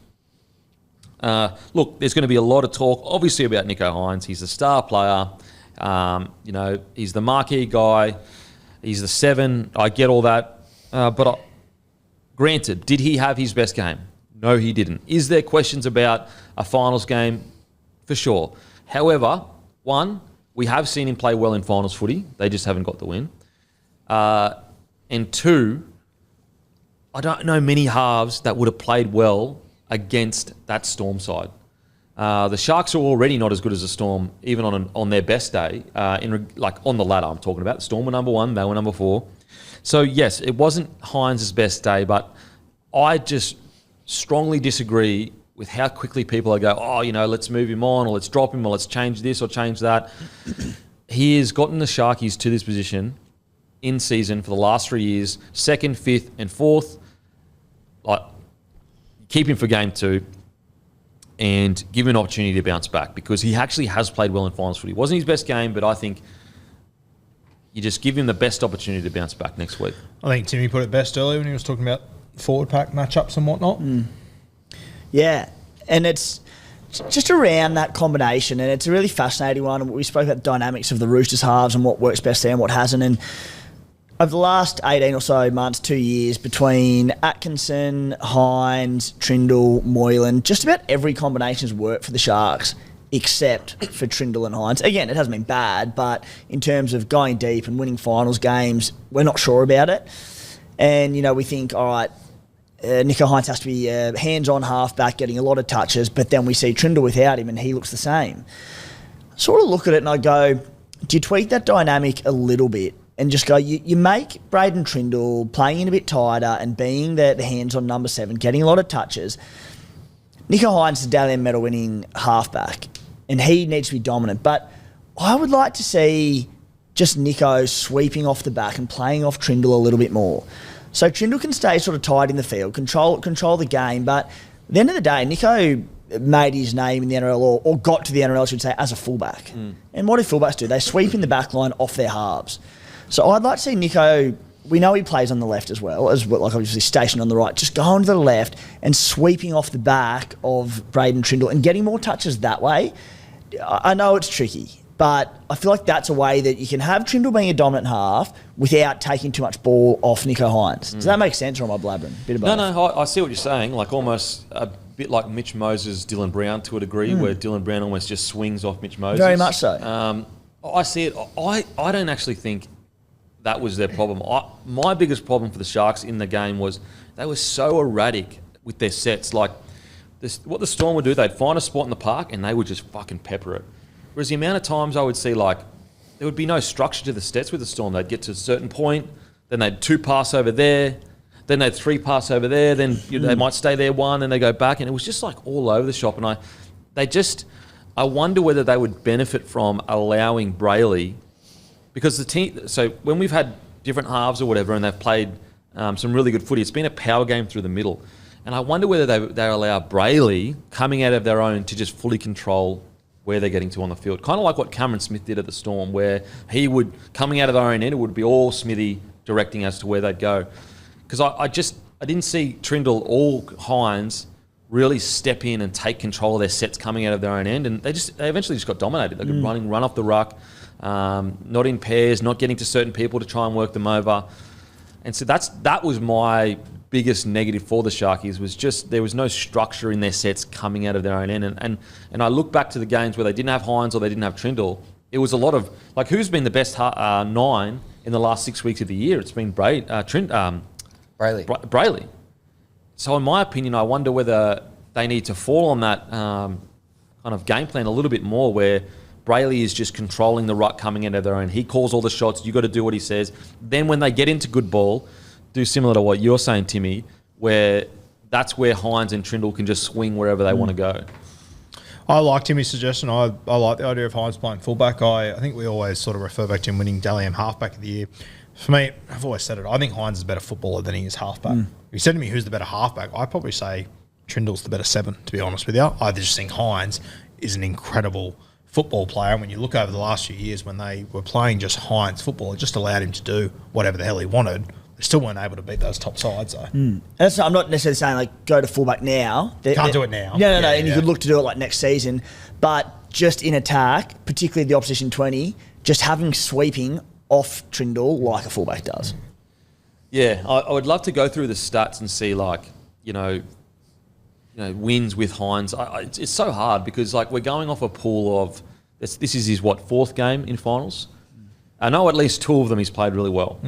There's going to be a lot of talk, obviously, about Nicho Hynes. He's the star player. He's the marquee guy. He's the 7. I get all that. But granted, did he have his best game? No, he didn't. Is there questions about a finals game? For sure. However, one, we have seen him play well in finals footy. They just haven't got the win. And 2, I don't know many halves that would have played well against that Storm side. The Sharks are already not as good as the Storm, even on their best day. On the ladder, I'm talking about. The Storm were number 1, they were number 4. So yes, it wasn't Hines' best day, but I just strongly disagree with how quickly people are going, let's move him on, or let's drop him, or let's change this or change that. He has gotten the Sharkies to this position in season for the last 3 years, 2nd, 5th, and 4th. Keep him for game 2 and give him an opportunity to bounce back because he actually has played well in finals footy. It wasn't his best game, but I think you just give him the best opportunity to bounce back next week. I think Timmy put it best earlier when he was talking about forward pack matchups and whatnot. Yeah, and it's just around that combination, and it's a really fascinating one. We spoke about the dynamics of the Roosters halves and what works best there and what hasn't, and over the last 18 or so months, 2 years, between Atkinson, Hines, Trindle, Moylan, just about every combination has worked for the Sharks except for Trindle and Hines. Again, it hasn't been bad, but in terms of going deep and winning finals games, we're not sure about it. And, we think, all right, Nicho Hynes has to be hands-on halfback, getting a lot of touches, but then we see Trindle without him and he looks the same. I sort of look at it and I go, do you tweak that dynamic a little bit and just go, you make Braden Trindle playing in a bit tighter and being the hands-on number 7, getting a lot of touches. Nicho Hynes is a Dally M medal winning halfback and he needs to be dominant, but I would like to see just Nicho sweeping off the back and playing off Trindle a little bit more. So Trindle can stay sort of tight in the field, control the game, but at the end of the day, Nicho made his name in the NRL or got to the NRL, I should say, as a fullback. And what do fullbacks do? They sweep in the back line off their halves. So I'd like to see Nicho, we know he plays on the left as well, like obviously stationed on the right, just going to the left and sweeping off the back of Braden Trindle and getting more touches that way. I know it's tricky, but I feel like that's a way that you can have Trindle being a dominant half without taking too much ball off Nicho Hynes. Does that make sense or am I blabbering? Bit of both. No, I see what you're saying. Like almost a bit like Mitch Moses, Dylan Brown to a degree, where Dylan Brown almost just swings off Mitch Moses. Very much so. I see it. I don't actually think that was their problem. My biggest problem for the Sharks in the game was they were so erratic with their sets. Like what the Storm would do, they'd find a spot in the park and they would just fucking pepper it. Whereas the amount of times I would see, like, there would be no structure to the sets with the Storm. They'd get to a certain point, then they'd 2 pass over there, then they'd 3 pass over there, then they might stay there 1 and they go back. And it was just like all over the shop. And I wonder whether they would benefit from allowing Brayley, because the team, so when we've had different halves or whatever and they've played some really good footy, it's been a power game through the middle. And I wonder whether they allow Brayley coming out of their own to just fully control where they're getting to on the field. Kind of like what Cameron Smith did at the Storm, where he would, coming out of their own end, it would be all Smithy directing as to where they'd go. Because I didn't see Trindle or Hynes really step in and take control of their sets coming out of their own end, and they eventually just got dominated. They could run off the ruck, not in pairs, not getting to certain people to try and work them over. And so that was my biggest negative for the Sharkies, was just there was no structure in their sets coming out of their own end. And I look back to the games where they didn't have Hynes or they didn't have Trindle. It was a lot of, like, who's been the best 9 in the last 6 weeks of the year? It's been Brayley. So in my opinion, I wonder whether they need to fall on that kind of game plan a little bit more, where Brayley is just controlling the ruck coming out of their own. He calls all the shots. You got to do what he says. Then when they get into good ball, do similar to what you're saying, Timmy, where that's where Hynes and Trindle can just swing wherever they want to go. I like Timmy's suggestion. I like the idea of Hynes playing fullback. I think we always sort of refer back to him winning Dally M halfback of the year. For me, I've always said it, I think Hynes is a better footballer than he is halfback. If you said to me who's the better halfback, I'd probably say Trindle's the better 7, to be honest with you. I just think Hynes is an incredible football player. And when you look over the last few years when they were playing just Hynes football, it just allowed him to do whatever the hell he wanted. They still weren't able to beat those top sides, though. I'm not necessarily saying, like, go to fullback now. Can't do it now. No. And you could look to do it, like, next season. But just in attack, particularly the opposition 20, just having sweeping off Trindle like a fullback does. Yeah, I would love to go through the stats and see, like, wins with Hynes. It's so hard because, like, we're going off a pool of, this is his, 4th game in finals? I know at least 2 of them he's played really well.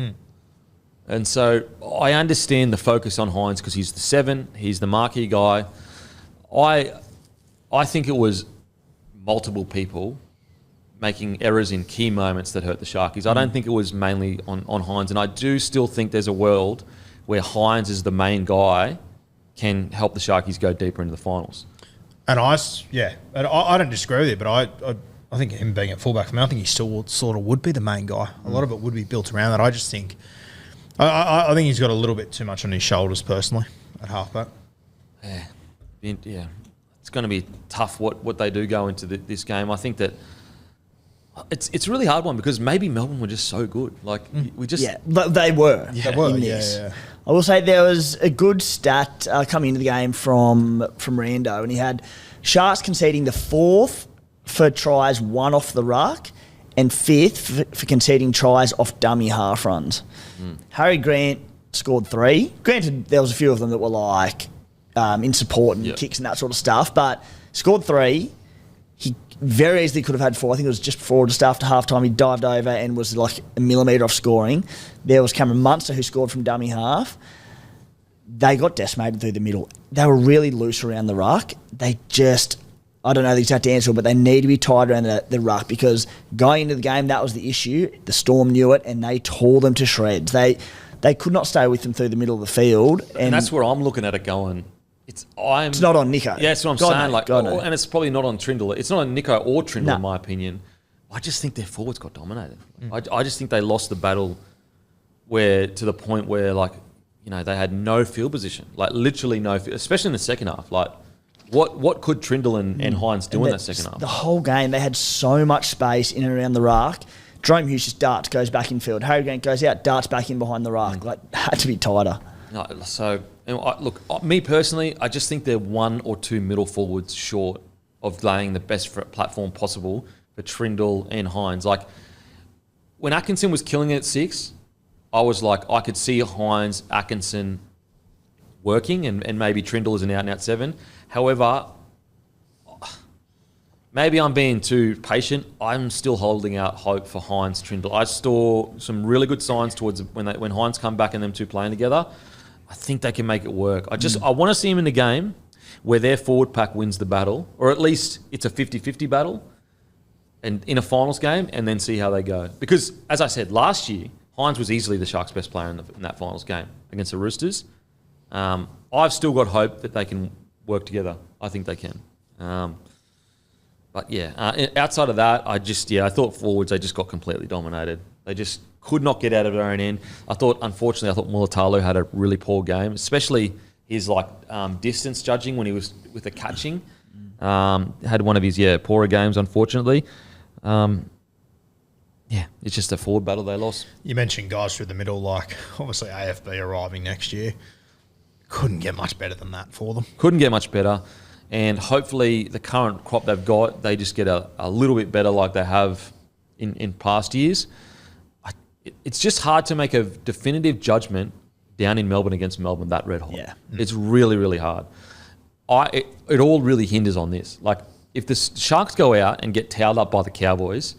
And so I understand the focus on Hynes because he's the 7, he's the marquee guy. I think it was multiple people making errors in key moments that hurt the Sharkies. I don't think it was mainly on Hynes, and I do still think there's a world where Hynes is the main guy can help the Sharkies go deeper into the finals. And I don't disagree with you, but I think him being at fullback for me, I think he still sort of would be the main guy. A lot of it would be built around that. I just think, I think he's got a little bit too much on his shoulders personally at halfback. Yeah. It's going to be tough what they do go into this game. I think that it's a really hard one because maybe Melbourne were just so good. Like we just they were. They were. Yeah. I will say there was a good stat coming into the game from Rando, and he had Sharks conceding the 4th for tries won off the ruck, and 5th for conceding tries off dummy half runs. Harry Grant scored 3. Granted, there was a few of them that were like in support and kicks and that sort of stuff, but scored 3. He very easily could have had 4. I think it was just before, just after halftime, he dived over and was like a millimetre off scoring. There was Cameron Munster who scored from dummy half. they got decimated through the middle. They were really loose around the ruck. They just, I don't know the exact answer, but they need to be tied around the ruck, because going into the game, that was the issue. The Storm knew it, and they tore them to shreds. They could not stay with them through the middle of the field. And that's where I'm looking at it going. It's not on Nico. Yeah, that's what I'm saying. No. And it's probably not on Trindle. It's not on Nico or Trindle, in my opinion. I just think their forwards got dominated. I just think they lost the battle to the point where, like, you know, they had no field position. Like, literally no field, especially in the second half. Like, what could Trindle and Hines do in that second half? The whole game, they had so much space in and around the ruck. Jerome Hughes just darts, goes back in field. Harry Grant goes out, darts back in behind the ruck. Like, had to be tighter. No, so, look, me personally, I just think they're one or two middle forwards short of laying the best platform possible for Trindle and Hines. Like, when Atkinson was killing it at 6, I was like, I could see Hines, Atkinson working, and maybe Trindle is an out-and-out 7. However, maybe I'm being too patient. I'm still holding out hope for Hines, Trindle. I saw some really good signs towards when Hines come back and them two playing together. I think they can make it work. I want to see him in the game where their forward pack wins the battle, or at least it's a 50-50 battle, and in a finals game, and then see how they go. Because, as I said, last year, Hines was easily the Sharks' best player in that finals game against the Roosters. I've still got hope that they can work together. I think they can. But yeah, outside of that, I thought forwards, they just got completely dominated. They just could not get out of their own end. Unfortunately, I thought Mulatalo had a really poor game, especially his distance judging when he was with the catching. Had one of his poorer games, unfortunately. It's just a forward battle they lost. You mentioned guys through the middle, like obviously AFB arriving next year. Couldn't get much better than that for them. Couldn't get much better. And hopefully the current crop they've got, they just get a little bit better like they have in past years. It's just hard to make a definitive judgment down in Melbourne against Melbourne that red hot. Yeah. It's really, really hard. It all really hinders on this. Like, if the Sharks go out and get towed up by the Cowboys,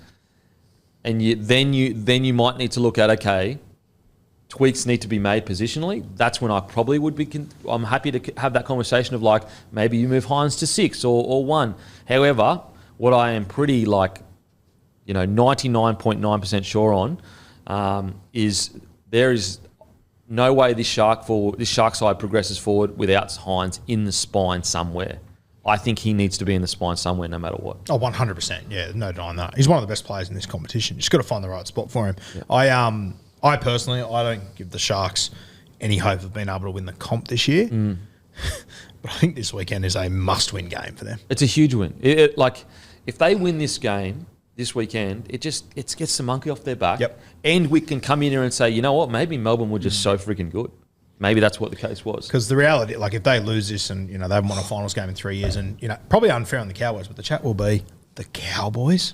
and then you might need to look at, okay, tweaks need to be made positionally. That's when I probably would be. I'm happy to have that conversation of, like, maybe you move Hines to 6 or 1. However, what I am pretty 99.9% sure on is there is no way this Shark side progresses forward without Hines in the spine somewhere. I think he needs to be in the spine somewhere no matter what. Oh, 100%. Yeah, no denying that. He's one of the best players in this competition. Just got to find the right spot for him. Yeah. I personally, I don't give the Sharks any hope of being able to win the comp this year. But I think this weekend is a must-win game for them. It's a huge win. If they win this game this weekend, it gets the monkey off their back. Yep. And we can come in here and say, you know what, maybe Melbourne were just so freaking good. Maybe that's what the case was. Because the reality, like, if they lose this and, they haven't won a finals game in 3 years, and, probably unfair on the Cowboys, but the chat will be the Cowboys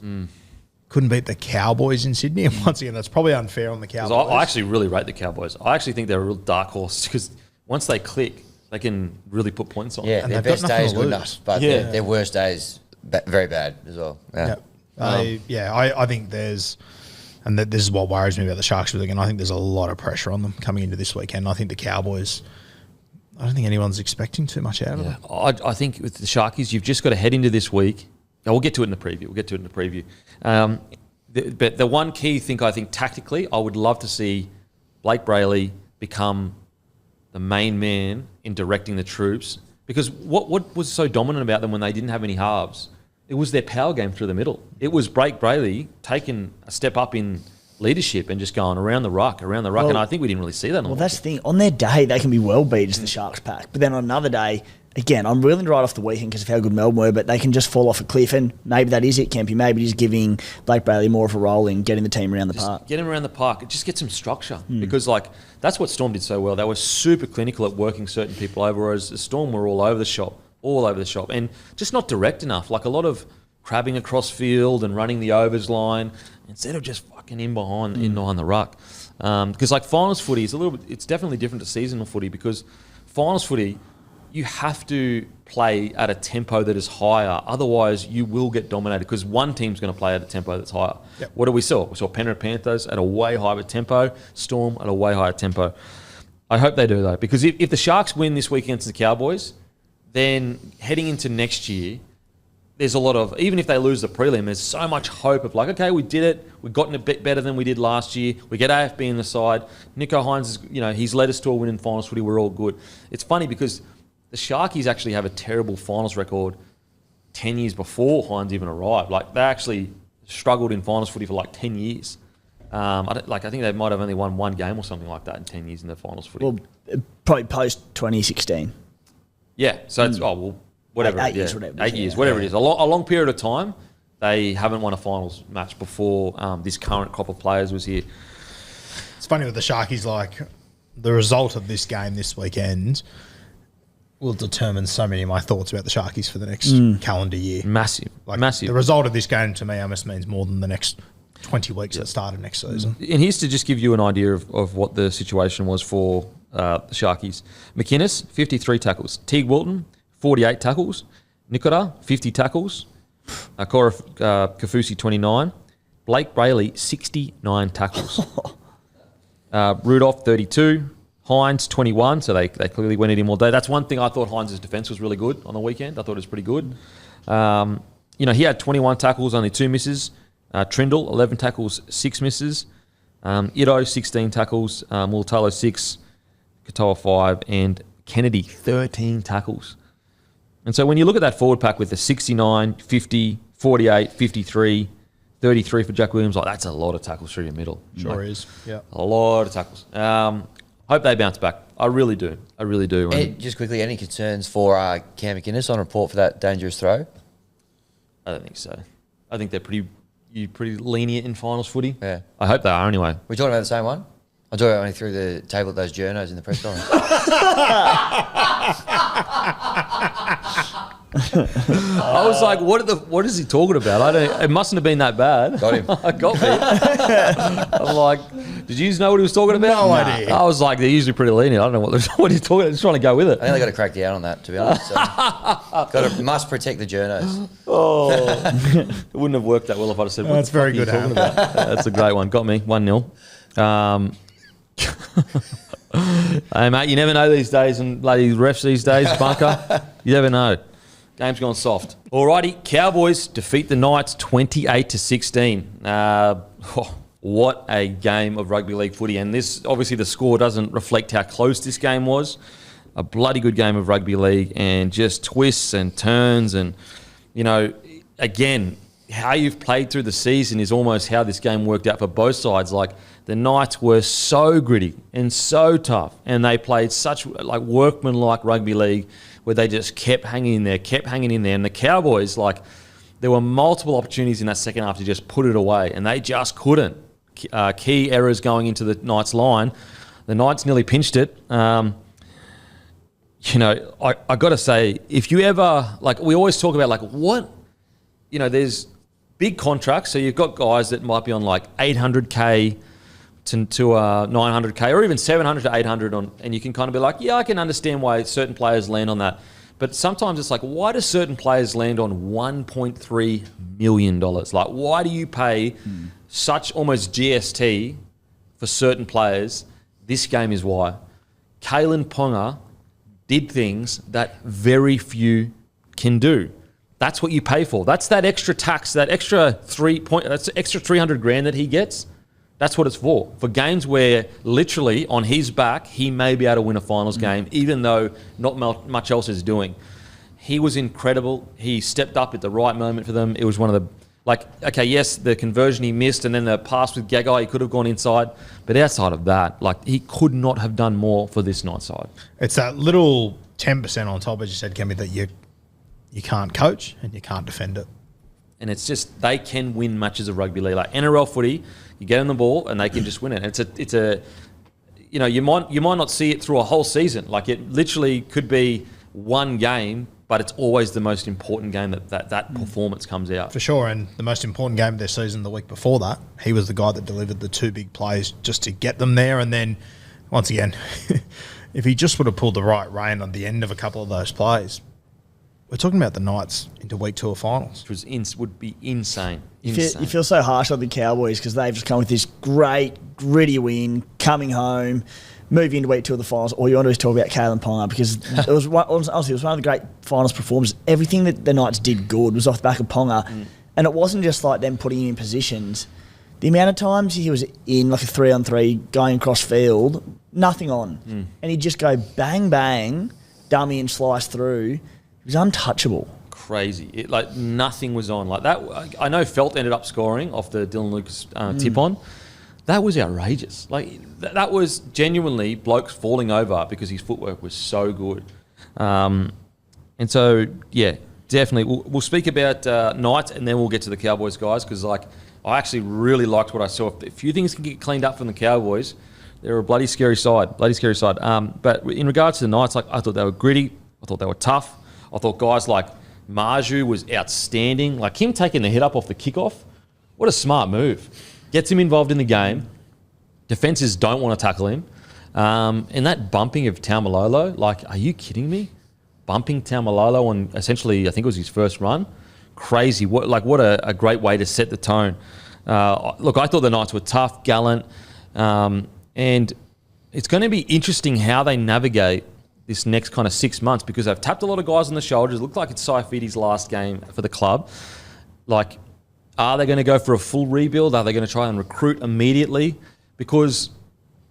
couldn't beat the Cowboys in Sydney. And once again, that's probably unfair on the Cowboys. I actually really rate the Cowboys. I actually think they're a real dark horse, because once they click, they can really put points on. Yeah, their best day is good enough, but their worst day is very bad as well. Yeah. I think there's... And this is what worries me about the Sharks. And I think there's a lot of pressure on them coming into this weekend. I think the Cowboys, I don't think anyone's expecting too much out of them. I think with the Sharkies, you've just got to head into this week. We'll get to it in the preview. But the one key thing, I think tactically, I would love to see Blake Brayley become the main man in directing the troops. Because what was so dominant about them when they didn't have any halves? It was their power game through the middle. It was Blake Brayley taking a step up in leadership and just going around the ruck. And I think we didn't really see that. Well, that's the thing. On their day, they can be well beat as the Sharks pack. But then on another day, again, I'm willing to write off the weekend because of how good Melbourne were, but they can just fall off a cliff. And maybe that is it, Kempy. Maybe it is giving Blake Brayley more of a role in getting the team around the park. Get him around the park. It just gets some structure. Because, that's what Storm did so well. They were super clinical at working certain people over, whereas the Storm were all over the shop. And just not direct enough. Like, a lot of crabbing across field and running the overs line instead of just fucking in behind the ruck. Because finals footy is it's definitely different to seasonal footy, because finals footy, you have to play at a tempo that is higher. Otherwise, you will get dominated, because one team's going to play at a tempo that's higher. Yep. What do we saw? We saw Penrith Panthers at a way higher tempo, Storm at a way higher tempo. I hope they do, though, because if the Sharks win this week against the Cowboys, then heading into next year, there's a lot of, even if they lose the prelim, there's so much hope of like, okay, we did it. We've gotten a bit better than we did last year. We get AFB in the side. Nico Hines, he's led us to a win in finals footy. We're all good. It's funny because the Sharkies actually have a terrible finals record 10 years before Hines even arrived. Like, they actually struggled in finals footy for like 10 years. I think they might have only won one game or something like that in 10 years in the finals footy. Well, probably post 2016. Yeah, so it's, whatever. 8 years, whatever. 8 years, whatever it is. A long period of time, they haven't won a finals match before this current crop of players was here. It's funny with the Sharkies, like, the result of this game this weekend will determine so many of my thoughts about the Sharkies for the next calendar year. Massive. The result of this game, to me, almost means more than the next 20 weeks at the start of next season. And here's to just give you an idea of what the situation was for the Sharkies. McInnes, 53 tackles. Teague Wilton, 48 tackles. Nikora, 50 tackles. Cora Kafusi, 29. Blake Brayley, 69 tackles. Rudolph, 32. Hines, 21. So they clearly went at him all day. That's one thing I thought Hines' defence was really good on the weekend. I thought it was pretty good. He had 21 tackles, only 2 misses. Trindle, 11 tackles, 6 misses. Ido, 16 tackles. Multalo, 6. Katoa, 5. And Kennedy, 13 tackles. And so when you look at that forward pack with the 69, 50, 48, 53, 33 for Jack Williams, like, that's a lot of tackles through your middle. Sure is. Yeah. A lot of tackles. Hope they bounce back. I really do. Just quickly, any concerns for Cam McInnes on report for that dangerous throw? I don't think so. I think they're pretty lenient in finals footy. Yeah. I hope they are anyway. We're talking about the same one? I thought I only threw the table at those journos in the press conference. I was like, what is he talking about? It mustn't have been that bad. Got him. I got me. I'm like, did you know what he was talking about? No idea. I was like, they're usually pretty lenient. I don't know what he's talking about. Just trying to go with it. I think they got to crack down on that, to be honest. So. Must protect the journos. Oh, it wouldn't have worked that well if I'd have said, That's very good, talking about? That's a great one. Got me. 1-0. Hey, mate, you never know these days, and bloody refs these days, bunker. You never know. Game's gone soft. Alrighty, Cowboys defeat the Knights 28-16. What a game of rugby league footy. And this, obviously, the score doesn't reflect how close this game was. A bloody good game of rugby league, and just twists and turns. And, again, how you've played through the season is almost how this game worked out for both sides. Like, the Knights were so gritty and so tough, and they played such workmanlike rugby league where they just kept hanging in there. And the Cowboys, there were multiple opportunities in that second half to just put it away, and they just couldn't. Key errors going into the Knights line. The Knights nearly pinched it. I got to say, if you ever, we always talk about, there's big contracts. So you've got guys that might be on 800K to 900K, or even 700 to 800 and you can kind of be like, yeah, I can understand why certain players land on that. But sometimes it's why do certain players land on $1.3 million? Why do you pay such almost GST for certain players? This game is why. Kalen Ponga did things that very few can do. That's what you pay for. That's that extra tax, that extra that's extra $300,000 that he gets. That's what it's for. For games where literally on his back, he may be able to win a finals game, even though not much else is doing. He was incredible. He stepped up at the right moment for them. It was one of the, yes, the conversion he missed, and then the pass with Gagai, he could have gone inside. But outside of that, he could not have done more for this Knights side. It's that little 10% on top, as you said, Kemi, that you can't coach and you can't defend it. And it's just, they can win matches of rugby league. NRL footy, you get on the ball and they can just win it. You might not see it through a whole season. It literally could be one game, but it's always the most important game that performance comes out. For sure, and the most important game of their season the week before that, he was the guy that delivered the 2 big plays just to get them there. And then, once again, if he just would have pulled the right rein on the end of a couple of those plays, we're talking about the Knights into week 2 of finals. Which would be insane. You feel so harsh on the Cowboys because they've just come with this great, gritty win, coming home, moving into week 2 of the finals, all you want to do is talk about Kalen Ponga because honestly, it was one of the great finals performances. Everything that the Knights did good was off the back of Ponga. And it wasn't just like them putting him in positions. The amount of times he was in like a 3-on-3 going across field, nothing on. And he'd just go bang, bang, dummy and slice through. He was untouchable. Crazy. Like nothing was on. Like that. I know Felt ended up scoring off the Dylan Lucas tip on. That was outrageous. Like that was genuinely blokes falling over because his footwork was so good. And so, yeah, definitely. We'll speak about Knights and then we'll get to the Cowboys guys because like I actually really liked what I saw. If a few things can get cleaned up from the Cowboys, they're a bloody scary side. But in regards to the Knights, like I thought they were gritty. I thought they were tough. I thought guys like Marju was outstanding. Like him taking the head up off the kickoff, what a smart move. Gets him involved in the game. Defences don't want to tackle him. And that bumping of Taumalolo, like, are you kidding me? Bumping Taumalolo on essentially, I think it was his first run. Crazy. What a great way to set the tone. Look, I thought the Knights were tough, gallant, and it's going to be interesting how they navigate this next kind of 6 months because they've tapped a lot of guys on the shoulders. It looked like it's Saifidi's last game for the club. Like, are they going to go for a full rebuild? Are they going to try and recruit immediately? Because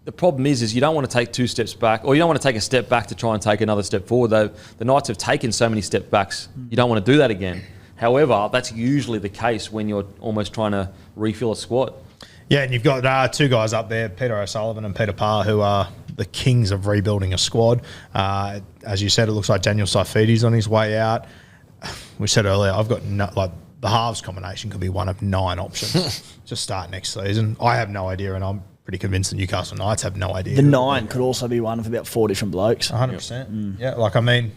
the problem is you don't want to take 2 steps back, or you don't want to take a step back to try and take another step forward. The Knights have taken so many step backs, you don't want to do that again. However, that's usually the case when you're almost trying to refill a squad. Yeah, and you've got 2 guys up there, Peter O'Sullivan and Peter Parr, who are the kings of rebuilding a squad. As you said, it looks like Daniel Saifidi's on his way out. We said earlier, I've got the halves combination could be one of 9 options to start next season. I have no idea, and I'm pretty convinced the Newcastle Knights have no idea. The 9 could also be one of about 4 different blokes. 100%. Yeah, like, I mean,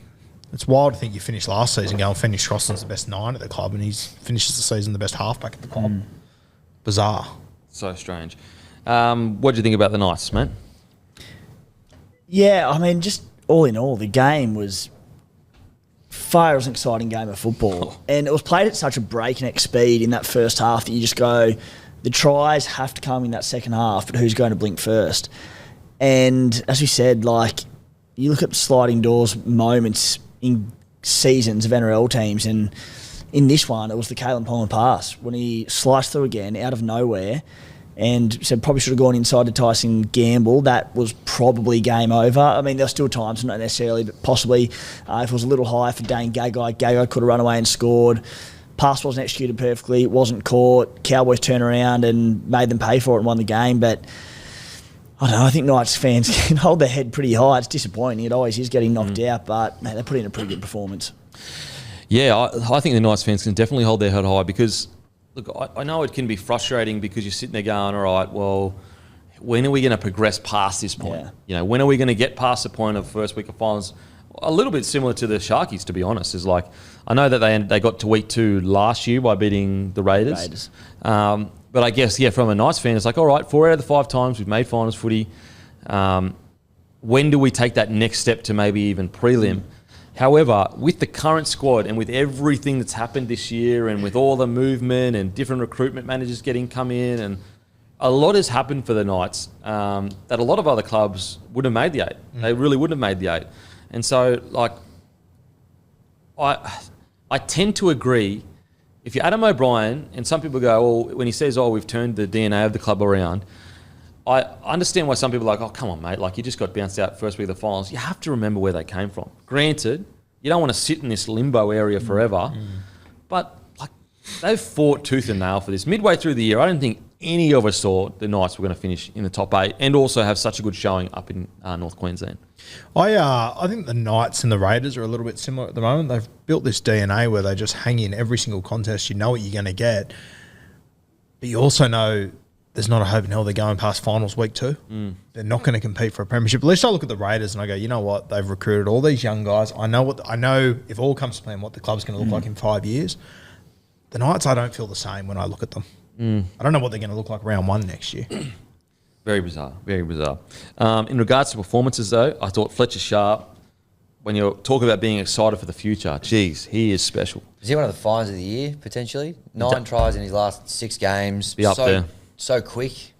it's wild to think you finished last season going, Phoenix Crossan's the best 9 at the club, and he finishes the season the best halfback at the club. Bizarre. So strange. What do you think about the Knights, man? Yeah, I mean, just all in all, the game was far as an exciting game of football. And it was played at such a breakneck speed in that first half that you just go, the tries have to come in that second half, but who's going to blink first? And as we said, like, you look at sliding doors moments in seasons of NRL teams, and in this one, it was the Kalen Ponga pass when he sliced through again out of nowhere and said probably should have gone inside to Tyson Gamble. That was probably game over. I mean, there were still times, not necessarily, but possibly if it was a little high for Dane Gagai, Gagai could have run away and scored. Pass wasn't executed perfectly. It wasn't caught. Cowboys turned around and made them pay for it and won the game. But I don't know. I think Knights fans can hold their head pretty high. It's disappointing. It always is getting knocked out, but man, they put in a pretty good performance. Yeah, I think the Knights fans can definitely hold their head high because, look, I know it can be frustrating because you're sitting there going, all right, well, when are we going to progress past this point? Yeah. You know, when are we going to get past the point of first week of finals? A little bit similar to the Sharkies, to be honest. Is like, I know that they got to week 2 last year by beating the Raiders. But I guess, yeah, from a Knights fan, it's like, all right, 4 out of the 5 times we've made finals footy. When do we take that next step to maybe even prelim? However, with the current squad and with everything that's happened this year and with all the movement and different recruitment managers come in, and a lot has happened for the Knights that a lot of other clubs wouldn't have made the 8. They really wouldn't have made the 8. And so, like, I tend to agree. If you're Adam O'Brien, and some people go, well, when he says, oh, we've turned the DNA of the club around, I understand why some people are like, oh, come on, mate, like, you just got bounced out first week of the finals. You have to remember where they came from. Granted, you don't want to sit in this limbo area forever, but, like, they've fought tooth and nail for this. Midway through the year, I don't think any of us thought the Knights were going to finish in the top 8 and also have such a good showing up in North Queensland. I think the Knights and the Raiders are a little bit similar at the moment. They've built this DNA where they just hang in every single contest. You know what you're going to get, but you also know there's not a hope in hell they're going past finals week 2. They're not going to compete for a premiership. At least I look at the Raiders and I go, you know what? They've recruited all these young guys. I know if all comes to plan what the club's going to look like in 5 years. The Knights, I don't feel the same when I look at them. I don't know what they're going to look like round 1 next year. Very bizarre, very bizarre. In regards to performances, though, I thought Fletcher Sharp, when you talk about being excited for the future, geez, he is special. Is he one of the finds of the year, potentially? 9 tries in his last 6 games. Be up there. So quick.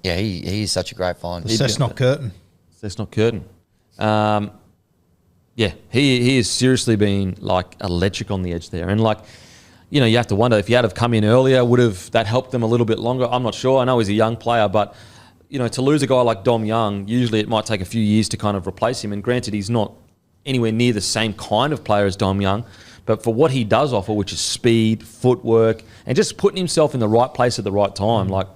Yeah, he is such a great find. The Cessnock curtain. Cessnock curtain. Yeah, he has seriously been like electric on the edge there. And like, you know, you have to wonder if he had have come in earlier, would have that helped them a little bit longer? I'm not sure. I know he's a young player, but, you know, to lose a guy like Dom Young, usually it might take a few years to kind of replace him. And granted, he's not anywhere near the same kind of player as Dom Young, but for what he does offer, which is speed, footwork, and just putting himself in the right place at the right time, like,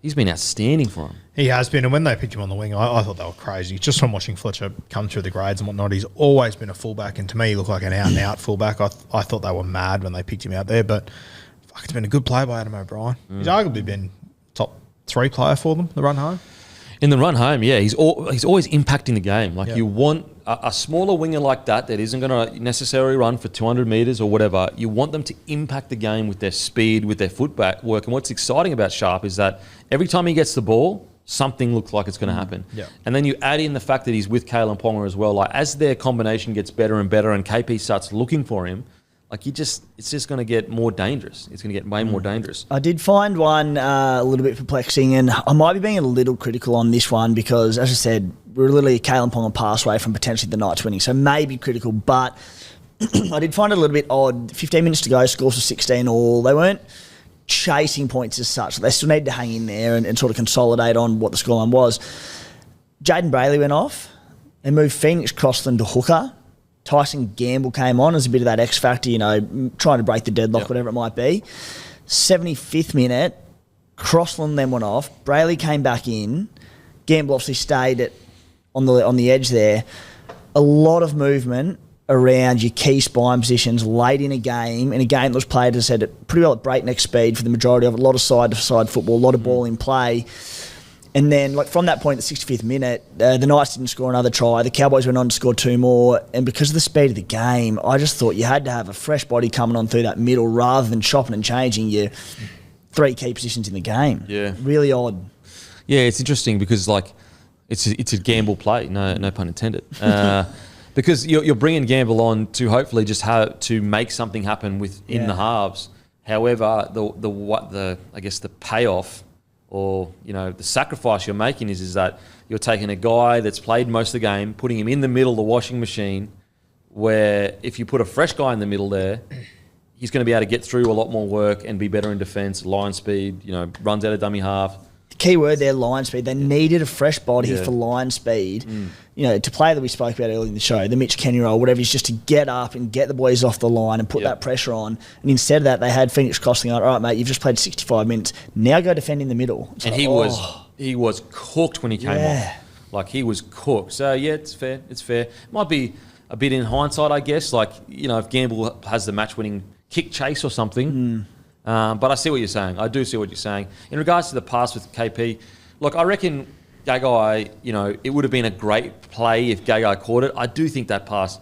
he's been outstanding for him. He has been, and when they picked him on the wing, I thought they were crazy. Just from watching Fletcher come through the grades and whatnot, he's always been a fullback, and to me, he looked like an out-and-out fullback. I thought they were mad when they picked him out there, but fuck, it's been a good play by Adam O'Brien. He's arguably been top 3 player for them, the run home. In the run home, yeah, he's always impacting the game. Like, you want a smaller winger like that isn't going to necessarily run for 200 metres or whatever. You want them to impact the game with their speed, with their footwork. And what's exciting about Sharp is that every time he gets the ball, something looks like it's going to happen. Yeah. And then you add in the fact that he's with Kalen Ponga as well. Like, as their combination gets better and better and KP starts looking for him, like, it's just going to get more dangerous. It's going to get way more dangerous. I did find one a little bit perplexing, and I might be being a little critical on this one because, as I said, we're literally a Kalen Ponga pass away from potentially the Knights winning, so maybe critical, but I did find it a little bit odd. 15 minutes to go, scores for 16 all. They weren't chasing points as such. They still needed to hang in there and sort of consolidate on what the scoreline was. Jaden Brayley went off and moved Phoenix Crossland to hooker. Tyson Gamble came on as a bit of that X factor, you know, trying to break the deadlock, whatever it might be. 75th minute, Crossland then went off. Brayley came back in. Gamble obviously stayed on the edge there. A lot of movement around your key spine positions late in a game that was played, as I said, pretty well at breakneck speed for the majority of it. A lot of side-to-side football, a lot of ball in play. And then, like, from that point, the 65th minute, the Knights didn't score another try. The Cowboys went on to score 2 more. And because of the speed of the game, I just thought you had to have a fresh body coming on through that middle rather than chopping and changing your 3 key positions in the game. Yeah. Really odd. Yeah, it's interesting because, like, it's a gamble play, no pun intended. Because you're bringing Gamble on to hopefully just to make something happen within the halves. However, the I guess the payoff, or, you know, the sacrifice you're making is that you're taking a guy that's played most of the game, putting him in the middle of the washing machine, where if you put a fresh guy in the middle there, he's going to be able to get through a lot more work and be better in defence, line speed, you know, runs out of dummy half. The key word there, line speed. They needed a fresh body for line speed. You know, to play that we spoke about earlier in the show, the Mitch Kenny role, whatever, is just to get up and get the boys off the line and put that pressure on. And instead of that, they had Phoenix Crossing out. All right, mate, you've just played 65 minutes. Now go defend in the middle. It's and like, he was cooked when he came on. Like, he was cooked. So, yeah, it's fair. It's fair. Might be a bit in hindsight, I guess. Like, you know, if Gamble has the match-winning kick chase or something. But I see what you're saying. I do see what you're saying. In regards to the pass with KP, look, I reckon Gagai, you know, it would have been a great play if Gagai caught it. I do think that pass,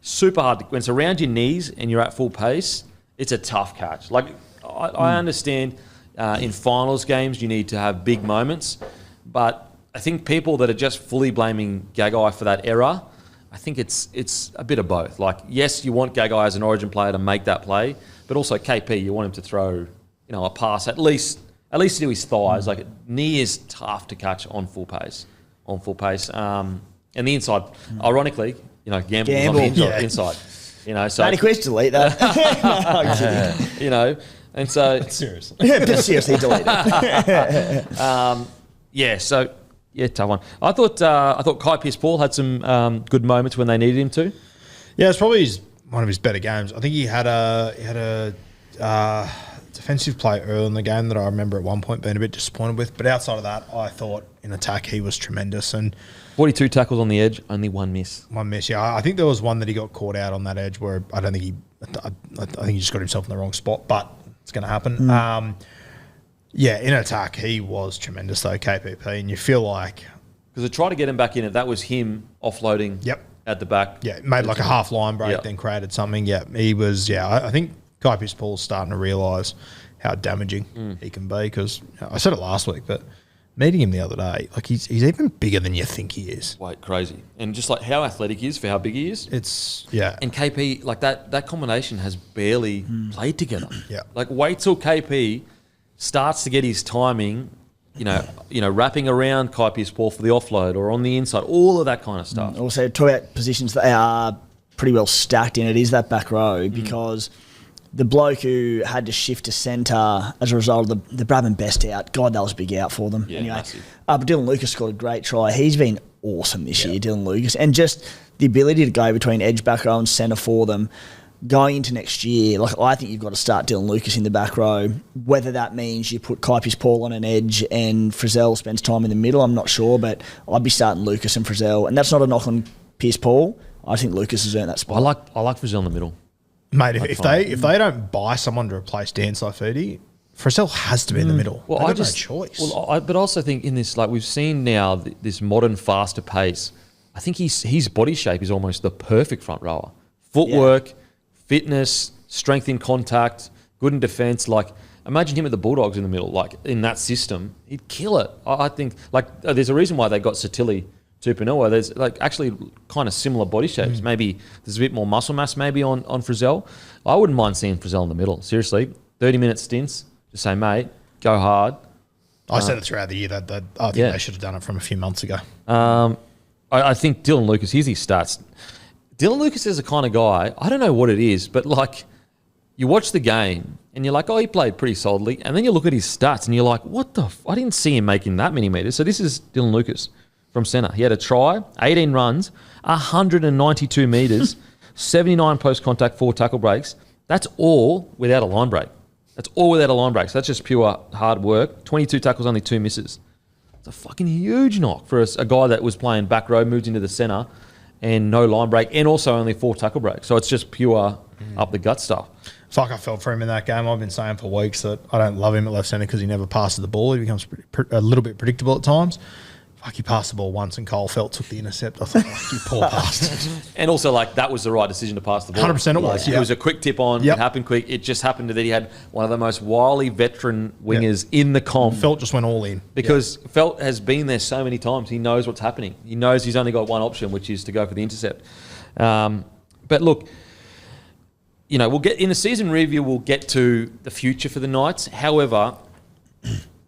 super hard. When it's around your knees and you're at full pace, it's a tough catch. Like, I understand in finals games you need to have big moments, but I think people that are just fully blaming Gagai for that error, I think it's a bit of both. Like, yes, you want Gagai as an origin player to make that play, but also KP, you want him to throw, you know, a pass at least to his thighs. Like, knee is tough to catch on full pace. And the inside, ironically, you know, Gamble was on the inside. You know, so Matty Quest, delete that. No, I'm kidding. You know, and so Seriously. But seriously, delete it. Tough one. I thought Kai Pearce-Paul had some good moments when they needed him to. Yeah, it's probably one of his better games. I think he had a defensive play early in the game that I remember at one point being a bit disappointed with. But outside of that, I thought in attack he was tremendous. And 42 tackles on the edge, only one miss. One miss, yeah. I think there was one that he got caught out on that edge where I think he just got himself in the wrong spot, but it's going to happen. In attack, he was tremendous though, KPP, and you feel like... Because to try to get him back in it, that was him offloading at the back. Yeah, made like a half line break, then created something. Yeah, he was, I think Kai Pearce-Paul's starting to realise how damaging he can be, because I said it last week, but meeting him the other day, like he's even bigger than you think he is. Wait, crazy. And just like how athletic he is for how big he is. It's, And KP, like that combination has barely played together. Yeah. Like, wait till KP starts to get his timing wrapping around Kai Pearce-Paul for the offload or on the inside, all of that kind of stuff. Also, talk about positions that are pretty well stacked in. It is that back row because the bloke who had to shift to centre as a result of the Bradman Best out, God, that was a big out for them. Yeah, anyway, massive. But Dylan Lucas scored a great try. He's been awesome this year, Dylan Lucas. And just the ability to go between edge, back row and centre for them. Going into next year, I think you've got to start Dylan Lucas in the back row. Whether that means you put Kai Pearce-Paul on an edge and Frizzell spends time in the middle, I'm not sure, but I'd be starting Lucas and Frizzell. And that's not a knock on Pearce-Paul. I think Lucas has earned that spot. I like Frizzell in the middle. Mate, if they don't buy someone to replace Dan Saifidi, Frizzell has to be in the middle. Well, I just no choice. But I also think in this, we've seen now this modern faster pace. I think his body shape is almost the perfect front rower. Footwork. Fitness, strength in contact, good in defence. Imagine him at the Bulldogs in the middle, in that system. He'd kill it. I think, there's a reason why they got Satili Tupanua. There's, actually kind of similar body shapes. Maybe there's a bit more muscle mass maybe on Frizzell. I wouldn't mind seeing Frizzell in the middle. Seriously, 30-minute stints. Just say, mate, go hard. I said it throughout the year that I think they should have done it from a few months ago. I think Dylan Lucas, here's his stats. Dylan Lucas is the kind of guy, I don't know what it is, but you watch the game and you're like, oh, he played pretty solidly. And then you look at his stats and you're like, what the I didn't see him making that many metres. So this is Dylan Lucas from centre. He had a try, 18 runs, 192 metres, 79 post-contact, 4 tackle breaks. That's all without a line break. So that's just pure hard work. 22 tackles, only 2 misses. It's a fucking huge knock for a guy that was playing back row, moved into the centre, and no line break, and also only 4 tackle breaks. So it's just pure up the gut stuff. Fuck, I felt for him in that game. I've been saying for weeks that I don't love him at left centre because he never passes the ball. He becomes a little bit predictable at times. Fuck, he passed the ball once and Cole Felt took the intercept. I thought, you poor bastard. And also, that was the right decision to pass the ball. 100% it was. It was a quick tip on. It happened quick. It just happened that he had one of the most wily veteran wingers in the comp. Felt just went all in. Because Felt has been there so many times. He knows what's happening. He knows he's only got one option, which is to go for the intercept. But look, we'll get in the season review, we'll get to the future for the Knights. However,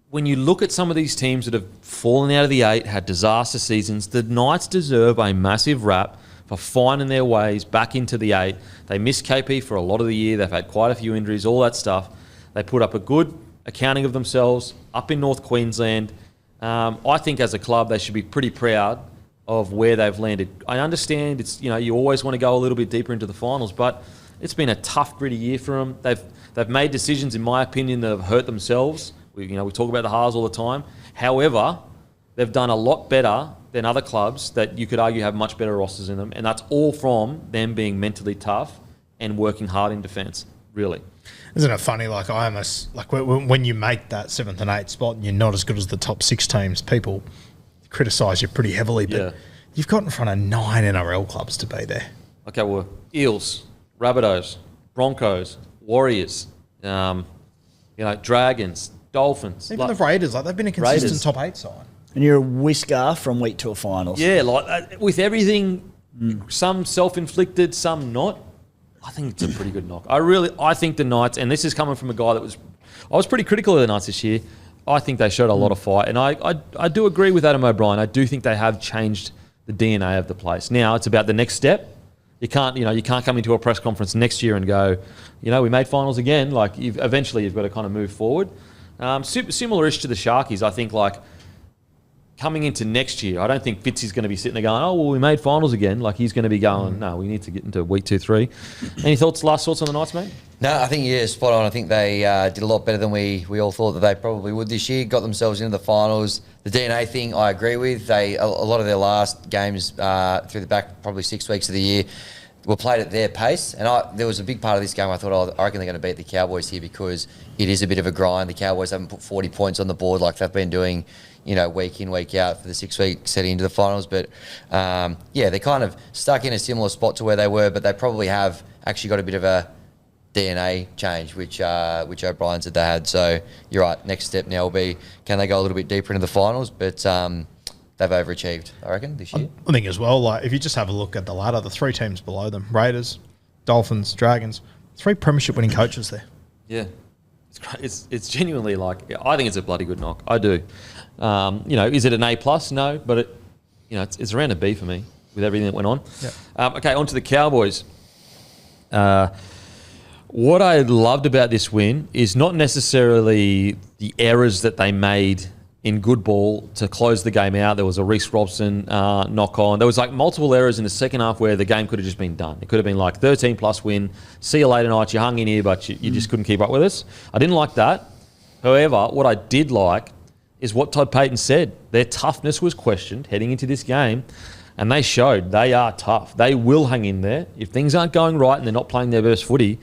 when you look at some of these teams that have fallen out of the 8, had disaster seasons, the Knights deserve a massive rap for finding their ways back into the 8. They missed KP for a lot of the year. They've had quite a few injuries, all that stuff. They put up a good accounting of themselves up in North Queensland. I think as a club, they should be pretty proud of where they've landed. I understand it's you always want to go a little bit deeper into the finals, but it's been a tough, gritty year for them. They've made decisions, in my opinion, that have hurt themselves. We talk about the Haas all the time. However, they've done a lot better than other clubs that you could argue have much better rosters in them, and that's all from them being mentally tough and working hard in defence, really. Isn't it funny? I almost when you make that 7th and 8th spot and you're not as good as the top 6 teams, people criticise you pretty heavily, but you've got in front of 9 NRL clubs to be there. Okay, well, Eels, Rabbitohs, Broncos, Warriors, Dragons, Dolphins. Even the Raiders, they've been a consistent top 8 side. And you're a whisker from week to a finals. Yeah, with everything, some self-inflicted, some not. I think it's a pretty good knock. I think the Knights, and this is coming from a guy I was pretty critical of the Knights this year. I think they showed a lot of fight, and I do agree with Adam O'Brien. I do think they have changed the DNA of the place. Now it's about the next step. You can't come into a press conference next year and go, we made finals again. Eventually you've got to kind of move forward. Similar-ish to the Sharkies, I think. Coming into next year, I don't think Fitzy's going to be sitting there going, oh, well, we made finals again. He's going to be going, no, we need to get into week 2, 3. Any last thoughts on the Knights, mate? No, I think, spot on. I think they did a lot better than we all thought that they probably would this year. Got themselves into the finals. The DNA thing, I agree with. A lot of their last games through the back, probably 6 weeks of the year, were played at their pace. And there was a big part of this game I thought, I reckon they're going to beat the Cowboys here because it is a bit of a grind. The Cowboys haven't put 40 points on the board like they've been doing week in, week out for the 6 weeks setting into the finals. But, they're kind of stuck in a similar spot to where they were, but they probably have actually got a bit of a DNA change, which O'Brien said they had. So you're right, next step now will be, can they go a little bit deeper into the finals? But they've overachieved, I reckon, this year. I think as well, if you just have a look at the ladder, the 3 teams below them, Raiders, Dolphins, Dragons, 3 premiership winning coaches there. Yeah. It's genuinely like, I think it's a bloody good knock. I do. Is it an A+? No, but it's around a B for me with everything that went on. Yep. Okay, on to the Cowboys. What I loved about this win is not necessarily the errors that they made in good ball to close the game out. There was a Reece Robson knock on. There was like multiple errors in the second half where the game could have just been done. It could have been like 13+ win. See you later night. You hung in here, but you just couldn't keep up with us. I didn't like that. However, what I did like is what Todd Payton said. Their toughness was questioned heading into this game, and they showed they are tough. They will hang in there. If things aren't going right and they're not playing their best footy,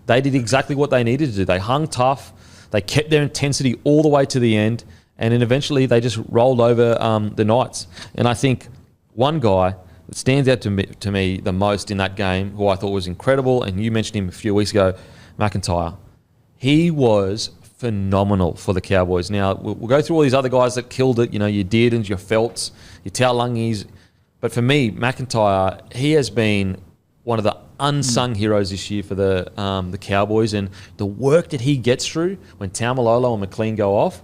they did exactly what they needed to do. They hung tough. They kept their intensity all the way to the end. And then eventually they just rolled over the Knights. And I think one guy that stands out to me the most in that game, who I thought was incredible, and you mentioned him a few weeks ago, McIntyre. He was phenomenal for the Cowboys. Now, we'll go through all these other guys that killed it, your Deardens, your Felts, your Taulungis. But for me, McIntyre, he has been one of the unsung heroes this year for the Cowboys. And the work that he gets through when Taumalolo and McLean go off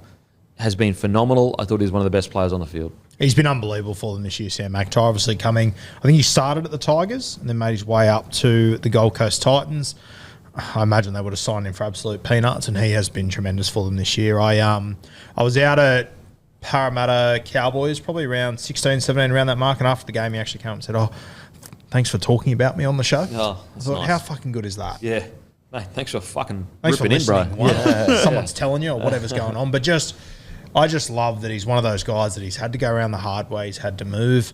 has been phenomenal. I thought he was one of the best players on the field. He's been unbelievable for them this year, Sam McIntyre. Obviously coming, I think he started at the Tigers and then made his way up to the Gold Coast Titans. I imagine they would have signed him for absolute peanuts, and he has been tremendous for them this year. I was out at Parramatta Cowboys probably around 16, 17, around that mark, and after the game he actually came and said, thanks for talking about me on the show. Oh, I thought, nice. How fucking good is that? Yeah. Mate, thanks for fucking Thanks ripping for in, bro. bro. Someone's telling you or whatever's going on. But I just love that he's one of those guys that he's had to go around the hard way. He's had to move,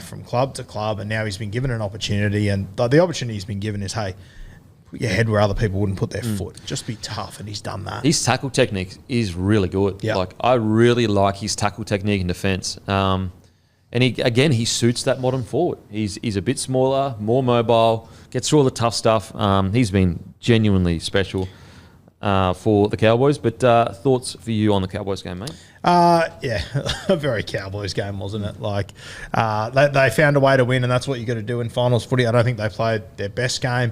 from club to club, and now he's been given an opportunity. And the opportunity he's been given is, hey, put your head where other people wouldn't put their foot. Just be tough, and he's done that. His tackle technique is really good. Yeah. I really like his tackle technique in defence. And he suits that modern forward. He's a bit smaller, more mobile, gets through all the tough stuff. He's been genuinely special for the Cowboys. But thoughts for you on the Cowboys game, mate? Yeah, a very Cowboys game, wasn't it? They found a way to win, and that's what you got to do in finals footy. I don't think they played their best game.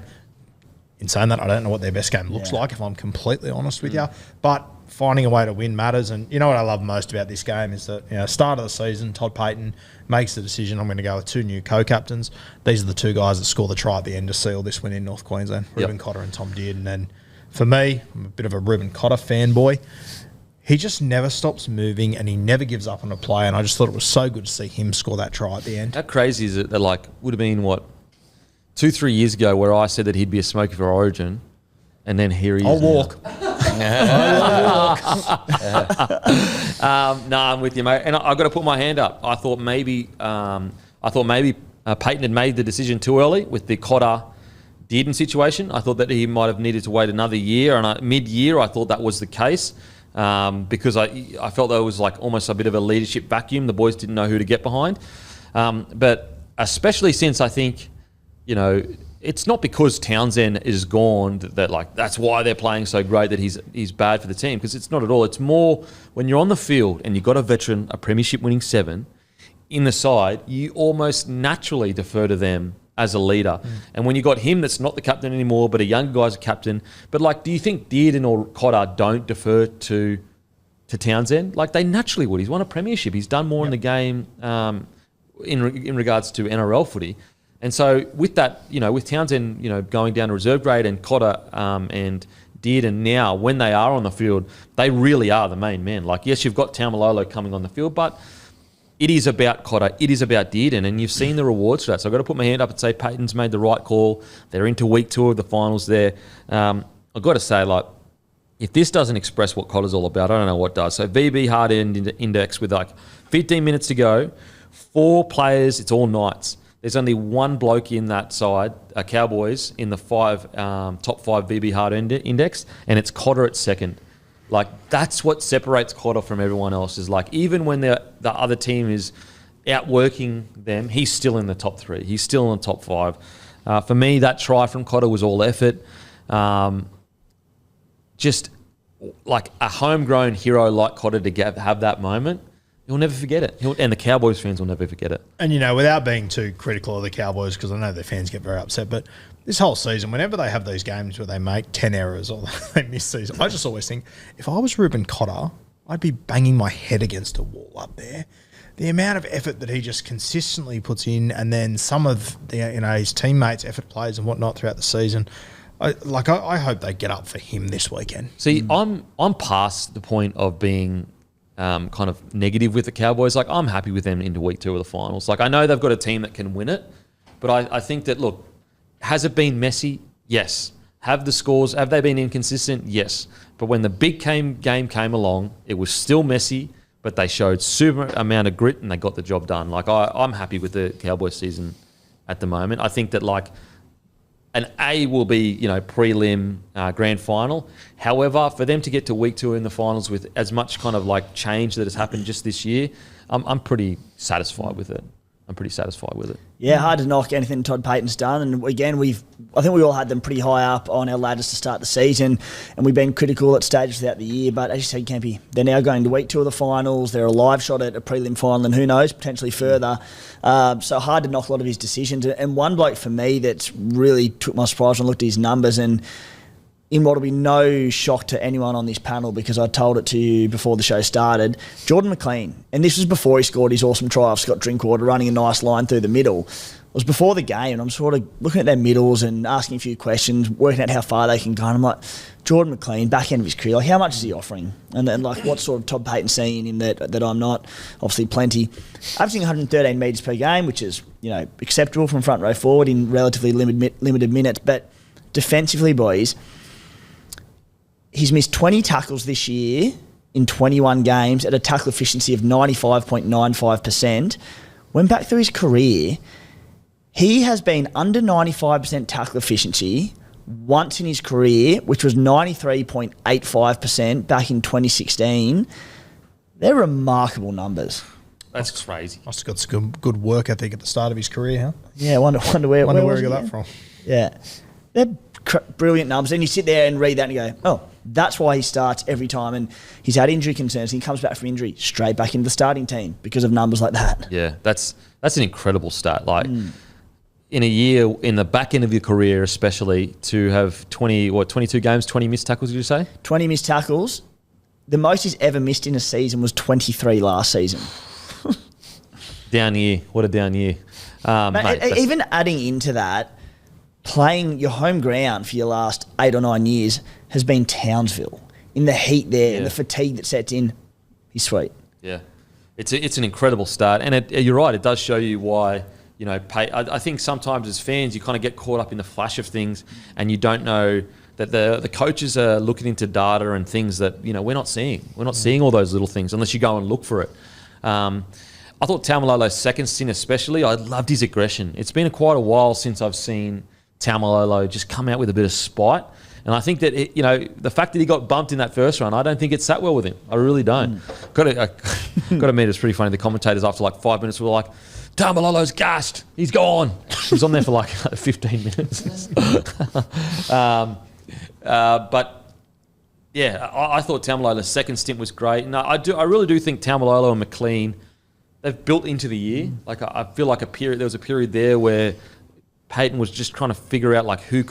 In saying that, I don't know what their best game looks like, if I'm completely honest with you. But finding a way to win matters. And you know what I love most about this game is that, start of the season, Todd Payton makes the decision, I'm going to go with two new co-captains. These are the two guys that score the try at the end to seal this win in North Queensland, Reuben Cotter and Tom Dearden. And then for me, I'm a bit of a Reuben Cotter fanboy. He just never stops moving and he never gives up on a play. And I just thought it was so good to see him score that try at the end. How crazy is it that, would have been, 2-3 years ago where I said that he'd be a smoker for Origin, and then here he is. I'll walk. No, I'm with you, mate. And I've got to put my hand up. I thought maybe Payton had made the decision too early with the Cotter Dearden situation. I thought that he might have needed to wait another year, and mid-year I thought that was the case because I felt there was almost a bit of a leadership vacuum. The boys didn't know who to get behind. But especially since I think, it's not because Townsend is gone that that's why they're playing so great, that he's bad for the team, because it's not at all. It's more when you're on the field and you've got a veteran, a premiership winning 7 in the side, you almost naturally defer to them as a leader. And when you got him that's not the captain anymore, but a younger guy's a captain, but do you think Dearden or Cotter don't defer to Townsend? They naturally would. He's won a premiership. He's done more in the game in regards to NRL footy. And so with that, with Townsend, going down to reserve grade, and Cotter and Dearden now, when they are on the field, they really are the main men. Yes, you've got Taumalolo coming on the field, but it is about Cotter, it is about Dearden, and you've seen the rewards for that. So I've got to put my hand up and say Payton's made the right call. They're into week 2 of the finals there. I've got to say, if this doesn't express what Cotter's all about, I don't know what does. So VB hard end index with 15 minutes to go, 4 players, it's all Knights. There's only one bloke in that side, Cowboys, in the top 5 VB hard index, and it's Cotter at second. That's what separates Cotter from everyone else, is even when the other team is outworking them, he's still in the top 3. He's still in the top 5. For me, that try from Cotter was all effort. Just a homegrown hero like Cotter to have that moment, He'll never forget it. And the Cowboys fans will never forget it. And, without being too critical of the Cowboys, because I know their fans get very upset, but this whole season, whenever they have those games where they make 10 errors or they miss season, I just always think, if I was Ruben Cotter, I'd be banging my head against a wall up there. The amount of effort that he just consistently puts in, and then some of his teammates, effort players and whatnot throughout the season, I hope they get up for him this weekend. See, I'm past the point of being kind of negative with the Cowboys. Like, I'm happy with them into week 2 of the finals. Like, I know they've got a team that can win it, but I think that, look, has it been messy? Yes. Have they been inconsistent? Yes. But when the big game came along, it was still messy, but they showed super amount of grit and they got the job done. Like, I'm happy with the Cowboys season at the moment. I think that, like, an A will be, prelim grand final. However, for them to get to week 2 in the finals with as much kind of like change that has happened just this year, I'm pretty satisfied with it. Yeah, hard to knock anything Todd Payton's done. And again, I think we all had them pretty high up on our ladders to start the season, and we've been critical at stages throughout the year. But as you said, Kempy, they're now going to week 2 of the finals. They're a live shot at a prelim final, and who knows, potentially further. So hard to knock a lot of his decisions. And one bloke for me that's really took my surprise when I looked at his numbers, and in what will be no shock to anyone on this panel because I told it to you before the show started, Jordan McLean. And this was before he scored his awesome try off Scott Drinkwater, running a nice line through the middle. It was before the game, and I'm sort of looking at their middles and asking a few questions, working out how far they can go. And I'm like, Jordan McLean, back end of his career, like, how much is he offering? And then, like, what sort of Todd Payton seeing in that I'm not? Obviously, plenty. Averaging 113 metres per game, which is, acceptable from front row forward in relatively limited minutes. But defensively, boys, he's missed 20 tackles this year in 21 games at a tackle efficiency of 95.95%. Went back through his career, he has been under 95% tackle efficiency once in his career, which was 93.85% back in 2016. They're remarkable numbers. That's crazy. Must have got some good work ethic at the start of his career, huh? Yeah, I wonder where he got that from. Yeah. They're brilliant numbers. And you sit there and read that and you go, oh, that's why he starts every time. And he's had injury concerns. He comes back from injury, straight back into the starting team because of numbers like that. Yeah, that's an incredible stat. Like, in a year, in the back end of your career especially, to have 22 games, 20 missed tackles, did you say? 20 missed tackles. The most he's ever missed in a season was 23 last season. Down year. What a down year. Mate, even adding into that, playing your home ground for your last 8 or 9 years has been Townsville. In the heat there and the fatigue that sets in, he's sweet. Yeah. It's an incredible start. And you're right, it does show you why, I think sometimes as fans you kind of get caught up in the flash of things and you don't know that the coaches are looking into data and things that, we're not seeing. We're not seeing all those little things unless you go and look for it. I thought Taumalolo's second stint especially, I loved his aggression. It's been quite a while since I've seen Taumalolo just come out with a bit of spite. And I think that, the fact that he got bumped in that first run, I don't think it sat well with him. I really don't. Got to admit, it's pretty funny. The commentators after like 5 minutes were like, Taumalolo's gassed. He's gone. He was on there for like 15 minutes. But yeah, I thought Taumalolo's second stint was great. And I really do think Taumalolo and McLean, they've built into the year. Like I feel like there was a period there where Payton was just trying to figure out like who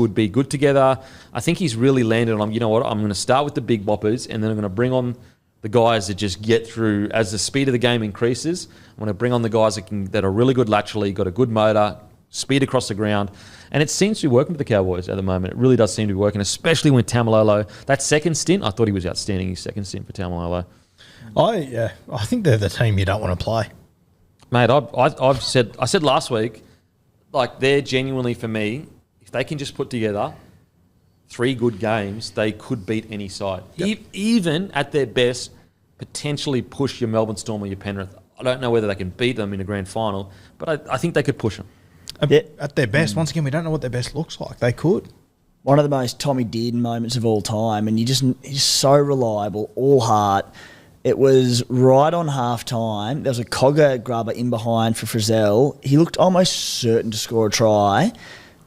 would be good together. I think he's really landed on, you know what, I'm going to start with the big boppers and then I'm going to bring on the guys that just get through as the speed of the game increases. I'm going to bring on the guys that are really good laterally, got a good motor, speed across the ground. And it seems to be working for the Cowboys at the moment. It really does seem to be working, especially when Taumalolo, that second stint, I thought he was outstanding, his second stint for Taumalolo. I think they're the team you don't want to play. Mate, I said last week, like they're genuinely, for me, if they can just put together 3 good games, they could beat any side. Yep. Even at their best, potentially push your Melbourne Storm or your Penrith. I don't know whether they can beat them in a grand final, but I think they could push them. At their best, once again, we don't know what their best looks like. They could. One of the most Tommy Dearden moments of all time, and he's so reliable, all heart. It was right on half-time. There was a Cogger grubber in behind for Frizzell. He looked almost certain to score a try.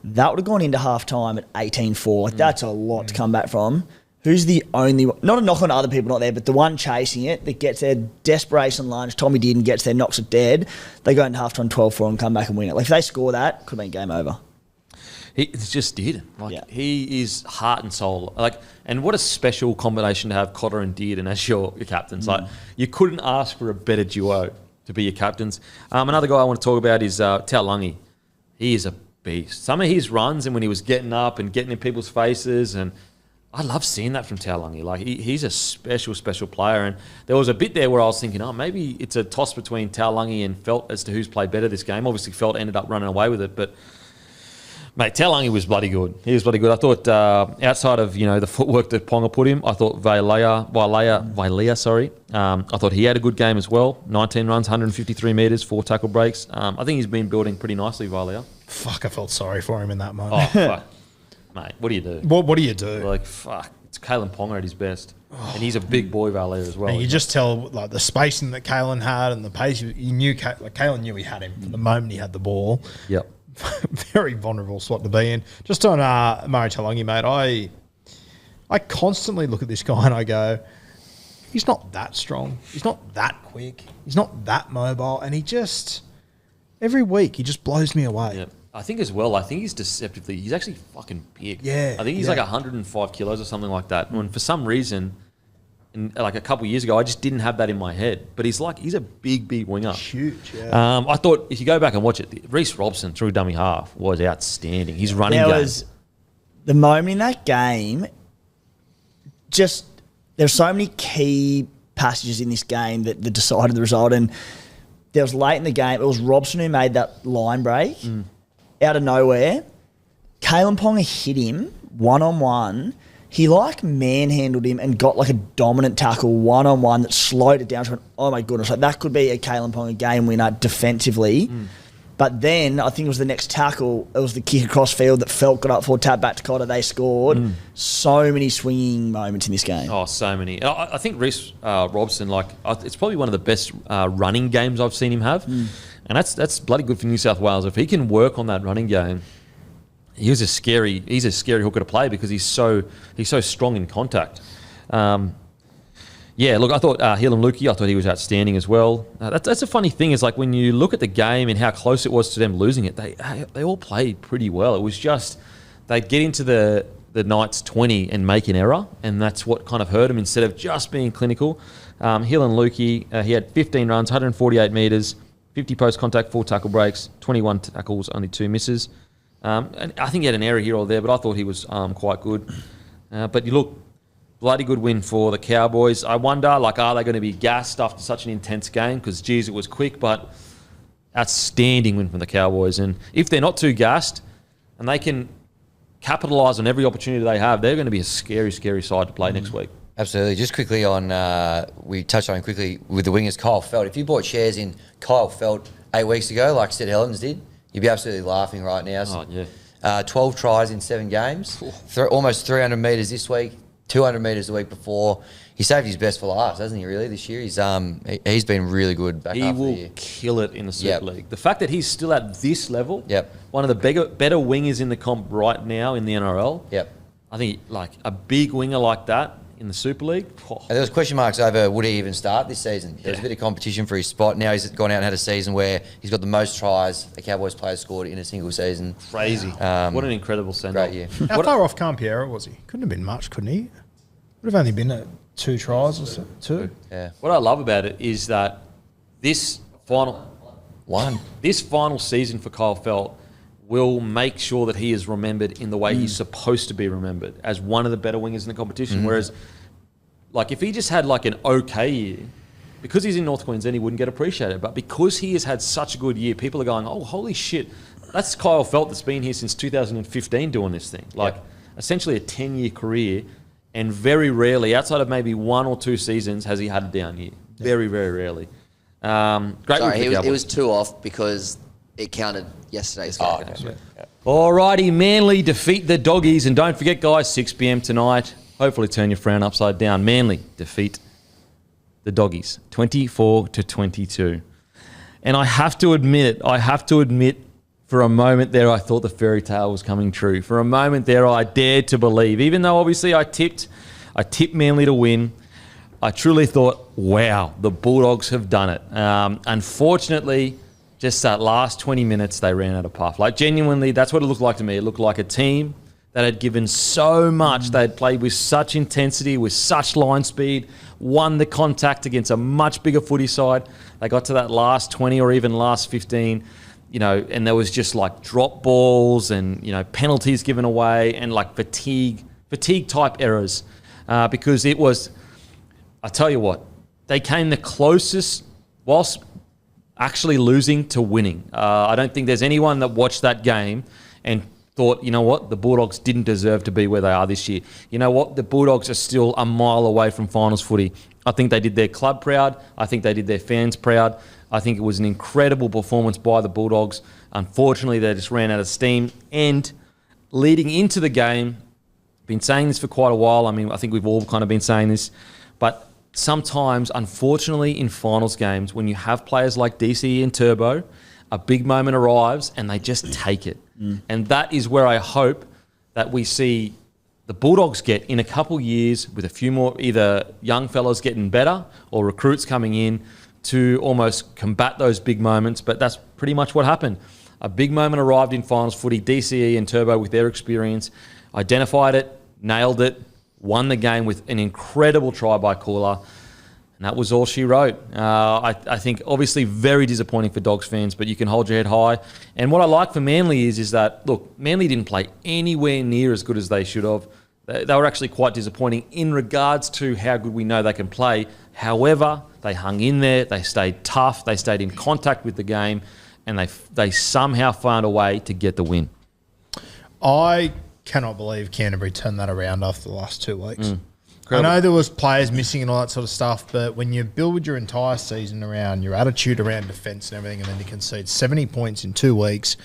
That would have gone into half-time at 18-4. Like, that's a lot to come back from. who's the only one, not a knock on other people not there, but the one chasing it that gets their desperation lunge, Tommy Dearden gets there, knocks it dead, they go into half-time 12-4 and come back and win it. Like, if they score that, could have been game over. He just did. Like he is heart and soul. Like, and what a special combination to have Cotter and Dearden as your captains. Like, you couldn't ask for a better duo to be your captains. Another guy I want to talk about is Taulagi. He is a beast. Some of his runs and when he was getting up and getting in people's faces, and I love seeing that from Taulagi. Like, he's a special player. And there was a bit there where I was thinking, maybe it's a toss between Taulagi and Felt as to who's played better this game. Obviously, Felt ended up running away with it, but mate, Taulagi was bloody good. He was bloody good. I thought outside of the footwork that Ponga put him, I thought Vailea, I thought he had a good game as well. 19 runs, 153 metres, 4 tackle breaks. I think he's been building pretty nicely, Vailea. Fuck, I felt sorry for him in that moment. Oh, fuck. Mate, what do you do? What do you do? Like, fuck. It's Kalen Ponga at his best. And he's a big boy, Vailea, as well. And you just tell, like, the spacing that Kalen had and the pace. You knew, Kalen knew he had him from the moment he had the ball. Yep. Very vulnerable spot to be in. Just on Murray Taulagi, mate, I constantly look at this guy and I go, he's not that strong. He's not that quick. He's not that mobile. And he just, every week, he just blows me away. Yep. I think as well, he's deceptively, he's actually fucking big. Yeah. I think he's like 105 kilos or something like that. And for some reason, like a couple of years ago, I just didn't have that in my head. But he's a big winger. Huge, yeah. I thought if you go back and watch it, Reece Robson through dummy half was outstanding. His running game. Was the moment in that game, just there's so many key passages in this game that decided the result. And there was late in the game, it was Robson who made that line break out of nowhere. Kalen Ponga hit him one-on-one. He manhandled him and got like a dominant tackle one-on-one that slowed it down to oh my goodness, like that could be a Kalen Ponga game winner defensively. But then I think it was the next tackle, it was the kick across field that Felt got up for, tap back to Cotter, they scored. So many swinging moments in this game. Oh, so many. I think Reece Robson, it's probably one of the best running games I've seen him have. And that's bloody good for New South Wales. If he can work on that running game, he's a scary hooker to play because he's so strong in contact. Look, I thought Heelan Lukey, I thought he was outstanding as well. That's a funny thing is like when you look at the game and how close it was to them losing it, they all played pretty well. It was just they'd get into the Knights 20 and make an error, and that's what kind of hurt him instead of just being clinical. Heelan Lukey, he had 15 runs, 148 metres, 50 post-contact, 4 tackle breaks, 21 tackles, only 2 misses. And I think he had an error here or there, but I thought he was quite good. But you look, bloody good win for the Cowboys. I wonder, are they going to be gassed after such an intense game? Because, geez, it was quick, but outstanding win from the Cowboys. And if they're not too gassed and they can capitalise on every opportunity they have, they're going to be a scary side to play next week. Absolutely. Just quickly on, we touched on quickly with the wingers, Kyle Felt. If you bought shares in Kyle Felt 8 weeks ago, like Sid Helens did, you'd be absolutely laughing right now. Oh, yeah. 12 tries in 7 games, almost 300 metres this week, 200 metres the week before. He saved his best for last, hasn't he, really, this year? He's been really good back half of the year. He will kill it in the Super League. The fact that he's still at this level, one of the better wingers in the comp right now in the NRL, I think a big winger like that in the Super League. And there was question marks over would he even start this season. There was a bit of competition for his spot. Now he's gone out and had a season where he's got the most tries a Cowboys player scored in a single season. Crazy. What an incredible send-off. Great year. How far off Campiero was he? Couldn't have been much, couldn't he? Would have only been 2 tries or so. 2? Yeah. What I love about it is that this final season for Kyle Felt will make sure that he is remembered in the way he's supposed to be remembered, as one of the better wingers in the competition. Whereas, if he just had an okay year, because he's in North Queensland, he wouldn't get appreciated. But because he has had such a good year, people are going, oh, holy shit, that's Kyle Felt that's been here since 2015 doing this thing. Essentially a 10-year career, and very rarely, outside of maybe 1 or 2 seasons, has he had a down year. Very, very rarely. It was 2 off because it counted yesterday's game. Okay. Alrighty, Manly defeat the Doggies. And don't forget, guys, 6 p.m. tonight. Hopefully turn your frown upside down. Manly defeat the Doggies, 24-22. And I have to admit, for a moment there, I thought the fairy tale was coming true. For a moment there, I dared to believe, even though obviously I tipped I tipped Manly to win. I truly thought, wow, the Bulldogs have done it. Unfortunately, just that last 20 minutes, they ran out of puff. Like, genuinely, that's what it looked like to me. It looked like a team that had given so much. They had played with such intensity, with such line speed, won the contact against a much bigger footy side. They got to that last 20 or even last 15, and there was just like drop balls and, penalties given away and like fatigue type errors. Because it was, I tell you what, they came the closest whilst actually losing to winning. I don't think there's anyone that watched that game and thought, you know what, the Bulldogs didn't deserve to be where they are this year. You know what, the Bulldogs are still a mile away from finals footy. I think they did their club proud. I think they did their fans proud. I think it was an incredible performance by the Bulldogs. Unfortunately, they just ran out of steam. And leading into the game, been saying this for quite a while. I mean, I think we've all kind of been saying this, but sometimes, unfortunately, in finals games, when you have players like DCE and Turbo, a big moment arrives and they just take it. And that is where I hope that we see the Bulldogs get in a couple years with a few more either young fellas getting better or recruits coming in to almost combat those big moments. But that's pretty much what happened. A big moment arrived in finals footy. DCE and Turbo, with their experience, identified it, nailed it, won the game with an incredible try by Cooler. And that was all she wrote. I think obviously very disappointing for Dogs fans, but you can hold your head high. And what I like for Manly is that, look, Manly didn't play anywhere near as good as they should have. They were actually quite disappointing in regards to how good we know they can play. However, they hung in there, they stayed tough, they stayed in contact with the game, and they somehow found a way to get the win. I cannot believe Canterbury turned that around after the last 2 weeks. I know there was players missing and all that sort of stuff, but when you build your entire season around your attitude around defence and everything, and then you concede 70 points in 2 weeks,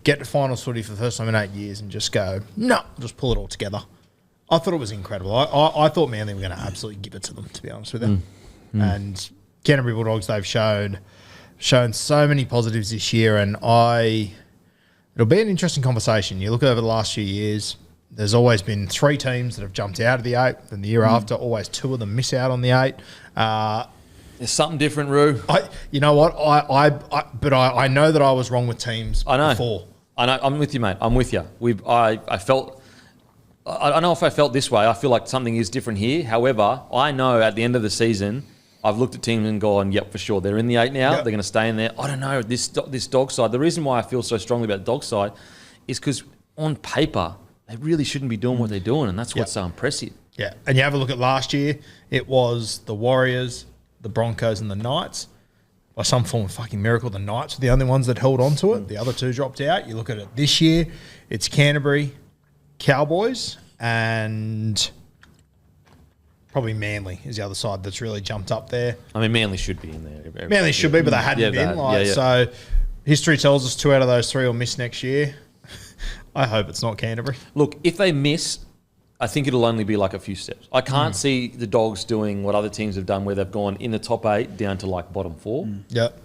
get to finals footy for the first time in 8 years and just go, no, just pull it all together. I thought it was incredible. I thought Manly were going to absolutely give it to them, to be honest with you. And Canterbury Bulldogs, they've shown so many positives this year, and it'll be an interesting conversation. You look over the last few years, there's always been 3 teams that have jumped out of the 8, then the year after, always 2 of them miss out on the 8. There's something different, Roo. You know what? I know that I was wrong with teams before. I know. I'm with you, mate. I'm with you. I felt. I don't know if I felt this way. I feel like something is different here. However, I know at the end of the season, I've looked at teams and gone, yep, for sure. They're in the 8 now. Yep. They're going to stay in there. I don't know. This dog side, the reason why I feel so strongly about the dog side is because on paper, they really shouldn't be doing what they're doing, and that's what's so impressive. Yeah, and you have a look at last year, it was the Warriors, the Broncos, and the Knights. By some form of fucking miracle, the Knights were the only ones that held on to it. The other 2 dropped out. You look at it this year, it's Canterbury, Cowboys, and probably Manly is the other side that's really jumped up there. I mean, Manly should be in there. Manly should be, but they hadn't been. So history tells us 2 out of those 3 will miss next year. I hope it's not Canterbury. Look, if they miss, I think it'll only be like a few steps. I can't see the Dogs doing what other teams have done where they've gone in the top 8 down to like bottom 4. Yep.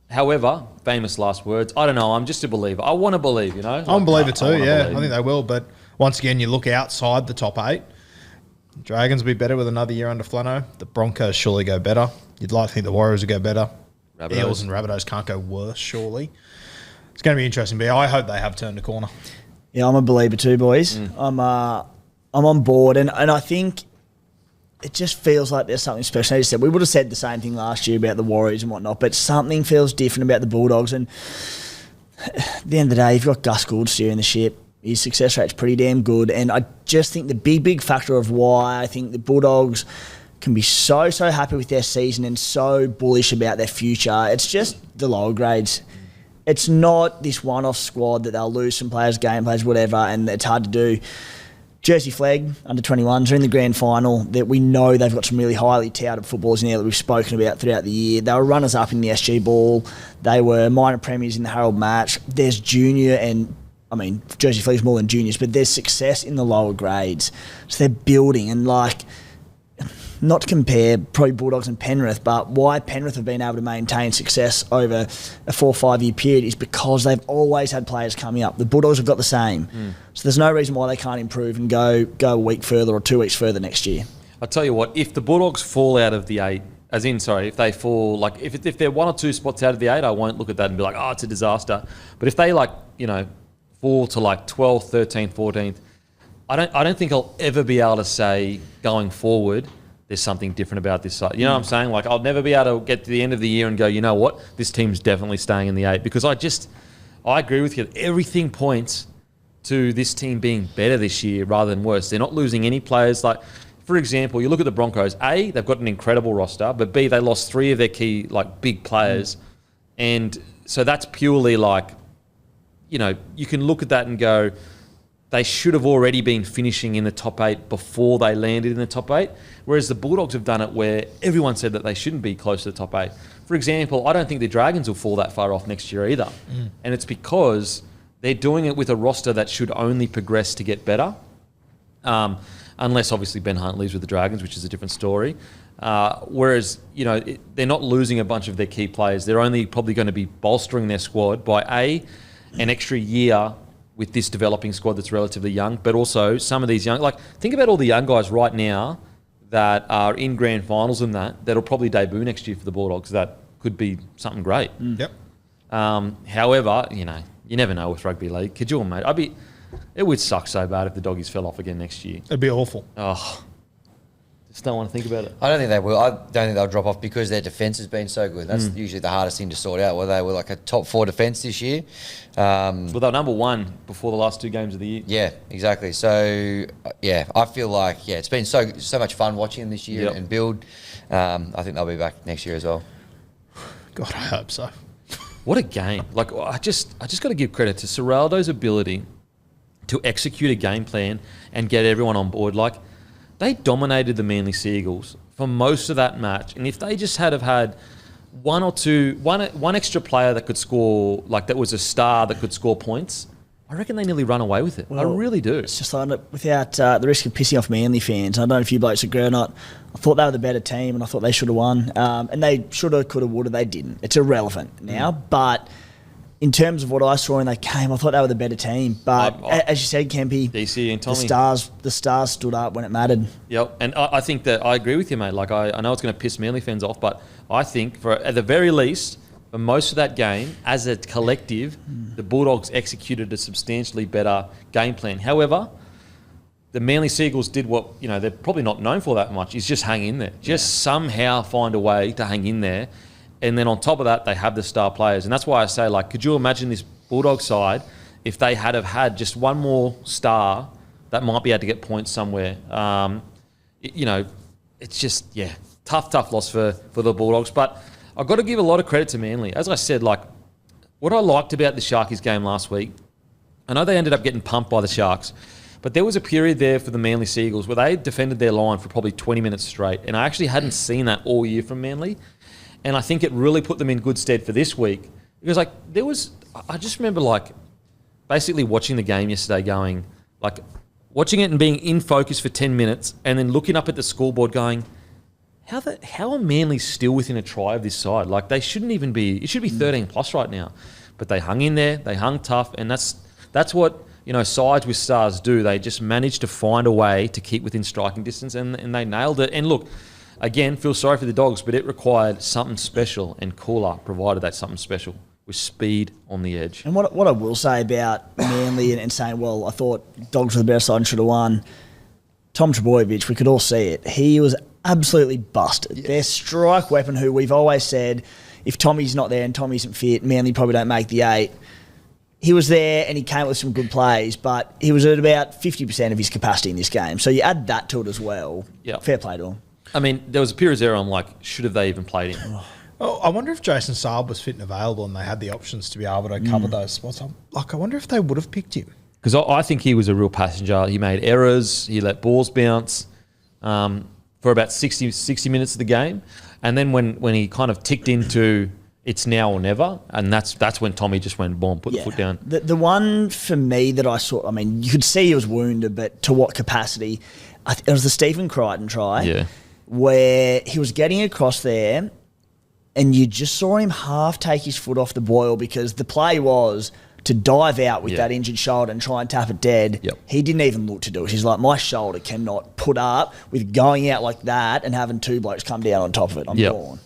However, famous last words. I don't know. I'm just a believer. I want to believe, you know. I'm a believer too, yeah. I think they will. But once again, you look outside the top 8. Dragons will be better with another year under Flano. The Broncos surely go better. You'd like to think the Warriors will go better. Eels and Rabbitohs can't go worse, surely. It's going to be interesting, but I hope they have turned a corner. Yeah, I'm a believer too, boys. I'm on board, and I think it just feels like there's something special. As you said, we would have said the same thing last year about the Warriors and whatnot, but something feels different about the Bulldogs. And at the end of the day, you've got Gus Gould steering the ship. His success rate's pretty damn good, and I just think the big factor of why I think the Bulldogs can be so happy with their season and so bullish about their future, it's just the lower grades. It's not this one-off squad that they'll lose some players, game players, whatever, and it's hard to do. Jersey Flag, under 21s, are in the grand final. That we know they've got some really highly touted footballers in there that we've spoken about throughout the year. They were runners-up in the SG Ball. They were minor premiers in the Harold match. There's junior and, I mean, Jersey Flag's more than juniors, but there's success in the lower grades. So they're building, and like, not to compare probably Bulldogs and Penrith, but why Penrith have been able to maintain success over a 4 or 5 year period is because they've always had players coming up. The Bulldogs have got the same. So there's no reason why they can't improve and go a week further or 2 weeks further next year. I'll tell you what, if the Bulldogs fall out of the 8, if they fall, like, if they're 1 or 2 spots out of the 8, I won't look at that and be like, oh, it's a disaster. But if they, fall to, 12th, 13th, 14th, I don't think I'll ever be able to say, going forward, there's something different about this side. You know what I'm saying? Like, I'll never be able to get to the end of the year and go, you know what, this team's definitely staying in the 8. Because I agree with you. Everything points to this team being better this year rather than worse. They're not losing any players. Like, for example, you look at the Broncos. A, they've got an incredible roster, but B, they lost 3 of their key, big players. And so that's purely you can look at that and go, they should have already been finishing in the top 8 before they landed in the top 8, whereas the Bulldogs have done it where everyone said that they shouldn't be close to the top 8. For example, I don't think the Dragons will fall that far off next year either. And it's because they're doing it with a roster that should only progress to get better, unless obviously Ben Hunt leaves with the Dragons, which is a different story. Whereas, they're not losing a bunch of their key players. They're only probably going to be bolstering their squad by an extra year with this developing squad that's relatively young, but also some of these young, think about all the young guys right now that are in grand finals and that'll probably debut next year for the Bulldogs. That could be something great. Yep. However, you never know with rugby league. Could you imagine? It would suck so bad if the Doggies fell off again next year. It'd be awful. Oh, just don't want to think about it. I don't think they will. I don't think they'll drop off because their defence has been so good. That's usually the hardest thing to sort out, where they were like a top 4 defence this year. Well, they were number 1 before the last 2 games of the year. Yeah, exactly. So, I feel like, it's been so much fun watching them this year and build. I think they'll be back next year as well. God, I hope so. What a game. I just got to give credit to Serraldo's ability to execute a game plan and get everyone on board. They dominated the Manly Seagulls for most of that match. And if they just had one extra player that could score, that was a star that could score points, I reckon they nearly run away with it. I really do. It's just without the risk of pissing off Manly fans. I don't know if you blokes agree or not. I thought they were the better team and I thought they should have won. And they should have, could have, would have. They didn't. It's irrelevant now. But in terms of what I saw when they came, I thought they were the better team. But as you said, Kempy, DC and Tommy, the stars stood up when it mattered. Yep, and I think that I agree with you, mate. I know it's going to piss Manly fans off, but I think at the very least, for most of that game, as a collective, the Bulldogs executed a substantially better game plan. However, the Manly Seagulls did what they're probably not known for that much, is just hang in there. Just somehow find a way to hang in there. And then on top of that, they have the star players. And that's why I say, could you imagine this Bulldog side if they had just one more star that might be able to get points somewhere? It's just, tough loss for the Bulldogs. But I've got to give a lot of credit to Manly. As I said, what I liked about the Sharkies game last week, I know they ended up getting pumped by the Sharks, but there was a period there for the Manly Seagulls where they defended their line for probably 20 minutes straight. And I actually hadn't seen that all year from Manly. And I think it really put them in good stead for this week. Because, I just remember, basically watching the game yesterday going, watching it and being in focus for 10 minutes and then looking up at the scoreboard going, how are Manly still within a try of this side? They shouldn't even be, it should be 13 plus right now. But they hung in there, they hung tough, and that's what, sides with stars do. They just manage to find a way to keep within striking distance, and they nailed it. And look, again, feel sorry for the Dogs, but it required something special, and Cooler provided that something special with speed on the edge. And what I will say about Manly and saying, well, I thought Dogs were the better side and should have won, Tom Trbojevic, we could all see it. He was absolutely busted. Yeah. Their strike weapon, who we've always said, if Tommy's not there and Tommy isn't fit, Manly probably don't make the 8. He was there and he came up with some good plays, but he was at about 50% of his capacity in this game. So you add that to it as well. Yep. Fair play to him. I mean, there was a period there I'm should have they even played him? Oh, I wonder if Jason Saab was fit and available and they had the options to be able to cover those spots. I wonder if they would have picked him. Because I think he was a real passenger. He made errors. He let balls bounce for about 60 minutes of the game. And then when he kind of ticked into it's now or never, and that's when Tommy just went, boom, put the foot down. The one for me that I saw, I mean, you could see he was wounded, but to what capacity? It was the Stephen Crichton try. Yeah. where he was getting across there and you just saw him half take his foot off the boil because the play was to dive out with that injured shoulder and try and tap it dead. Yep. He didn't even look to do it. He's like, my shoulder cannot put up with going out like that and having two blokes come down on top of it. I'm gone.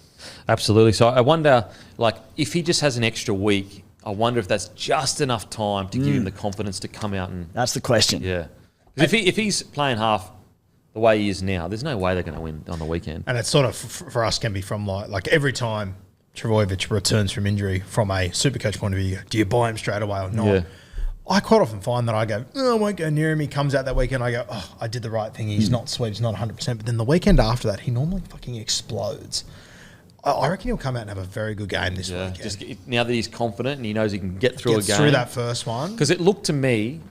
Absolutely. So I wonder, like, if he just has an extra week, I wonder if that's just enough time to give him the confidence to come out and... That's the question. Yeah. 'Cause if he's playing half the way he is now, there's no way they're going to win on the weekend. And it's sort of, for us, can be from like every time Trbojevic returns from injury from a Supercoach point of view, do you buy him straight away or not? Yeah. I quite often find that I go, I won't go near him. He comes out that weekend, I go, I did the right thing. He's not sweet, he's not 100%. But then the weekend after that, he normally fucking explodes. I reckon he'll come out and have a very good game this weekend. Just now that he's confident and he knows he can get through a game. Through that first one. Because it looked to me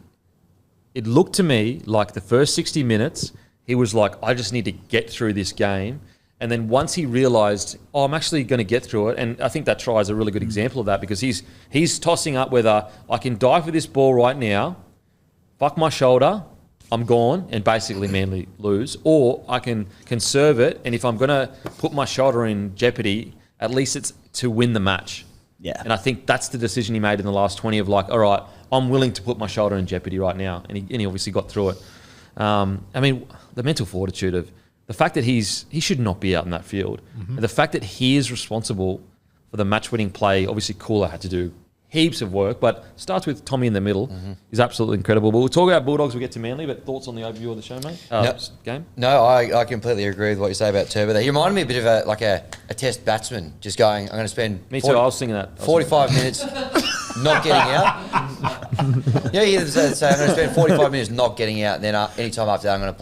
like the first 60 minutes, he was like, I just need to get through this game. And then once he realised, I'm actually going to get through it, and I think that try is a really good example of that because he's tossing up whether I can dive for this ball right now, fuck my shoulder, I'm gone, and basically Manly lose, or I can conserve it, and if I'm going to put my shoulder in jeopardy, at least it's to win the match. Yeah. And I think that's the decision he made in the last 20 of like, all right, I'm willing to put my shoulder in jeopardy right now, and he obviously got through it. I mean, the mental fortitude of the fact that he should not be out in that field. Mm-hmm. The fact that he is responsible for the match-winning play, obviously Cooler had to do heaps of work, but starts with Tommy in the middle, is absolutely incredible. But we'll talk about Bulldogs, we'll get to Manly, but thoughts on the overview of the show, mate? Game? No, I completely agree with what you say about Turbo there. He reminded me a bit of a test batsman, just going, I'm going to spend... Me too, I was thinking that. 45 minutes not getting out. Yeah, he said, I'm going to spend 45 minutes not getting out, and then any time after that I'm going to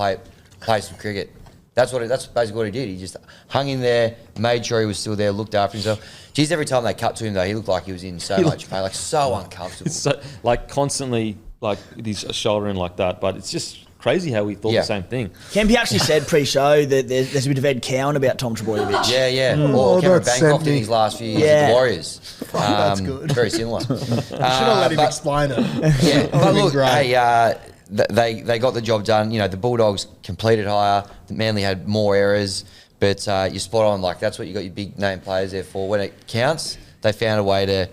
play some cricket. That's basically what he did. He just hung in there, made sure he was still there, looked after himself. Geez, every time they cut to him, though, he looked like he was in so much pain, like so uncomfortable. So, like constantly, like his shoulder in like that. But it's just crazy how we thought the same thing. Kempy actually said pre-show that there's a bit of Ed Cowan about Tom Trbojevic. Yeah. Or Cameron Bancroft in his last few years at the Warriors. That's good. Very similar. Should have let him explain it. Yeah, but look, hey, they got the job done. You know, the Bulldogs completed higher. The Manly had more errors, but you're spot on. Like, that's what you got your big name players there for. When it counts, they found a way to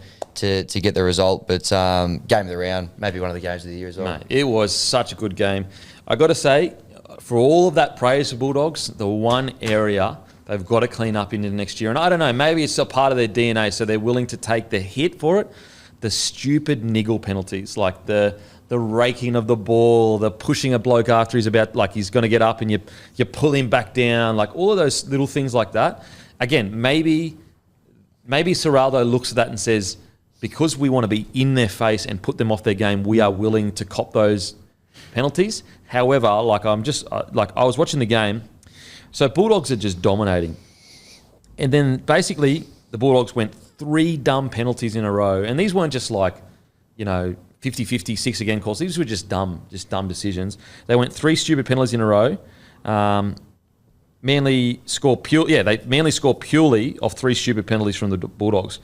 get the result. But game of the round, maybe one of the games of the year as well. Mate, it was such a good game. I got to say, for all of that praise for Bulldogs, the one area they've got to clean up into the next year, and I don't know, maybe it's a part of their DNA, so they're willing to take the hit for it. The stupid niggle penalties, like the raking of the ball, the pushing a bloke after he's going to get up and you pull him back down, like all of those little things like that. Again, maybe Serraldo looks at that and says, because we want to be in their face and put them off their game, we are willing to cop those penalties. However, I was watching the game, so Bulldogs are just dominating. And then basically the Bulldogs went 3 dumb penalties in a row. And these weren't just 50-50, 6 again calls. These were just dumb decisions. They went 3 stupid penalties in a row. Manly score purely off 3 stupid penalties from the Bulldogs,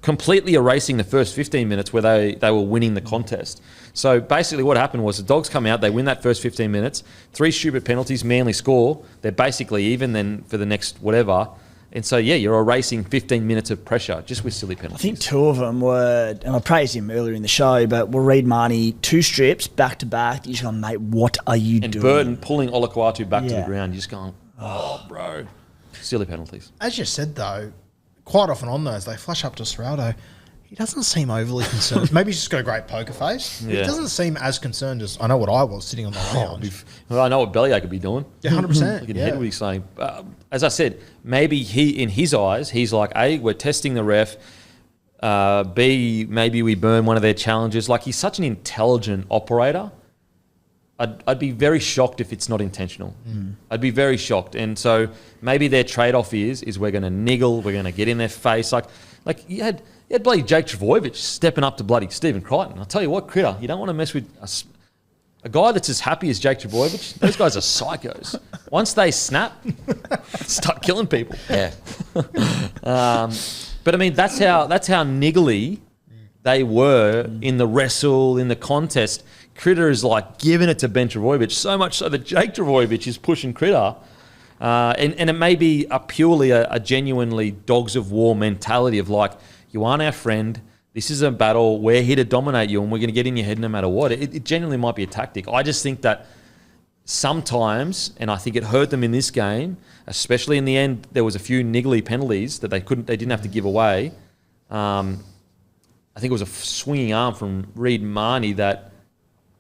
completely erasing the first 15 minutes where they were winning the contest. So basically what happened was the Dogs come out, they win that first 15 minutes, 3 stupid penalties, Manly score, they're basically even then for the next whatever. And so, you're erasing 15 minutes of pressure just with silly penalties. I think 2 of them were, and I praised him earlier in the show, but we'll read Marnie 2 strips back-to-back. You're just going, mate, what are you doing? And Burton pulling Olakwatu back to the ground. You're just going, oh, bro. Silly penalties. As you said, though, quite often on those, they flash up to Serraldo. He doesn't seem overly concerned. Maybe he's just got a great poker face. Yeah. He doesn't seem as concerned as I know what I was sitting on the lounge. Well, I know what Bellyache could be doing. Yeah, 100%. Looking ahead, what he's saying. As I said, maybe in his eyes, he's like, A, we're testing the ref. B, maybe we burn one of their challenges. Like, he's such an intelligent operator. I'd be very shocked if it's not intentional. I'd be very shocked. And so maybe their trade-off is we're going to niggle, we're going to get in their face. Like you had bloody Jake Trbojevic stepping up to bloody Stephen Crichton. I'll tell you what, Critter, you don't want to mess with a guy that's as happy as Jake Trbojevic. Those guys are psychos. Once they snap, start killing people. Yeah. But I mean, that's how niggly they were in the wrestle, in the contest. Critter is like giving it to Ben Trbojevic, so much so that Jake Trbojevic is pushing Critter. And it may be purely a genuinely dogs of war mentality of like, you aren't our friend. This is a battle. We're here to dominate you and we're going to get in your head no matter what. It genuinely might be a tactic. I just think that sometimes, and I think it hurt them in this game, especially in the end, there was a few niggly penalties that they didn't have to give away. I think it was a swinging arm from Reid Marnie that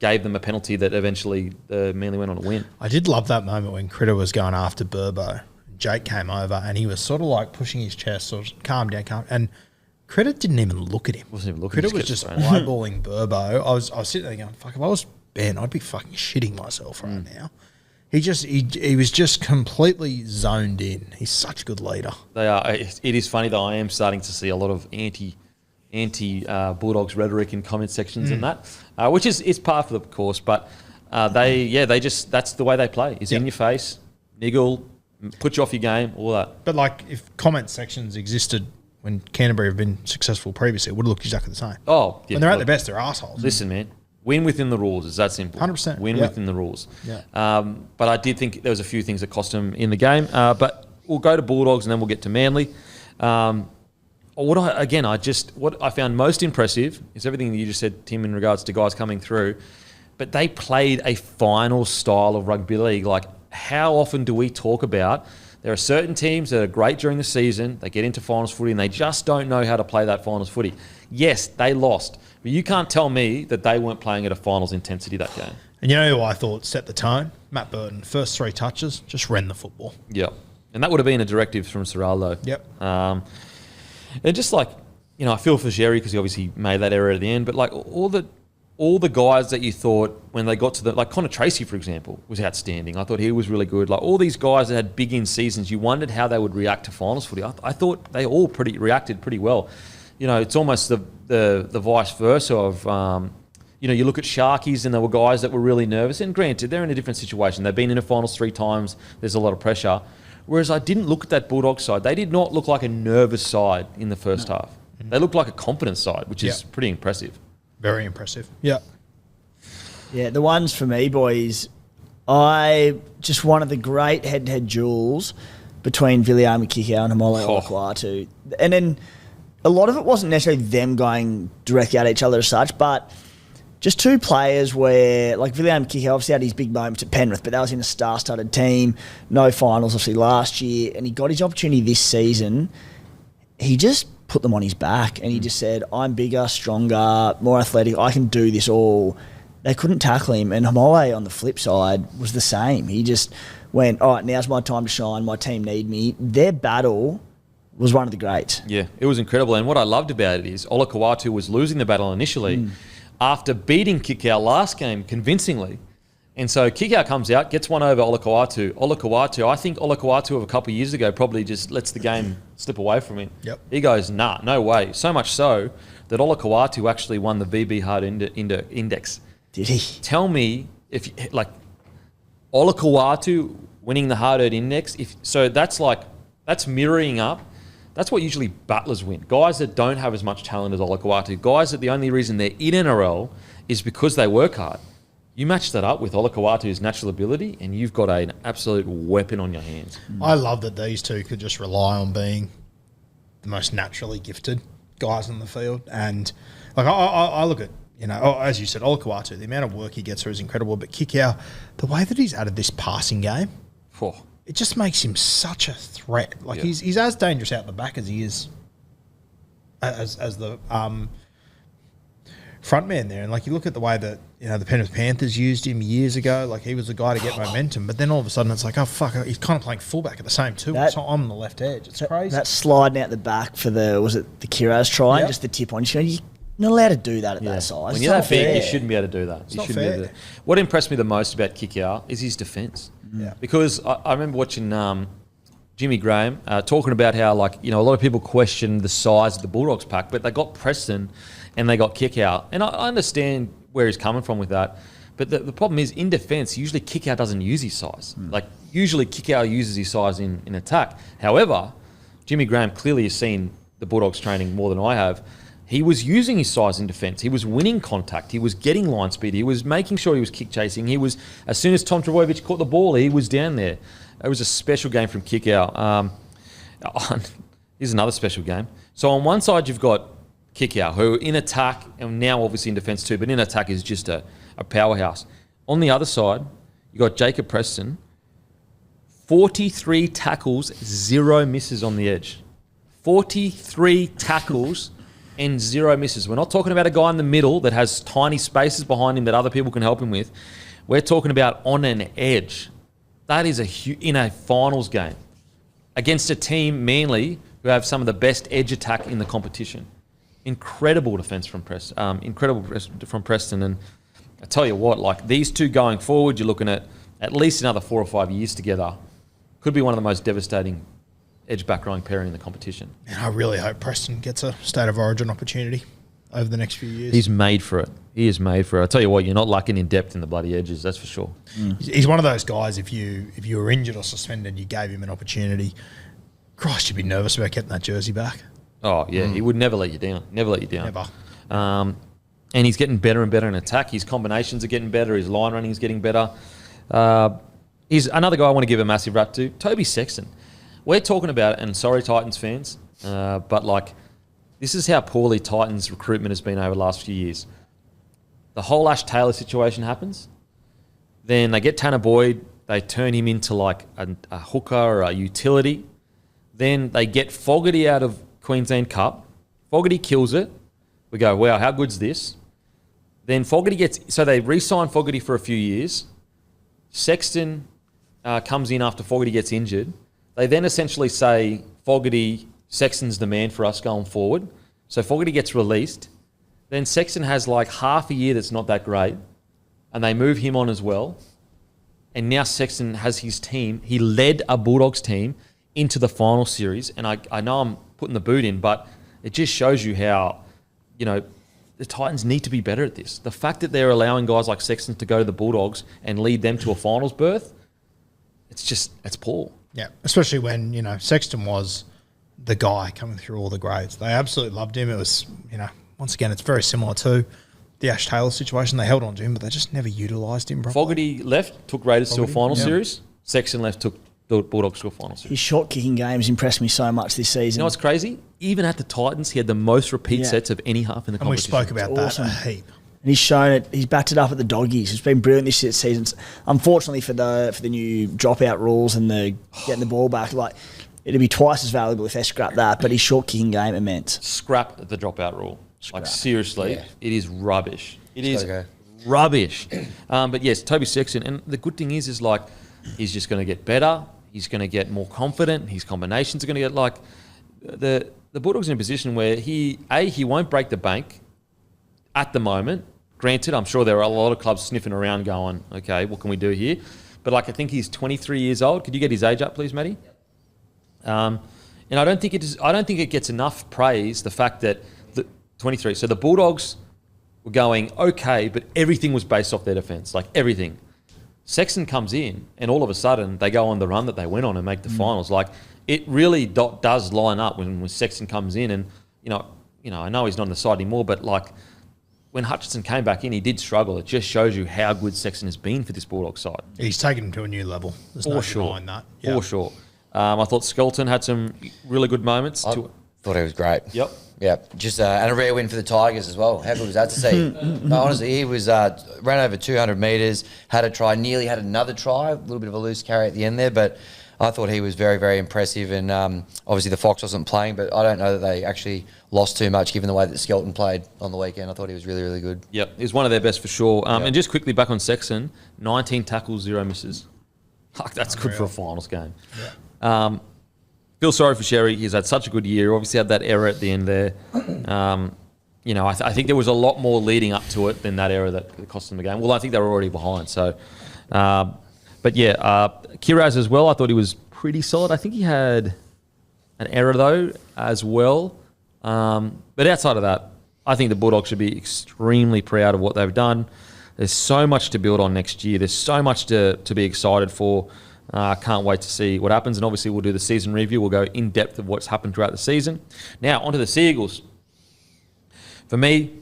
gave them a penalty that eventually Manly went on to win. I did love that moment when Critter was going after Burbo. Jake came over and he was sort of like pushing his chest, sort of calm down. And Critter didn't even look at him. Wasn't even looking. Critter was just eyeballing Burbo. I was sitting there going, fuck, if I was Ben, I'd be fucking shitting myself right now. He was just completely zoned in. He's such a good leader. They are. It is funny though. I am starting to see a lot of anti Bulldogs rhetoric in comment sections and that, which is part of the course. But they just that's the way they play. Is in your face, niggle, put you off your game, all that. But like, if comment sections existed when Canterbury have been successful previously, it would have looked exactly the same. Oh, yeah, when they're at their best, they're assholes. Listen, man. Win within the rules. It's that simple. 100%. Win within the rules. Yeah. But I did think there was a few things that cost them in the game. But we'll go to Bulldogs and then we'll get to Manly. What I found most impressive is everything that you just said, Tim, in regards to guys coming through. But they played a final style of rugby league. Like, how often do we talk about there are certain teams that are great during the season, they get into finals footy and they just don't know how to play that finals footy. Yes, they lost. But you can't tell me that they weren't playing at a finals intensity that game. And you know who I thought set the tone? Matt Burton. First 3 touches, just ran the football. Yeah. And that would have been a directive from Serraldo. Yep. And just like, I feel for Jerry because he obviously made that error at the end, but like all the guys that you thought when they got to like Connor Tracy, for example, was outstanding. I thought he was really good. Like all these guys that had big in seasons, you wondered how they would react to finals footy. I thought they all reacted pretty well. It's almost the vice versa of, you look at Sharkies and there were guys that were really nervous. And granted, they're in a different situation. They've been in a finals 3 times. There's a lot of pressure. Whereas I didn't look at that Bulldogs side. They did not look like a nervous side in the first half. They looked like a confident side, which is pretty impressive. Very impressive. Yeah. Yeah, the ones for me, boys, just one of the great head-to-head duels between Viliame Kikau and Hamole Olakuatu. And then a lot of it wasn't necessarily them going directly at each other as such, but just 2 players where, like Viliame Kikau obviously had his big moments at Penrith, but that was in a star-studded team, no finals obviously last year, and he got his opportunity this season. He just put them on his back and he just said, I'm bigger, stronger, more athletic, I can do this all. They couldn't tackle him, and Hamole on the flip side was the same. He just went, all right, now's my time to shine, my team need me. Their battle was one of the greats. Yeah, it was incredible. And what I loved about it is Olakuatu was losing the battle initially after beating Kikau last game convincingly. And so Kikau comes out, gets one over Olakuatu. I think Olakuatu of a couple of years ago probably just lets the game slip away from him. Yep. He goes, nah, no way. So much so that Olakuatu actually won the VB Hard Index. Did he? Tell me if, like, Olakuatu winning the Hard Earned Index, that's mirroring up. That's what usually battlers win. Guys that don't have as much talent as Olakuatu. Guys that the only reason they're in NRL is because they work hard. You match that up with Olakuatu's natural ability and you've got an absolute weapon on your hands. I love that these two could just rely on being the most naturally gifted guys on the field. And like I look at, as you said, Olakuatu, the amount of work he gets through is incredible. But Kikau, the way that he's added this passing game, it just makes him such a threat. Like he's as dangerous out the back as he is as the front man there. And like you look at the way that the Penrith Panthers used him years ago, like he was the guy to get momentum. But then all of a sudden it's like, oh fuck, he's kind of playing fullback at the same too. So I'm on the left edge. It's crazy. That sliding out the back for the Kiraz try, just the tip on. You're not allowed to do that at that size. When you're that big, you shouldn't be able to do that. You shouldn't be able to do that. What impressed me the most about Kikau is his defence. Yeah. Because I remember watching Jimmy Graham talking about how, a lot of people question the size of the Bulldogs pack, but they got Preston and they got Kikau. And I understand where he's coming from with that. But the problem is, in defence, usually Kikau doesn't use his size. Usually Kikau uses his size in attack. However, Jimmy Graham clearly has seen the Bulldogs training more than I have. He was using his size in defence. He was winning contact. He was getting line speed. He was making sure he was kick chasing. He was, as soon as Tom Trbojevic caught the ball, he was down there. It was a special game from Kickout. Here's another special game. So on one side, you've got Kickout, who in attack, and now obviously in defence too, but in attack is just a powerhouse. On the other side, you got Jacob Preston, 43 tackles, 0 misses on the edge. 43 tackles and 0 misses. We're not talking about a guy in the middle that has tiny spaces behind him that other people can help him with. We're talking about on an edge. That is in a finals game against a team, Manly, who have some of the best edge attack in the competition. Incredible defence from Preston. And I tell you what, like these two going forward, you're looking at least another 4 or 5 years together. Could be one of the most devastating edge back rowing pairing in the competition. And I really hope Preston gets a State of Origin opportunity over the next few years. He's made for it. He is made for it. I tell you what, you're not lacking in depth in the bloody edges, that's for sure. He's one of those guys, if you were injured or suspended, you gave him an opportunity, Christ, you'd be nervous about getting that jersey back. Oh, yeah, he would never let you down. Never let you down. Never. And he's getting better and better in attack. His combinations are getting better. His line running is getting better. He's another guy I want to give a massive rap to, Toby Sexton. We're talking about it, and sorry, Titans fans, but like, this is how poorly Titans recruitment has been over the last few years. The whole Ash Taylor situation happens. Then they get Tanner Boyd. They turn him into like a hooker or a utility. Then they get Fogarty out of Queensland Cup. Fogarty kills it. We go, wow, how good's this? Then Fogarty so they re-sign Fogarty for a few years. Sexton comes in after Fogarty gets injured. They then essentially say, Sexton's the man for us going forward. So Fogarty gets released. Then Sexton has like half a year that's not that great. And they move him on as well. And now Sexton has his team. He led a Bulldogs team into the final series. And I know I'm putting the boot in, but it just shows you how, the Titans need to be better at this. The fact that they're allowing guys like Sexton to go to the Bulldogs and lead them to a finals berth, it's poor. Yeah, especially when, Sexton was the guy coming through all the grades. They absolutely loved him. It was, once again, it's very similar to the Ash Taylor situation. They held on to him, but they just never utilised him properly. Fogarty left, took Raiders to a final series. Sexton left, took the Bulldogs to a final series. His shot kicking games impressed me so much this season. You know what's crazy? Even at the Titans, he had the most repeat sets of any half in the competition. And we spoke about that a heap. And he's shown it. He's backed it up at the Doggies. It's been brilliant this season. Unfortunately for the new dropout rules and the getting the ball back, like it'd be twice as valuable if they scrap that. But his short kicking game immense. Scrap the dropout rule. Like seriously, it is rubbish. It is rubbish. But yes, Toby Sexton, and the good thing is like he's just going to get better. He's going to get more confident. His combinations are going to get like the Bulldogs in a position where he won't break the bank at the moment. Granted, I'm sure there are a lot of clubs sniffing around going, okay, what can we do here? But like I think he's 23 years old. Could you get his age up, please, Matty? And I don't think it gets enough praise, the fact that 23. So the Bulldogs were going okay, but everything was based off their defence, like everything. Sexton comes in, and all of a sudden they go on the run that they went on and make the finals. Like it really does line up when Sexton comes in, and I know he's not on the side anymore, but like when Hutchinson came back in, he did struggle. It just shows you how good Sexton has been for this Bulldogs side. He's taken him to a new level. There's no denying that. Yep. For sure. I thought Skelton had some really good moments. I thought he was great. Yep. Yep. Just and a rare win for the Tigers as well. How good was that to see? No, honestly, he was ran over 200 metres, had a try, nearly had another try, a little bit of a loose carry at the end there, but I thought he was very, very impressive. And obviously the Fox wasn't playing, but I don't know that they actually lost too much given the way that Skelton played on the weekend. I thought he was really, really good. Yep. He was one of their best for sure. And just quickly back on Sexton, 19 tackles, 0 misses. That's good for a finals game. Yeah. Feel sorry for Sherry. He's had such a good year. Obviously had that error at the end there. I think there was a lot more leading up to it than that error that cost them the game. Well, I think they were already behind. So, Kiraz as well. I thought he was pretty solid. I think he had an error though as well. But outside of that, I think the Bulldogs should be extremely proud of what they've done. There's so much to build on next year. There's so much to be excited for. I can't wait to see what happens, and obviously we'll do the season review. We'll go in depth of what's happened throughout the season. Now, onto the Sea Eagles. For me,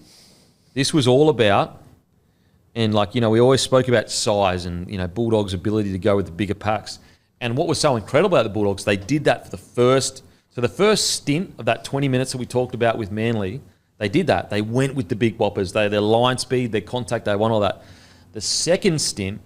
this was all about, and we always spoke about size and, Bulldogs' ability to go with the bigger packs. And what was so incredible about the Bulldogs, they did that for the first stint of that 20 minutes that we talked about with Manly. They did that. They went with the big boppers. Their line speed, their contact, they won all that. The second stint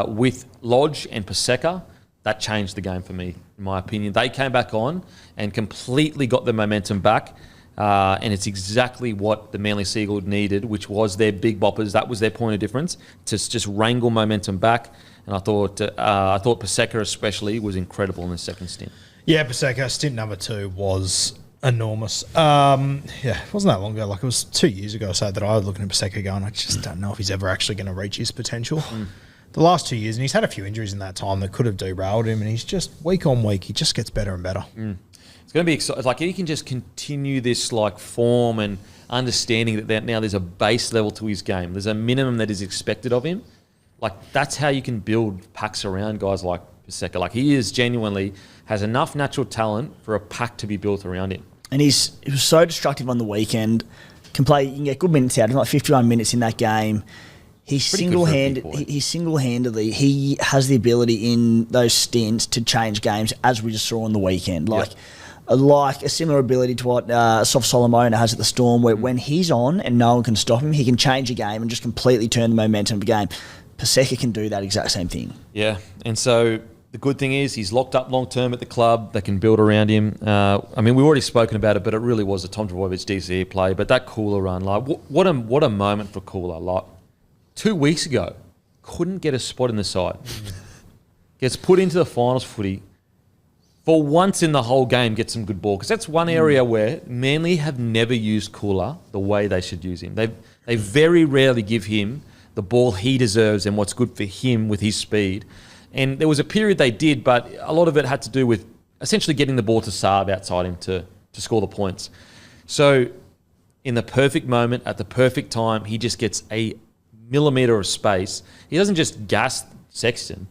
with Lodge and Paseka, that changed the game for me, in my opinion. They came back on and completely got the momentum back. And it's exactly what the Manly Seagulls needed, which was their big boppers. That was their point of difference, to just wrangle momentum back. And I thought Paseka especially was incredible in the second stint. Yeah, Paseka, stint number 2 was enormous. It wasn't that long ago. Like, it was 2 years ago or so that I was looking at Paseka going, I just don't know if he's ever actually going to reach his potential. The last 2 years, and he's had a few injuries in that time that could have derailed him, and he's just, week on week, he just gets better and better. It's going to be exciting. Like, he can just continue this like form and understanding that now there's a base level to his game. There's a minimum that is expected of him. Like, that's how you can build packs around guys like Paseka. Like, he is genuinely has enough natural talent for a pack to be built around him. And he was so destructive on the weekend. You can get good minutes out. He's like 51 minutes in that game. He single-handedly, he has the ability in those stints to change games, as we just saw on the weekend. Like a similar ability to what Sof Solomona has at the Storm, where when he's on and no one can stop him, he can change a game and just completely turn the momentum of the game. Paseka can do that exact same thing. Yeah, and so the good thing is he's locked up long-term at the club. They can build around him. I mean, we've already spoken about it, but it really was a Tom Trbojevic DCE play. But that Cooler run, like, what a moment for Cooler. Like, 2 weeks ago, couldn't get a spot in the side. Gets put into the finals footy. For once in the whole game, get some good ball. Because that's one area where Manly have never used Cooler the way they should use him. They very rarely give him the ball he deserves and what's good for him with his speed. And there was a period they did, but a lot of it had to do with essentially getting the ball to Saab outside him to score the points. So in the perfect moment, at the perfect time, he just gets a millimetre of space. He doesn't just gas Sexton.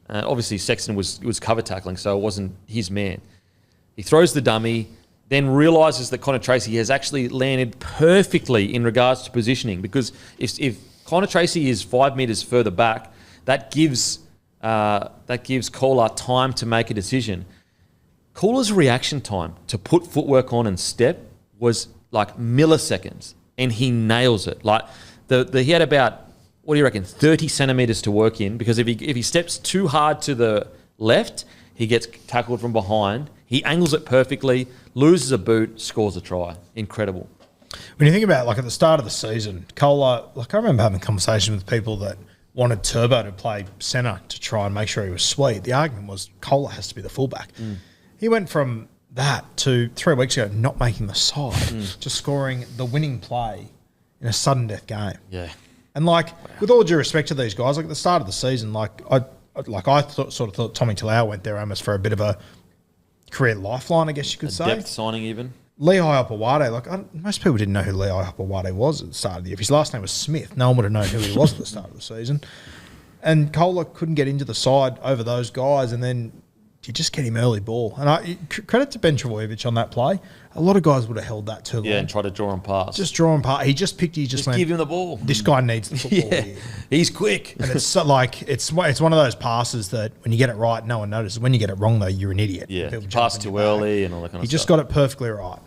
Obviously, Sexton was cover tackling, so it wasn't his man. He throws the dummy, then realises that Connor Tracy has actually landed perfectly in regards to positioning, because if Connor Tracy is 5 metres further back, that gives Kohler time to make a decision. Kohler's reaction time to put footwork on and step was like milliseconds, and he nails it. Like he had about, what do you reckon, 30 centimetres to work in, because if he steps too hard to the left, he gets tackled from behind. He angles it perfectly, loses a boot, scores a try. Incredible. When you think about, like, at the start of the season, Kohler, like, I remember having conversations with people that wanted Turbo to play centre to try and make sure he was sweet. The argument was Kohler has to be the fullback. He went from that to 3 weeks ago not making the side to scoring the winning play in a sudden death game. Yeah. And, like, with all due respect to these guys, like, at the start of the season, I sort of thought Tommy Talau went there almost for a bit of a career lifeline, I guess you could say. Depth signing even. Lehigh Opawade, like, most people didn't know who Lehigh Opawade was at the start of the year. If his last name was Smith, no one would have known who he was at the start of the season. And Kohler couldn't get into the side over those guys, and then you just get him early ball. And credit to Ben Trbojevic on that play. A lot of guys would have held that too long. Yeah, and try to draw him past. Just draw him past. He just picked. He just went, give him the ball. This guy needs the football. Yeah, here. he's quick. And it's so, like, it's one of those passes that when you get it right, no one notices. When you get it wrong, though, you're an idiot. Yeah, pass too early and all that kind of stuff. He just got it perfectly right.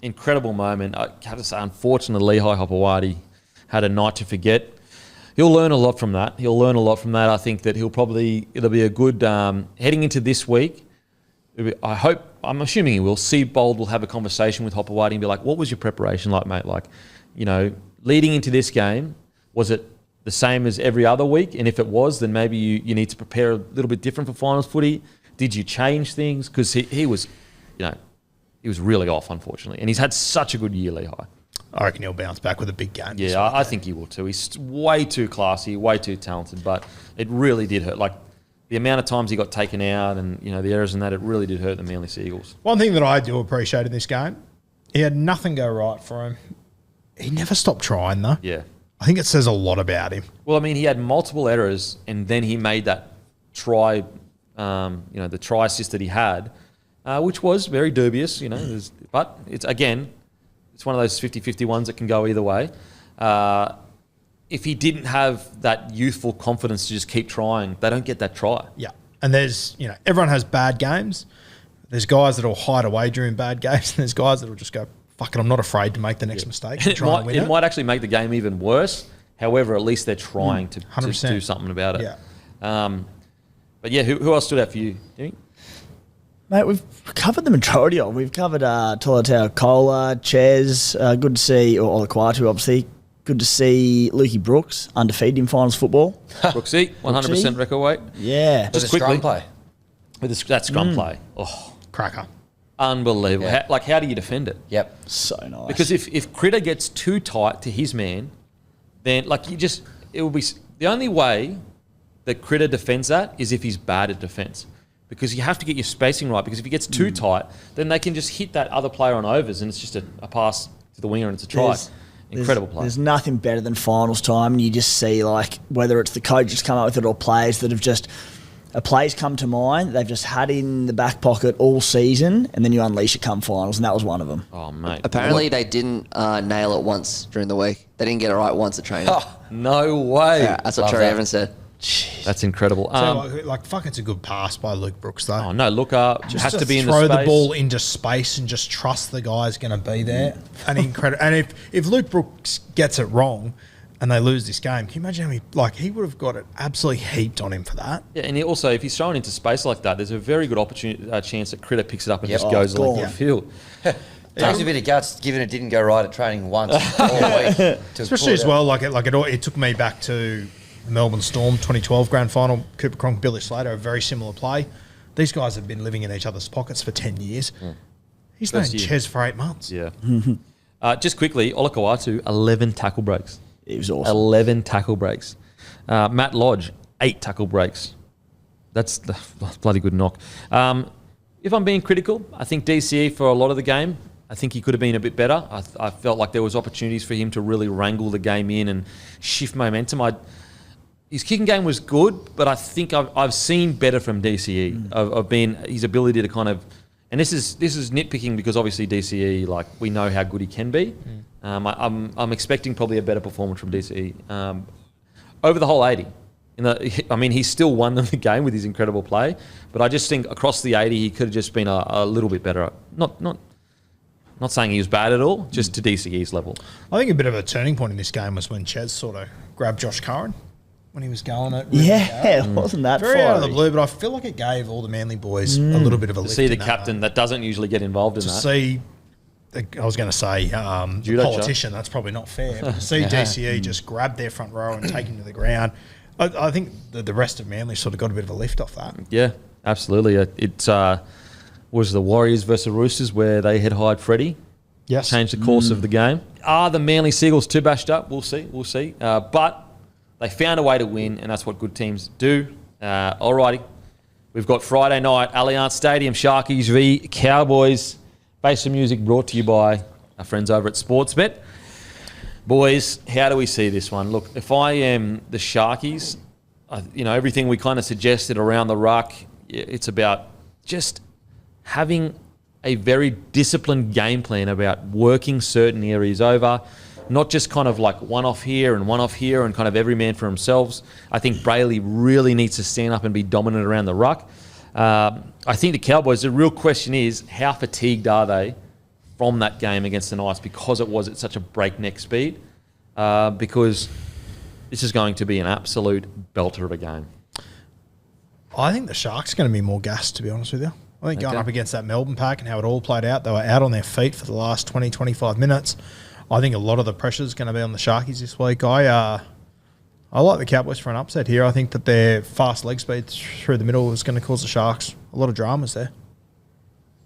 Incredible moment. I have to say, unfortunately, Lehigh Opawade had a night to forget. He'll learn a lot from that. I think that it'll be a good, heading into this week, I'm assuming he will. Seabold will have a conversation with Hopawade and be like, what was your preparation like, mate? Like, leading into this game, was it the same as every other week? And if it was, then maybe you need to prepare a little bit different for finals footy. Did you change things? Because he was really off, unfortunately. And he's had such a good year, Lehigh. I reckon he'll bounce back with a big game. Yeah, I think he will too. He's way too classy, way too talented, but it really did hurt. Like, the amount of times he got taken out and, the errors and that, it really did hurt the Manly Seagulls. One thing that I do appreciate in this game, he had nothing go right for him. He never stopped trying, though. Yeah. I think it says a lot about him. Well, I mean, he had multiple errors and then he made that try, the try assist that he had, which was very dubious, but it's one of those 50-50 ones that can go either way. If he didn't have that youthful confidence to just keep trying, they don't get that try. Yeah. And there's, everyone has bad games. There's guys that will hide away during bad games, and there's guys that will just go, fuck it, I'm not afraid to make the next mistake and try and win it. It might actually make the game even worse. However, at least they're trying to do something about it. Yeah. But yeah, who else stood out for you, Timmy? Mate, we've covered the majority of them. We've covered Tolotau Kola, Ches, good to see, or Olakwatu, obviously. Good to see Lukey Brooks, undefeated in finals football. Brooksy, 100% record weight. Yeah. Just quickly. Scrum play. With that scrum play. Oh, Cracker. unbelievable. Yeah. How do you defend it? Yep. So nice. Because if Critter gets too tight to his man, then it will be the only way that Critter defends that is if he's bad at defence. Because you have to get your spacing right. Because if he gets too tight, then they can just hit that other player on overs, and it's just a pass to the winger and it's a try. Incredible play. There's nothing better than finals time, and you just see whether it's the coaches come up with it or players that have just a play's come to mind. They've just had it in the back pocket all season, and then you unleash it come finals, and that was one of them. Oh mate! Apparently they didn't nail it once during the week. They didn't get it right once at training. No way! Yeah, that's what Terry Evans said. Jeez. That's incredible. Fuck, it's a good pass by Luke Brooks, though. Oh, no, Luca has to be in the space. space. Throw the ball into space and just trust the guy's going to be there. And incredible. And if Luke Brooks gets it wrong and they lose this game, can you imagine how he would have got it absolutely heaped on him for that? Yeah, and also, if he's thrown into space like that, there's a very good chance that Critter picks it up and just goes along the field. Takes a bit of guts, given it didn't go right at training once all week. Especially as well, it took me back to the Melbourne Storm 2012 grand final. Cooper Cronk, Billy Slater, a very similar play. These guys have been living in each other's pockets for 10 years. He's known Ches for 8 months. Yeah. Just quickly, Olakau'atu, 11 tackle breaks. It was awesome. 11 tackle breaks. Matt Lodge, 8 tackle breaks. That's a bloody good knock. If I'm being critical, I think DCE for a lot of the game, I think he could have been a bit better. I felt like there was opportunities for him to really wrangle the game in and shift momentum. His kicking game was good, but I think I've seen better from DCE of being his ability to kind of, and this is nitpicking because obviously DCE, we know how good he can be. I'm expecting probably a better performance from DCE over the whole 80. He's still won them the game with his incredible play, but I just think across the 80 he could have just been a little bit better. Not saying he was bad at all, just to DCE's level. I think a bit of a turning point in this game was when Ches sort of grabbed Josh Curran when he was going at wasn't that very out of the fiery. blue, but I feel like it gave all the Manly boys a little bit of a lift. See the in that captain one. that doesn't usually get involved in To that. see, I was going to say, the politician, that's probably not fair, but to see DCE just grab their front row and take him to the ground, I think the rest of Manly sort of got a bit of a lift off that. Yeah, absolutely. It was the Warriors versus the Roosters where they had hired Freddie. Yes. Changed the course of the game. Are the Manly Seagulls too bashed up? We'll see. But they found a way to win, and that's what good teams do. Alrighty. We've got Friday night, Allianz Stadium, Sharkies v Cowboys. Bass and music brought to you by our friends over at Sportsbet. Boys, how do we see this one? Look, if I am the Sharkies, everything we kind of suggested around the ruck, it's about just having a very disciplined game plan about working certain areas over, not just kind of one off here and one off here and kind of every man for themselves. I think Brayley really needs to stand up and be dominant around the ruck. I think the Cowboys, the real question is, how fatigued are they from that game against the Knights because it was at such a breakneck speed? Because this is going to be an absolute belter of a game. I think the Sharks are going to be more gassed, to be honest with you. I think going up against that Melbourne pack and how it all played out, they were out on their feet for the last 20, 25 minutes. I think a lot of the pressure is going to be on the Sharkies this week. I like the Cowboys for an upset here. I think that their fast leg speed through the middle is going to cause the Sharks a lot of dramas there.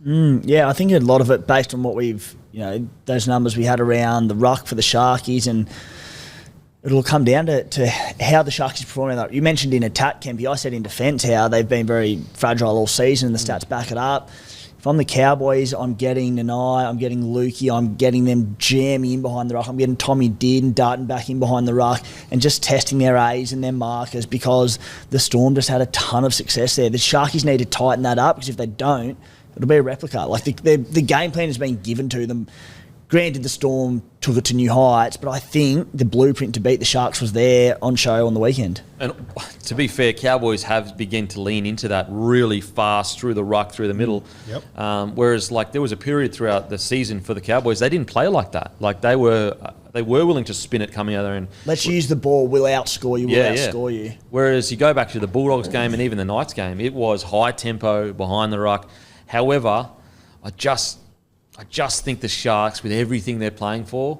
Yeah, I think a lot of it based on what we've, those numbers we had around the ruck for the Sharkies, and it'll come down to how the Sharkies performing. You mentioned in attack, Kempy. I said in defence how they've been very fragile all season, and the stats back it up. If I'm the Cowboys, I'm getting Nanai, I'm getting Lukey, I'm getting them jamming in behind the ruck. I'm getting Tommy Deed and Darton back in behind the ruck and just testing their A's and their markers, because the Storm just had a ton of success there. The Sharkies need to tighten that up, because if they don't, it'll be a replica. The game plan has been given to them Granted, the Storm took it to new heights, but I think the blueprint to beat the Sharks was there on show on the weekend. And to be fair, Cowboys have begun to lean into that really fast through the ruck, through the middle. Yep. Whereas, like, there was a period throughout the season for the Cowboys, they didn't play like that. Like, they were willing to spin it coming out there and Let's use the ball. We'll outscore you. We'll outscore you. Whereas you go back to the Bulldogs game and even the Knights game, it was high tempo behind the ruck. However, I just think the Sharks, with everything they're playing for,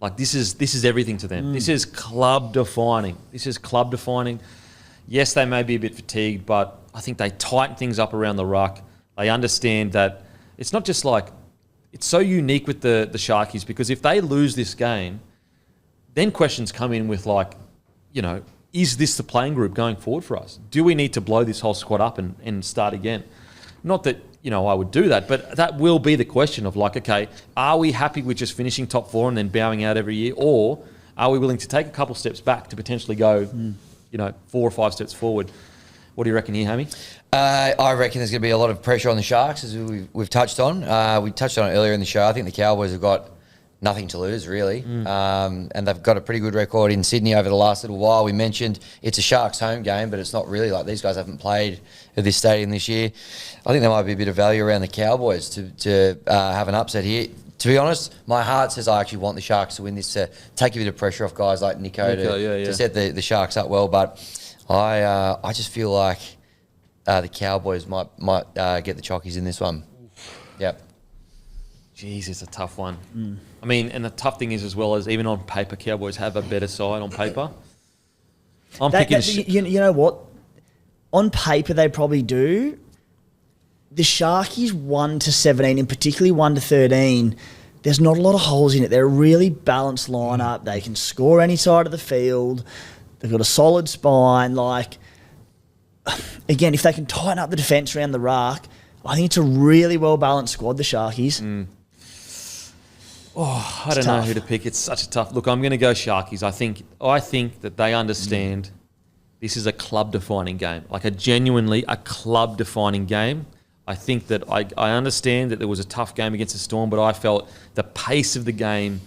like this is everything to them. This is club defining. Yes, they may be a bit fatigued, but I think they tighten things up around the ruck. They understand that it's not just like, it's so unique with the Sharkies, because if they lose this game, then questions come in with like, you know, is this the playing group going forward for us? Do we need to blow this whole squad up and start again? Not that, you know, I would do that, but that will be the question of like, okay, are we happy with just finishing top 4 and then bowing out every year? Or are we willing to take a couple steps back to potentially go, you know, 4 or 5 steps forward? What do you reckon here, Hammy? I reckon there's going to be a lot of pressure on the Sharks, as we've touched on. We touched on it earlier in the show. I think the Cowboys have got nothing to lose, really. And they've got a pretty good record in Sydney over the last little while. We mentioned it's a Sharks home game, but it's not really. Like, these guys haven't played at this stadium this year. I think there might be a bit of value around the Cowboys to have an upset here. To be honest, my heart says I actually want the Sharks to win this, to take a bit of pressure off guys like Nico to set the Sharks up well. But I just feel like the Cowboys might get the Chockies in this one. Yep. Jeez, it's a tough one. I mean, and the tough thing is, as well, as even on paper, Cowboys have a better side on paper. You know what? On paper, they probably do. The Sharkies 1-17, and particularly 1-13, there's not a lot of holes in it. They're a really balanced lineup. They can score any side of the field. They've got a solid spine. Like, again, if they can tighten up the defence around the ruck, I think it's a really well-balanced squad, the Sharkies. I don't know who to pick. It's such a tough... Look, I'm going to go Sharkies. I think that they understand this is a club-defining game. Like, genuinely a club-defining game. I think that I understand that there was a tough game against the Storm, but I felt the pace of the game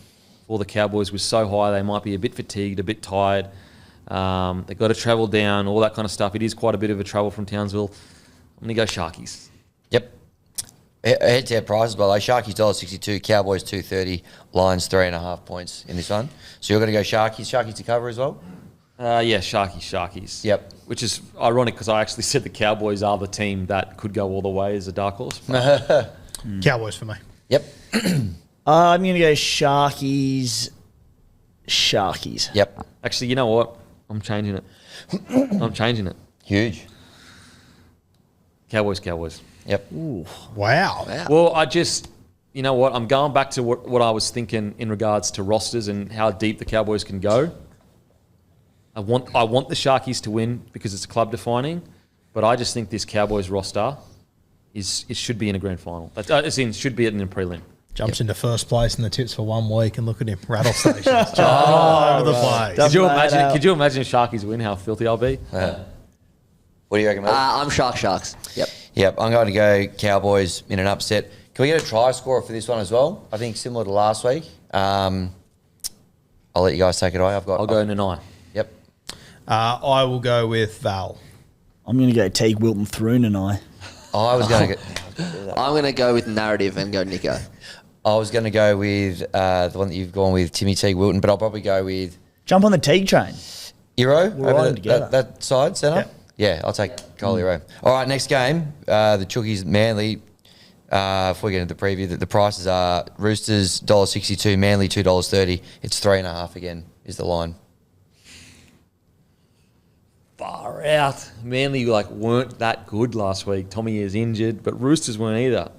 for the Cowboys was so high they might be a bit fatigued, a bit tired. They've got to travel down, all that kind of stuff. It is quite a bit of a travel from Townsville. I'm going to go Sharkies. Yep. Head-to-head prices, by the way. Sharkies $1.62, Cowboys $2.30, Lions 3.5 points in this one. So you're going to go Sharkies. Sharkies to cover as well? Yeah, Sharkies. Yep. Which is ironic because I actually said the Cowboys are the team that could go all the way as a dark horse. Cowboys for me. Yep. I'm going to go Sharkies. Yep. Actually, you know what? I'm changing it. Huge. Cowboys. Yep. Ooh. Wow. Well, you know what? I'm going back to what I was thinking in regards to rosters and how deep the Cowboys can go. I want the Sharkies to win because it's club defining, but I just think this Cowboys roster it should be in a grand final. Should be in a prelim. Jumps into first place in the tips for 1 week, and look at him, rattle stations, all over the place. Could you imagine if Sharkies win? How filthy I'll be. What do you reckon, mate? I'm Sharks. Yep. I'm going to go Cowboys in an upset. Can we get a try scorer for this one as well? I think similar to last week. I'll let you guys take it away. I'll go Nanai. Yep. I will go with Val. I'm going to go Teague Wilton through Nanai. I'm going to go with narrative and go Nico. I was going to go with the one that you've gone with, Timmy Teague Wilton, but I'll probably go with... Jump on the Teague train. Euro We're over together. that side, centre? Yep. Yeah, I'll take Cole Euro. All right, next game, the Chookies Manly. Before we get into the preview, the prices are Roosters $1.62, Manly $2.30. It's 3.5 again is the line. Far out. Manly weren't that good last week. Tommy is injured, but Roosters weren't either.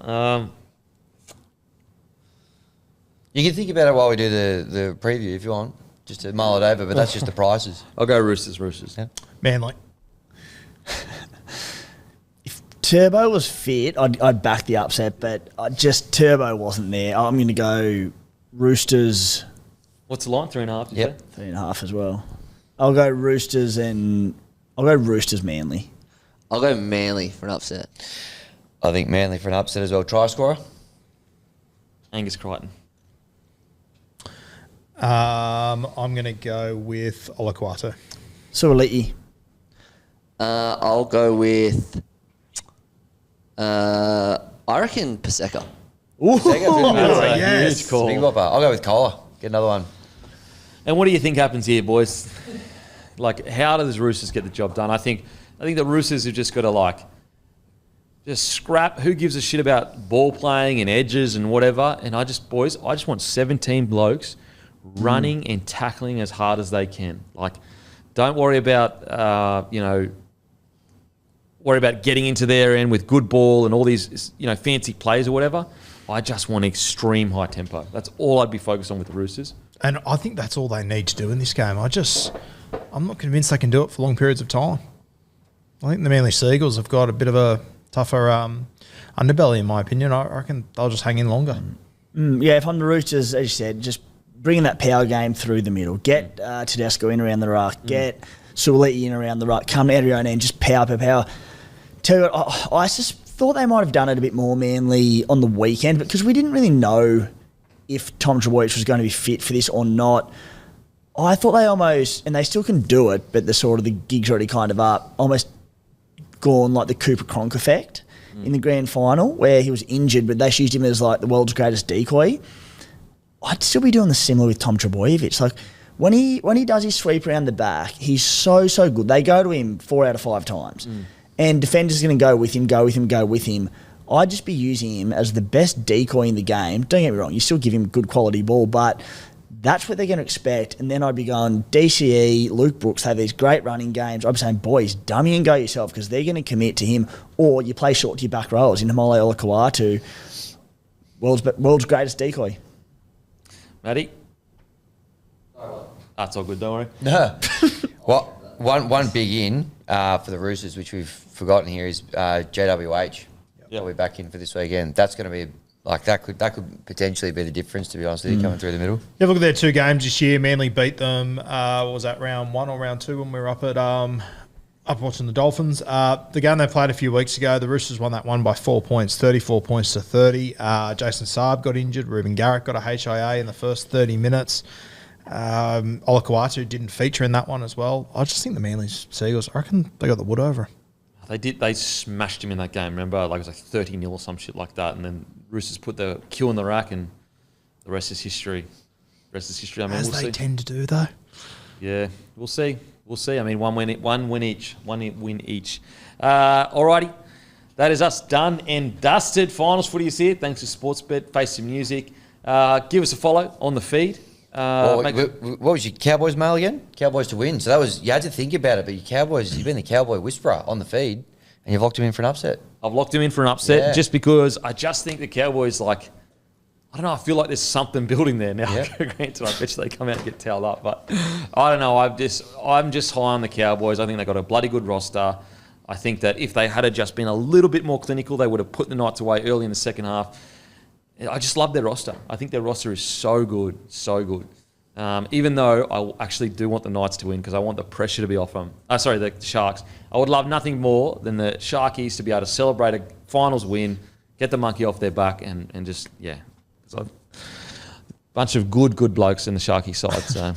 You can think about it while we do the preview if you want, just to mull it over, but that's just the prices. I'll go Roosters. Yeah. Manly. If Turbo was fit, I'd back the upset, but Turbo wasn't there. I'm going to go Roosters. What's the line? 3.5? Yep. 3.5 as well. I'll go Roosters Manly. I'll go Manly for an upset. I think Manly for an upset as well. Try scorer? Angus Crichton. I'm going to go with Olaquato. Suoliti. I'll go with. I reckon Paseka. Yes. Huge call. Big whopper. I'll go with Kohler. Get another one. And what do you think happens here, boys? Like, how do the Roosters get the job done? I think the Roosters have just got to, just scrap. Who gives a shit about ball playing and edges and whatever? And I just want 17 blokes running and tackling as hard as they can. Don't worry about, worry about getting into their end with good ball and all these, fancy plays or whatever. I just want extreme high tempo. That's all I'd be focused on with the Roosters. And I think that's all they need to do in this game. I'm not convinced they can do it for long periods of time. I think the Manly Seagulls have got a bit of a tougher underbelly, in my opinion. I reckon they'll just hang in longer. If I'm the Roosters, as you said, just bringing that power game through the middle. Get Tedesco in around the ruck. Get Suoliti in around the ruck. Come out of your own end, just power. Tell you what, I just thought they might have done it a bit more Manly on the weekend, because we didn't really know if Tom Trbojevic was going to be fit for this or not. I thought they almost, and they still can do it, but the gig's already kind of up, almost gone like the Cooper Cronk effect in the grand final, where he was injured, but they used him as the world's greatest decoy. I'd still be doing the similar with Tom Trbojevic. When he does his sweep around the back, he's so good. They go to him 4 out of 5 times. And defenders are going to go with him. I'd just be using him as the best decoy in the game. Don't get me wrong, you still give him good quality ball, but that's what they're going to expect. And then I'd be going, DCE, Luke Brooks have these great running games. I'd be saying, boys, dummy and go yourself, because they're going to commit to him. Or you play short to your back rows in Hamole Olaquato, world's greatest decoy. Matty? That's all good, don't worry. No. Well, one big in for the Roosters, which we've forgotten here, is JWH. Yep. We're back in for this weekend. That's going to be that could potentially be the difference, to be honest with you, coming through the middle. Yeah, look at their 2 games this year. Manly beat them. What was that, round 1 or round 2 when we were up watching the Dolphins? The game they played a few weeks ago, the Roosters won that one by 4 points, 34 points to 30. Jason Saab got injured. Reuben Garrick got a HIA in the first 30 minutes. Olaquato didn't feature in that one as well. I just think the Manly Seagulls, I reckon they got the wood over. They did. They smashed him in that game. Remember, it was 30-0 or some shit like that. And then Roosters put the kill in the rack, and the rest is history. I mean, As we'll they see. Tend to do, though. Yeah, we'll see. I mean, one win each. Alrighty, that is us done and dusted. Finals footy is here. Thanks to Sportsbet. Face some music. Give us a follow on the feed. What was your Cowboys mail again? Cowboys to win. So you had to think about it, but you've been the Cowboy whisperer on the feed, and you've locked him in for an upset. I've locked him in for an upset just because I just think the Cowboys, I don't know, I feel like there's something building there now. Yeah. Granted, I bet you they come out and get towed up, but I don't know. I'm just high on the Cowboys. I think they've got a bloody good roster. I think that if they had just been a little bit more clinical, they would have put the Knights away early in the second half. I just love their roster. I think their roster is so good. Even though I actually do want the Knights to win, because I want the pressure to be off them. The Sharks. I would love nothing more than the Sharkies to be able to celebrate a finals win, get the monkey off their back, and just, So, bunch of good blokes in the Sharky side. So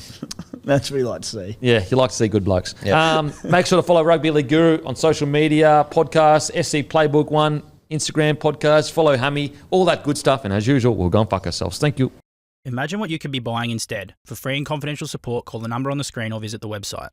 That's what we like to see. Yeah, you like to see good blokes. Yep. Make sure to follow Rugby League Guru on social media, podcast, SC Playbook 1, Instagram, podcast, follow Hammy, all that good stuff. And as usual, we'll go and fuck ourselves. Thank you. Imagine what you could be buying instead. For free and confidential support, call the number on the screen or visit the website.